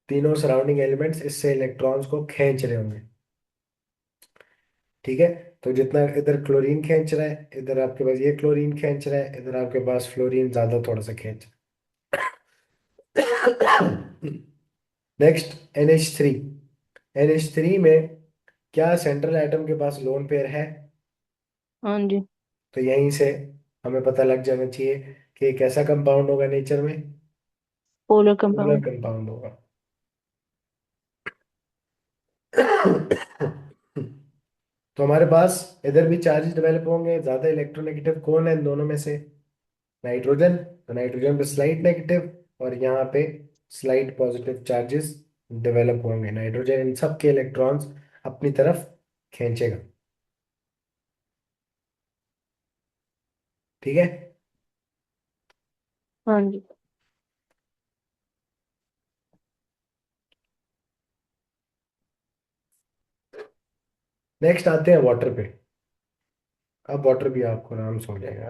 तीनों सराउंडिंग एलिमेंट्स इससे इलेक्ट्रॉन्स को खींच रहे होंगे। ठीक है, तो जितना इधर क्लोरीन खींच रहा है, इधर आपके पास ये क्लोरीन खींच रहा है, इधर आपके पास फ्लोरीन ज्यादा थोड़ा सा खींच रहा है। Next NH3। NH3 में क्या सेंट्रल एटम के पास लोन पेयर है? हाँ जी। तो यहीं से हमें पता लग जाना चाहिए कि एक ऐसा कंपाउंड होगा नेचर में, पोलर पोलर कंपाउंड। कंपाउंड होगा। तो हमारे पास इधर भी चार्जेस डेवलप होंगे। ज्यादा इलेक्ट्रोनेगेटिव कौन है इन दोनों में से? नाइट्रोजन। तो नाइट्रोजन पे स्लाइट नेगेटिव और यहाँ पे स्लाइट पॉजिटिव चार्जेस डेवलप होंगे। नाइट्रोजन इन सब के इलेक्ट्रॉन्स अपनी तरफ खींचेगा। ठीक है। हाँ जी। नेक्स्ट आते हैं वाटर पे। अब वाटर भी आपको आराम से हो जाएगा।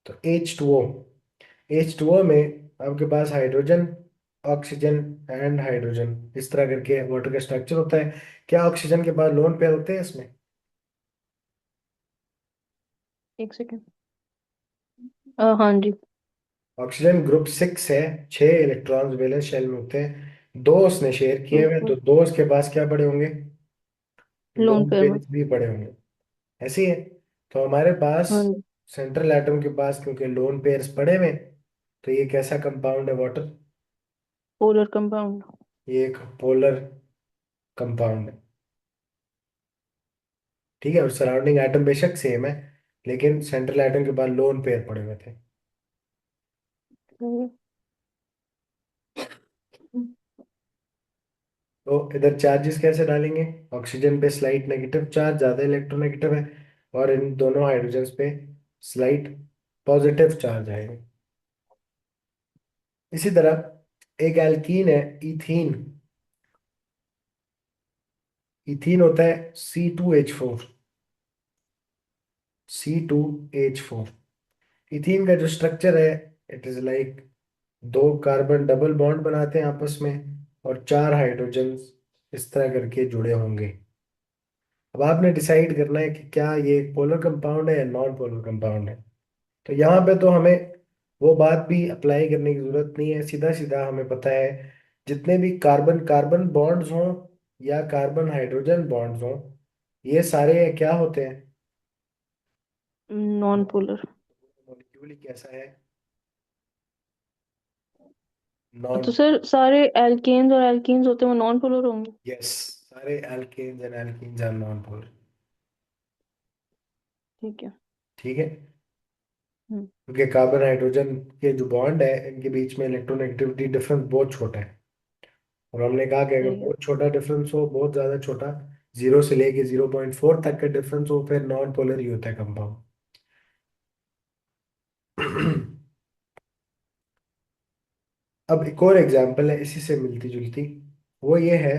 तो H2O। H2O में आपके पास हाइड्रोजन, ऑक्सीजन एंड हाइड्रोजन, इस तरह करके वाटर का स्ट्रक्चर होता है। क्या ऑक्सीजन के पास लोन पेयर होते हैं इसमें? एक सेकेंड। हाँ जी। ऑक्सीजन ग्रुप 6 है। 6 इलेक्ट्रॉन्स वैलेंस शेल में होते हैं। दो उसने शेयर किए हुए हैं, ठीक तो है। दो उसके पास क्या पड़े होंगे? लोन लोन पेयर में। पेयर्स भी पड़े होंगे। ऐसे ही है। तो हमारे पास हाँ जी। सेंट्रल एटम के पास क्योंकि लोन पेयर्स पड़े हुए हैं, तो ये कैसा कंपाउंड है वाटर? Polar compound. ये एक पोलर कंपाउंड है। ठीक है। और सराउंडिंग एटम बेशक सेम है, लेकिन सेंट्रल एटम के पास लोन पेयर पड़े हुए थे। तो इधर चार्जेस कैसे डालेंगे? ऑक्सीजन पे स्लाइट नेगेटिव चार्ज, ज्यादा इलेक्ट्रोनेगेटिव है, और इन दोनों हाइड्रोजन्स पे स्लाइट पॉजिटिव चार्ज आएंगे। इसी तरह एक एल्कीन है, इथीन। इथीन होता है C2H4। C2H4। इथीन का जो स्ट्रक्चर है, इट इज लाइक दो कार्बन डबल बॉन्ड बनाते हैं आपस में, और 4 हाइड्रोजन्स इस तरह करके जुड़े होंगे। अब आपने डिसाइड करना है कि क्या ये एक पोलर कंपाउंड है या नॉन पोलर कंपाउंड है। तो यहाँ पे तो हमें वो बात भी अप्लाई करने की जरूरत नहीं है। सीधा सीधा हमें पता है, जितने भी कार्बन कार्बन बॉन्ड्स हों या कार्बन हाइड्रोजन बॉन्ड्स हों, ये सारे क्या होते हैं? Non polar. मॉलिक्यूल ही कैसा है? नॉन। तो सर सारे एल्केन्स और एल्कीन्स होते हैं वो नॉन पोलर होंगे। यस। सारे alkanes and alkenes are non polar. ठीक है। ठीक है। हम्म। क्योंकि कार्बन हाइड्रोजन के जो बॉन्ड है, इनके बीच में इलेक्ट्रोनेगेटिविटी डिफरेंस बहुत छोटा है। और हमने कहा कि अगर सही है। बहुत छोटा डिफरेंस हो, बहुत ज्यादा छोटा, 0 से लेके 0.4 तक का डिफरेंस हो, फिर नॉन पोलर ही होता है कंपाउंड। अब एक और एग्जांपल है इसी से मिलती जुलती। वो ये है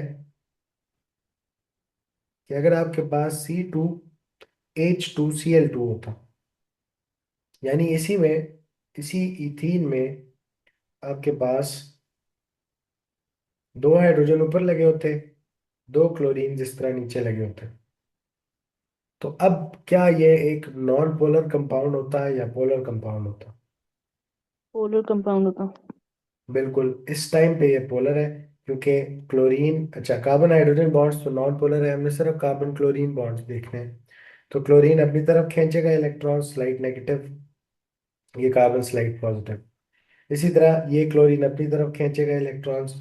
कि अगर आपके पास C2H2Cl2 होता, यानी इसी में, इसी इथीन में आपके पास दो हाइड्रोजन ऊपर लगे होते, दो क्लोरीन जिस तरह नीचे लगे होते, तो अब क्या ये एक नॉन पोलर कंपाउंड होता है या पोलर कंपाउंड होता? पोलर कंपाउंड होता। बिल्कुल। इस टाइम पे ये पोलर है, क्योंकि क्लोरीन, अच्छा, कार्बन हाइड्रोजन बॉन्ड्स तो नॉन पोलर है, हमने सिर्फ कार्बन क्लोरीन बॉन्ड्स देखने हैं। तो क्लोरीन अपनी तरफ खींचेगा इलेक्ट्रॉन स्लाइड नेगेटिव, ये कार्बन स्लाइड पॉजिटिव। इसी तरह ये क्लोरीन अपनी तरफ खींचेगा इलेक्ट्रॉन्स,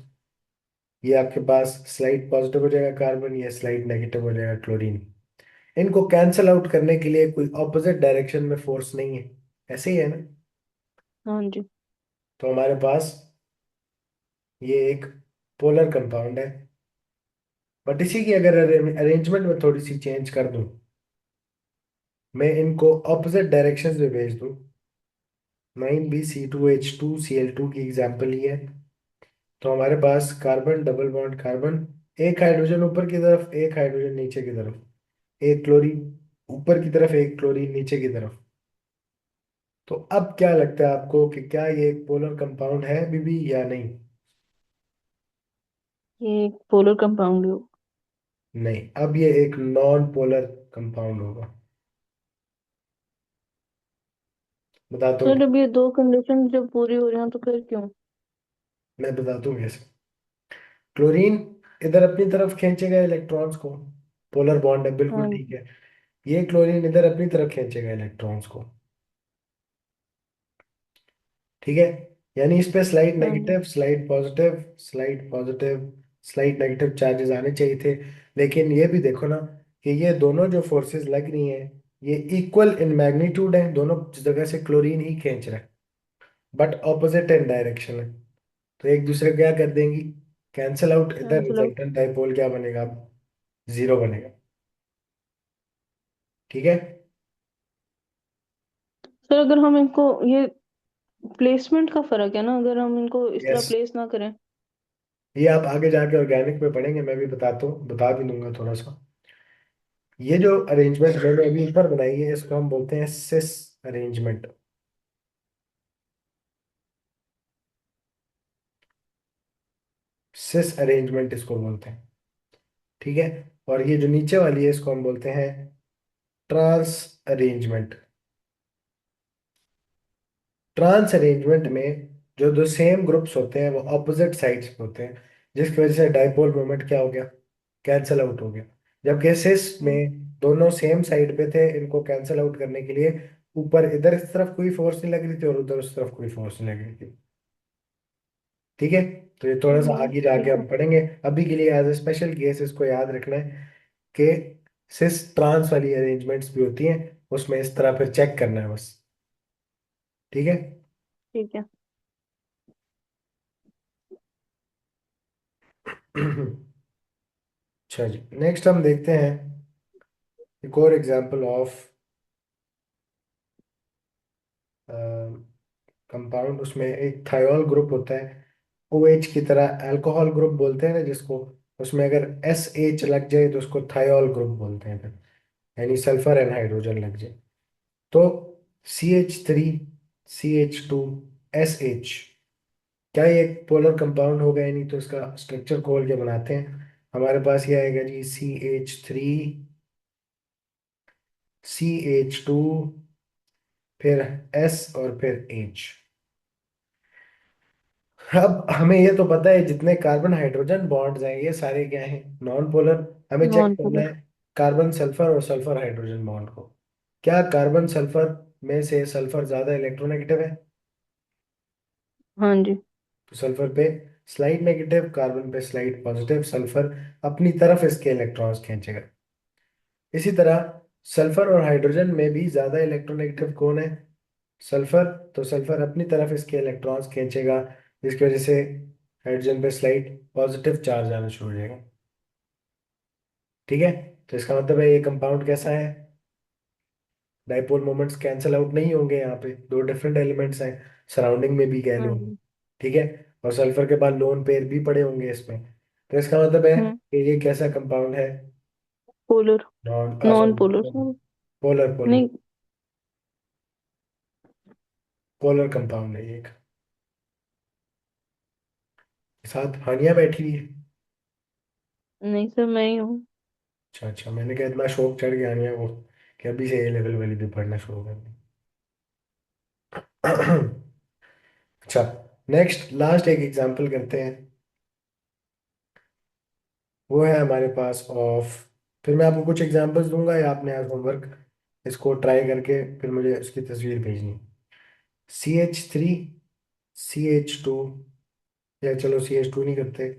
ये आपके पास स्लाइड पॉजिटिव हो जाएगा कार्बन, ये स्लाइड नेगेटिव हो जाएगा क्लोरीन। इनको कैंसल आउट करने के लिए कोई ऑपोजिट डायरेक्शन में फोर्स नहीं है। ऐसे ही है ना? हाँ जी। तो हमारे पास ये एक पोलर कंपाउंड है। बट इसी की अगर अरेंजमेंट में थोड़ी सी चेंज कर दूं, मैं इनको ऑपोजिट डायरेक्शन में भेज दूं, 9B C2H2Cl2 की एग्जांपल ही है। तो हमारे पास कार्बन डबल बॉन्ड कार्बन, एक हाइड्रोजन ऊपर की तरफ, एक हाइड्रोजन नीचे की तरफ, एक क्लोरीन ऊपर की तरफ, एक क्लोरीन नीचे की तरफ। तो अब क्या लगता है आपको कि क्या ये एक पोलर कंपाउंड है बीबी या नहीं? ये एक पोलर कंपाउंड हो। नहीं, अब ये एक नॉन पोलर कंपाउंड होगा। बताता हूँ। सर जब ये दो कंडीशन जब पूरी हो रही हो तो फिर क्यों? मैं बताता हूँ कैसे। क्लोरीन इधर अपनी तरफ खींचेगा इलेक्ट्रॉन्स को, पोलर बॉन्ड है, बिल्कुल हाँ ठीक जी। है। ये क्लोरीन इधर अपनी तरफ खींचेगा इलेक्ट्रॉन्स को, ठीक है। यानी इस पे स्लाइड हाँ जी। Negative, slide positive, slide positive, slide negative charges आने चाहिए थे। लेकिन ये भी देखो ना कि ये दोनों जो फोर्सेस लग रही हैं, ये इक्वल इन मैग्नीट्यूड है, दोनों जगह से क्लोरीन ही खींच रहा है, बट ऑपोजिट इन डायरेक्शन है। तो एक दूसरे को क्या कर देंगी, कैंसिल आउट, इधर कैंसिल आउट। रिजल्टेंट डाइपोल क्या बनेगा अब, जीरो बनेगा, ठीक है। सर अगर हम इनको ये प्लेसमेंट का फर्क है ना, अगर हम इनको इस तरह यस, प्लेस ना करें। ये आप आगे जाके ऑर्गेनिक में पढ़ेंगे, मैं भी बताता हूँ, बता भी दूंगा थोड़ा सा। ये जो अरेंजमेंट मैंने अभी ऊपर बनाई है, इसको हम बोलते हैं सिस अरेंजमेंट। सिस अरेंजमेंट इसको बोलते हैं, ठीक है। और ये जो नीचे वाली है, इसको हम बोलते हैं ट्रांस अरेंजमेंट। ट्रांस अरेंजमेंट में जो दो सेम ग्रुप्स होते हैं वो ऑपोजिट साइड्स पे होते हैं, जिसकी वजह से डाइपोल मोमेंट क्या हो गया, कैंसल आउट हो गया। जबकि सिस हम्म। में दोनों सेम साइड पे थे, इनको कैंसल आउट करने के लिए ऊपर इधर इस तरफ कोई फोर्स नहीं लग रही थी और उधर उस तरफ कोई फोर्स नहीं लग रही थी, ठीक है। तो ये थोड़ा सा आगे जाके ठीक है। हम पढ़ेंगे। अभी के लिए एज ए स्पेशल केस इसको याद रखना है कि सिस ट्रांस वाली अरेंजमेंट्स भी होती हैं, उसमें इस तरह फिर चेक करना है बस, ठीक है। ठीक है। अच्छा जी, नेक्स्ट हम देखते हैं एक और एग्जांपल ऑफ कंपाउंड। उसमें एक थायोल ग्रुप होता है, ओ एच की तरह अल्कोहल ग्रुप बोलते हैं ना जिसको। उसमें अगर एस एच लग जाए तो उसको थायोल ग्रुप बोलते हैं फिर, यानी सल्फर एंड हाइड्रोजन लग जाए तो CH3, CH2, SH, क्या ये एक पोलर कंपाउंड होगा? या नहीं तो इसका स्ट्रक्चर खोल के बनाते हैं। हमारे पास ये आएगा जी CH3, CH2, फिर S और फिर H। अब हमें ये तो पता है जितने कार्बन हाइड्रोजन बॉन्ड्स हैं ये सारे क्या हैं, नॉन पोलर। हमें चेक नॉन करना पोलर। है कार्बन सल्फर और सल्फर हाइड्रोजन बॉन्ड को। क्या कार्बन सल्फर में से सल्फर ज्यादा इलेक्ट्रोनेगेटिव है? हाँ जी। तो सल्फर पे स्लाइड नेगेटिव, कार्बन पे स्लाइड पॉजिटिव, सल्फर अपनी तरफ इसके इलेक्ट्रॉन्स खींचेगा। इसी तरह सल्फर और हाइड्रोजन में भी ज्यादा इलेक्ट्रोनेगेटिव कौन है? सल्फर। तो सल्फर अपनी तरफ इसके इलेक्ट्रॉन्स खींचेगा, जिसकी वजह से हाइड्रोजन पे स्लाइड पॉजिटिव चार्ज आना शुरू हो जाएगा, ठीक है। तो इसका मतलब है ये कंपाउंड कैसा है, डाइपोल मोमेंट्स कैंसल आउट नहीं होंगे, यहाँ पे दो डिफरेंट एलिमेंट्स हैं, सराउंडिंग में भी कह हाँ लो, जी। ठीक है। और सल्फर के बाद लोन पेयर भी पड़े होंगे इसमें। तो इसका मतलब है हम्म। कि ये कैसा कंपाउंड है, polar. Non non sorry, polar sir. Polar polar नहीं। पोलर कंपाउंड है ये एक। साथ हानिया बैठी हुई है। नहीं सर, मैं ही हूँ। अच्छा अच्छा, मैंने कहा इतना शौक चढ़ गया हानिया को कि अभी से ए लेवल वाली भी पढ़ना शुरू कर दी। अच्छा, नेक्स्ट लास्ट एक एग्जांपल करते हैं। वो है हमारे पास ऑफ, फिर मैं आपको कुछ एग्जांपल्स दूंगा या आपने आज होमवर्क इसको ट्राई करके फिर मुझे उसकी तस्वीर भेजनी। CH3, CH2, या चलो CH2 नहीं करते,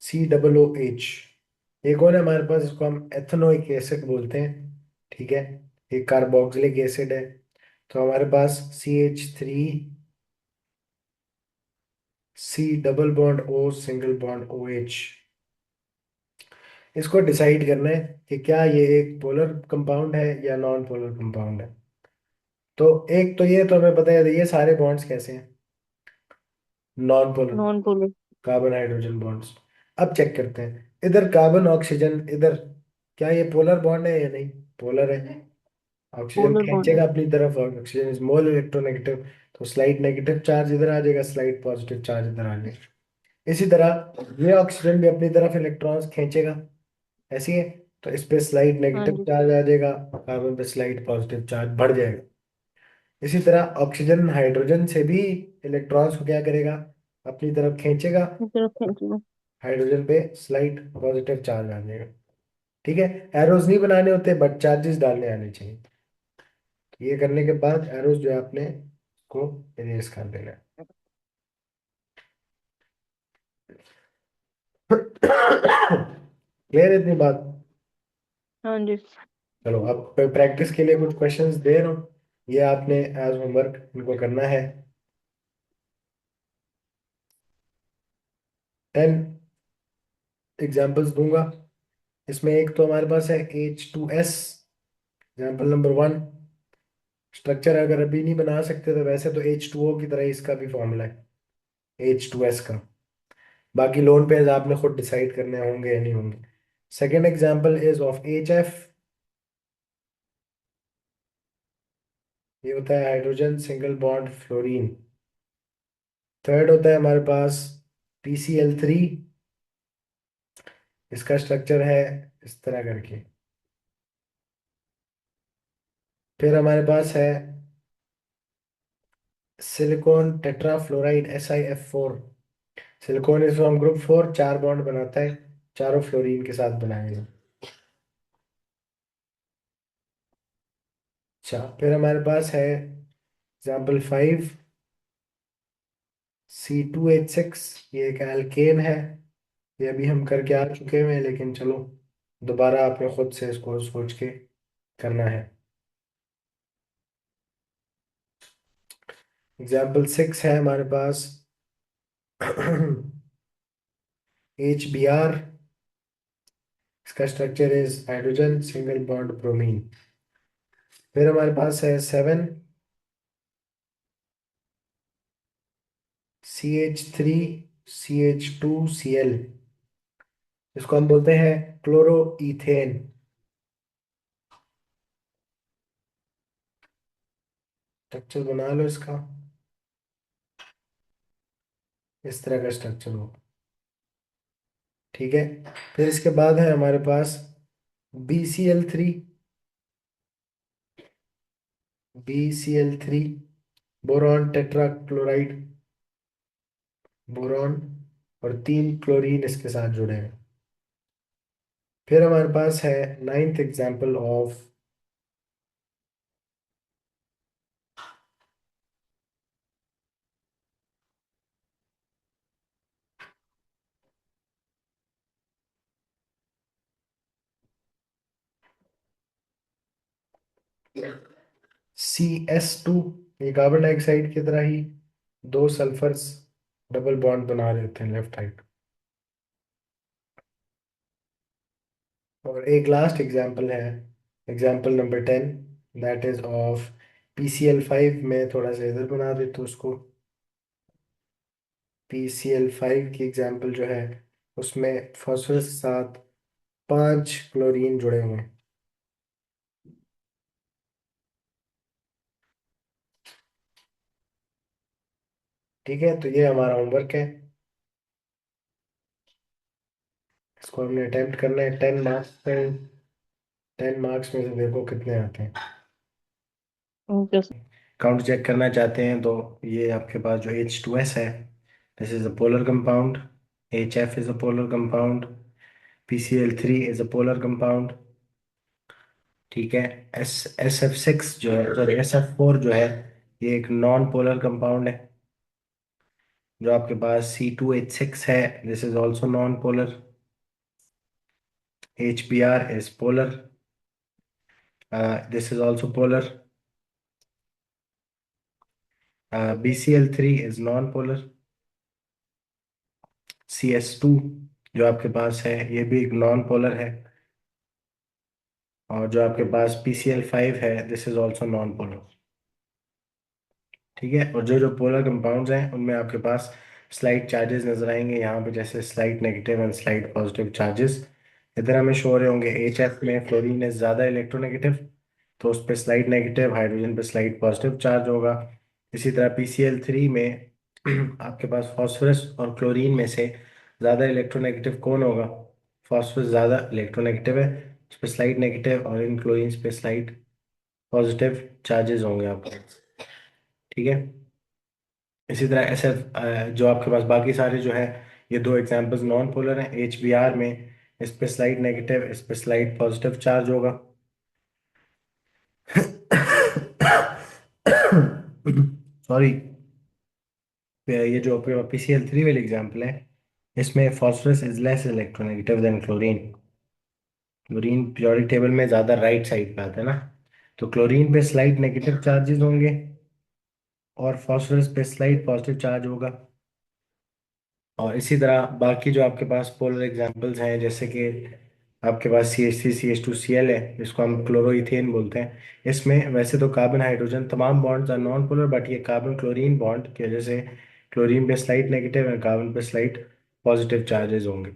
COOH। एक और है हमारे पास, इसको हम एथनोइक एसिड बोलते हैं, ठीक है। एक कार्बोक्सिलिक एसिड है। तो हमारे पास CH3, C double bond O, single bond OH। इसको डिसाइड करना है कि क्या ये एक पोलर कंपाउंड है या नॉन पोलर कंपाउंड है। तो एक तो ये तो हमें पता है ये सारे बॉन्ड्स कैसे हैं, non polar, non polar. Carbon hydrogen bonds. अब चेक करते हैं इधर कार्बन ऑक्सीजन, इधर क्या ये पोलर बॉन्ड है या नहीं? पोलर है, ऑक्सीजन पोलर बॉन्ड है। खींचेगा अपनी तरफ, और ऑक्सीजन इज मोल इलेक्ट्रोनेगेटिव, तो स्लाइड नेगेटिव चार्ज इधर आ जाएगा, स्लाइड पॉजिटिव चार्ज इधर आ जाएगा। इसी तरह ये ऑक्सीजन भी अपनी तरफ इलेक्ट्रॉन्स खींचेगा, ऐसी है। तो इस पे स्लाइड हाँ नेगेटिव जी। चार्ज आ जाएगा, कार्बन पे स्लाइड पॉजिटिव चार्ज बढ़ जाएगा। इसी तरह ऑक्सीजन हाइड्रोजन से भी इलेक्ट्रॉन्स को क्या करेगा, अपनी तरफ खींचेगा, चलो थैंक यू। हाइड्रोजन पे स्लाइट पॉजिटिव चार्ज आ जाएगा। ठीक है, एरोज नहीं बनाने होते बट चार्जेस डालने आने चाहिए। ये करने के बाद एरोज जो है आपने को इरेज कर देना है। क्लियर इतनी बात? हाँ जी। चलो अब प्रैक्टिस के लिए कुछ क्वेश्चंस दे रहा हूँ, ये आपने एज होमवर्क इनको करना है। 10 एग्जाम्पल्स दूंगा। इसमें एक तो हमारे पास है H2S, एग्जाम्पल नंबर 1। स्ट्रक्चर अगर अभी नहीं बना सकते तो वैसे तो H2O की तरह इसका भी फॉर्मूला है H2S का। बाकी लोन पेज आपने खुद डिसाइड करने होंगे या नहीं होंगे। Second example is of HF, ये होता है hydrogen single bond fluorine. Third होता है हमारे पास PCl3, इसका स्ट्रक्चर है इस तरह करके। फिर हमारे पास है silicon tetrafluoride SiF4। Silicon is from group 4, 4 bond बनाता है, चारों फ्लोरीन के साथ बनाएंगे। अच्छा, फिर हमारे पास है एग्जाम्पल 5, C2H6, ये एक एल्केन है। ये अभी हम करके आ चुके हैं लेकिन चलो दोबारा आपने खुद से इसको सोच के करना है। एग्जाम्पल 6 है हमारे पास HBr, इसका structure is hydrogen single bond bromine. फिर हमारे पास है 7, CH3CH2Cl, इसको हम बोलते हैं क्लोरो इथेन। स्ट्रक्चर बना लो इसका, इस तरह का स्ट्रक्चर हो। ठीक है, फिर इसके बाद है हमारे पास BCl3, BCl3 boron tetrachloride, boron और 3 क्लोरीन इसके साथ जुड़े हैं। फिर हमारे पास है नाइन्थ एग्जाम्पल ऑफ CS2, ये कार्बन डाइऑक्साइड की तरह ही दो सल्फर्स डबल बॉन्ड बना रहे होते हैं लेफ्ट राइट। और एक लास्ट एग्जाम्पल है, example number 10, that is of PCl5। मैं थोड़ा सा इधर बना देता हूँ उसको। PCl5 की एग्जाम्पल जो है उसमें फॉस्फोरस के साथ 5 क्लोरीन जुड़े हुए हैं। ठीक है, तो ये हमारा होमवर्क है, इसको हमने अटेम्प्ट करना है 10 मार्क्स पे। 10 मार्क्स में से देखो कितने आते हैं। Okay sir. काउंट चेक करना चाहते हैं तो ये आपके पास जो H2S है, this is a polar compound. HF is a polar compound. PCl3 is a polar compound. ठीक है, SF6 जो है, सॉरी SF4 जो है, ये एक नॉन पोलर कंपाउंड है। जो आपके पास C2H6 है, this is also non polar. HBr is polar, this is also polar. BCl3 is non polar. CS2 जो आपके पास है ये भी एक नॉन पोलर है। और जो आपके पास PCl5 है, this is also non polar. ठीक है, और जो जो पोलर कंपाउंड्स हैं उनमें आपके पास स्लाइड चार्जेस नजर आएंगे यहाँ पे, जैसे slide negative and slide positive charges इधर हमें शो हो रहे होंगे। HF में फ्लोरीन है ज़्यादा इलेक्ट्रोनेगेटिव, तो उस पर स्लाइड नेगेटिव, हाइड्रोजन पे स्लाइड पॉजिटिव चार्ज होगा। इसी तरह PCl3 में आपके पास फास्फोरस और क्लोरीन में से ज़्यादा इलेक्ट्रोनेगेटिव कौन होगा? फास्फोरस ज़्यादा इलेक्ट्रोनेगेटिव है, उस पर स्लाइड नेगेटिव, और इन क्लोरीन्स पे स्लाइड पॉजिटिव चार्जेस होंगे आपके। ठीक है, इसी तरह SF जो आपके पास बाकी सारे जो है, ये दो एग्जांपल्स नॉन पोलर हैं। HBr में इस पे स्लाइड नेगेटिव, इस पे स्लाइड पॉजिटिव चार्ज होगा। सॉरी। ये जो PCl3 वाली एग्जांपल है, इसमें phosphorus is less electronegative than chlorine. Chlorine periodic table में ज़्यादा राइट साइड पे आता है ना, तो क्लोरीन पे स्लाइड नेगेटिव चार्जेस होंगे और फॉस्फोरस पे स्लाइड पॉजिटिव चार्ज होगा। और इसी तरह बाकी जो आपके पास पोलर एग्जांपल्स हैं, जैसे कि आपके पास CH3CH2Cl है, जिसको हम क्लोरोइथेन बोलते हैं। इसमें वैसे तो कार्बन हाइड्रोजन तमाम bonds are non polar, but ये कार्बन क्लोरीन बॉन्ड की वजह से क्लोरीन पे स्लाइड नेगेटिव और कार्बन पे स्लाइड पॉजिटिव चार्जेस होंगे।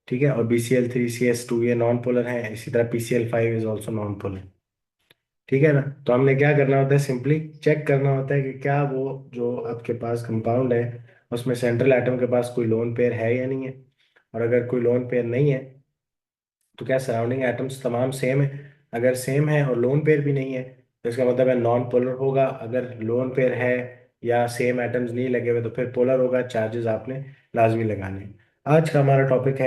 ठीक है। और BCl3CH2 ये नॉन पोलर है, इसी तरह PCl5 is also non polar. ठीक है ना। तो हमने क्या करना होता है, सिंपली चेक करना होता है कि क्या वो जो आपके पास कंपाउंड है उसमें सेंट्रल एटम के पास कोई लोन पेयर है या नहीं है। और अगर कोई लोन पेयर नहीं है तो क्या सराउंडिंग एटम्स तमाम सेम है। अगर सेम है और लोन पेयर भी नहीं है तो इसका मतलब है नॉन पोलर होगा। अगर लोन पेयर है या सेम एटम्स नहीं लगे हुए तो फिर पोलर होगा। चार्जेस आपने लाजमी लगाने हैं। आज का हमारा टॉपिक है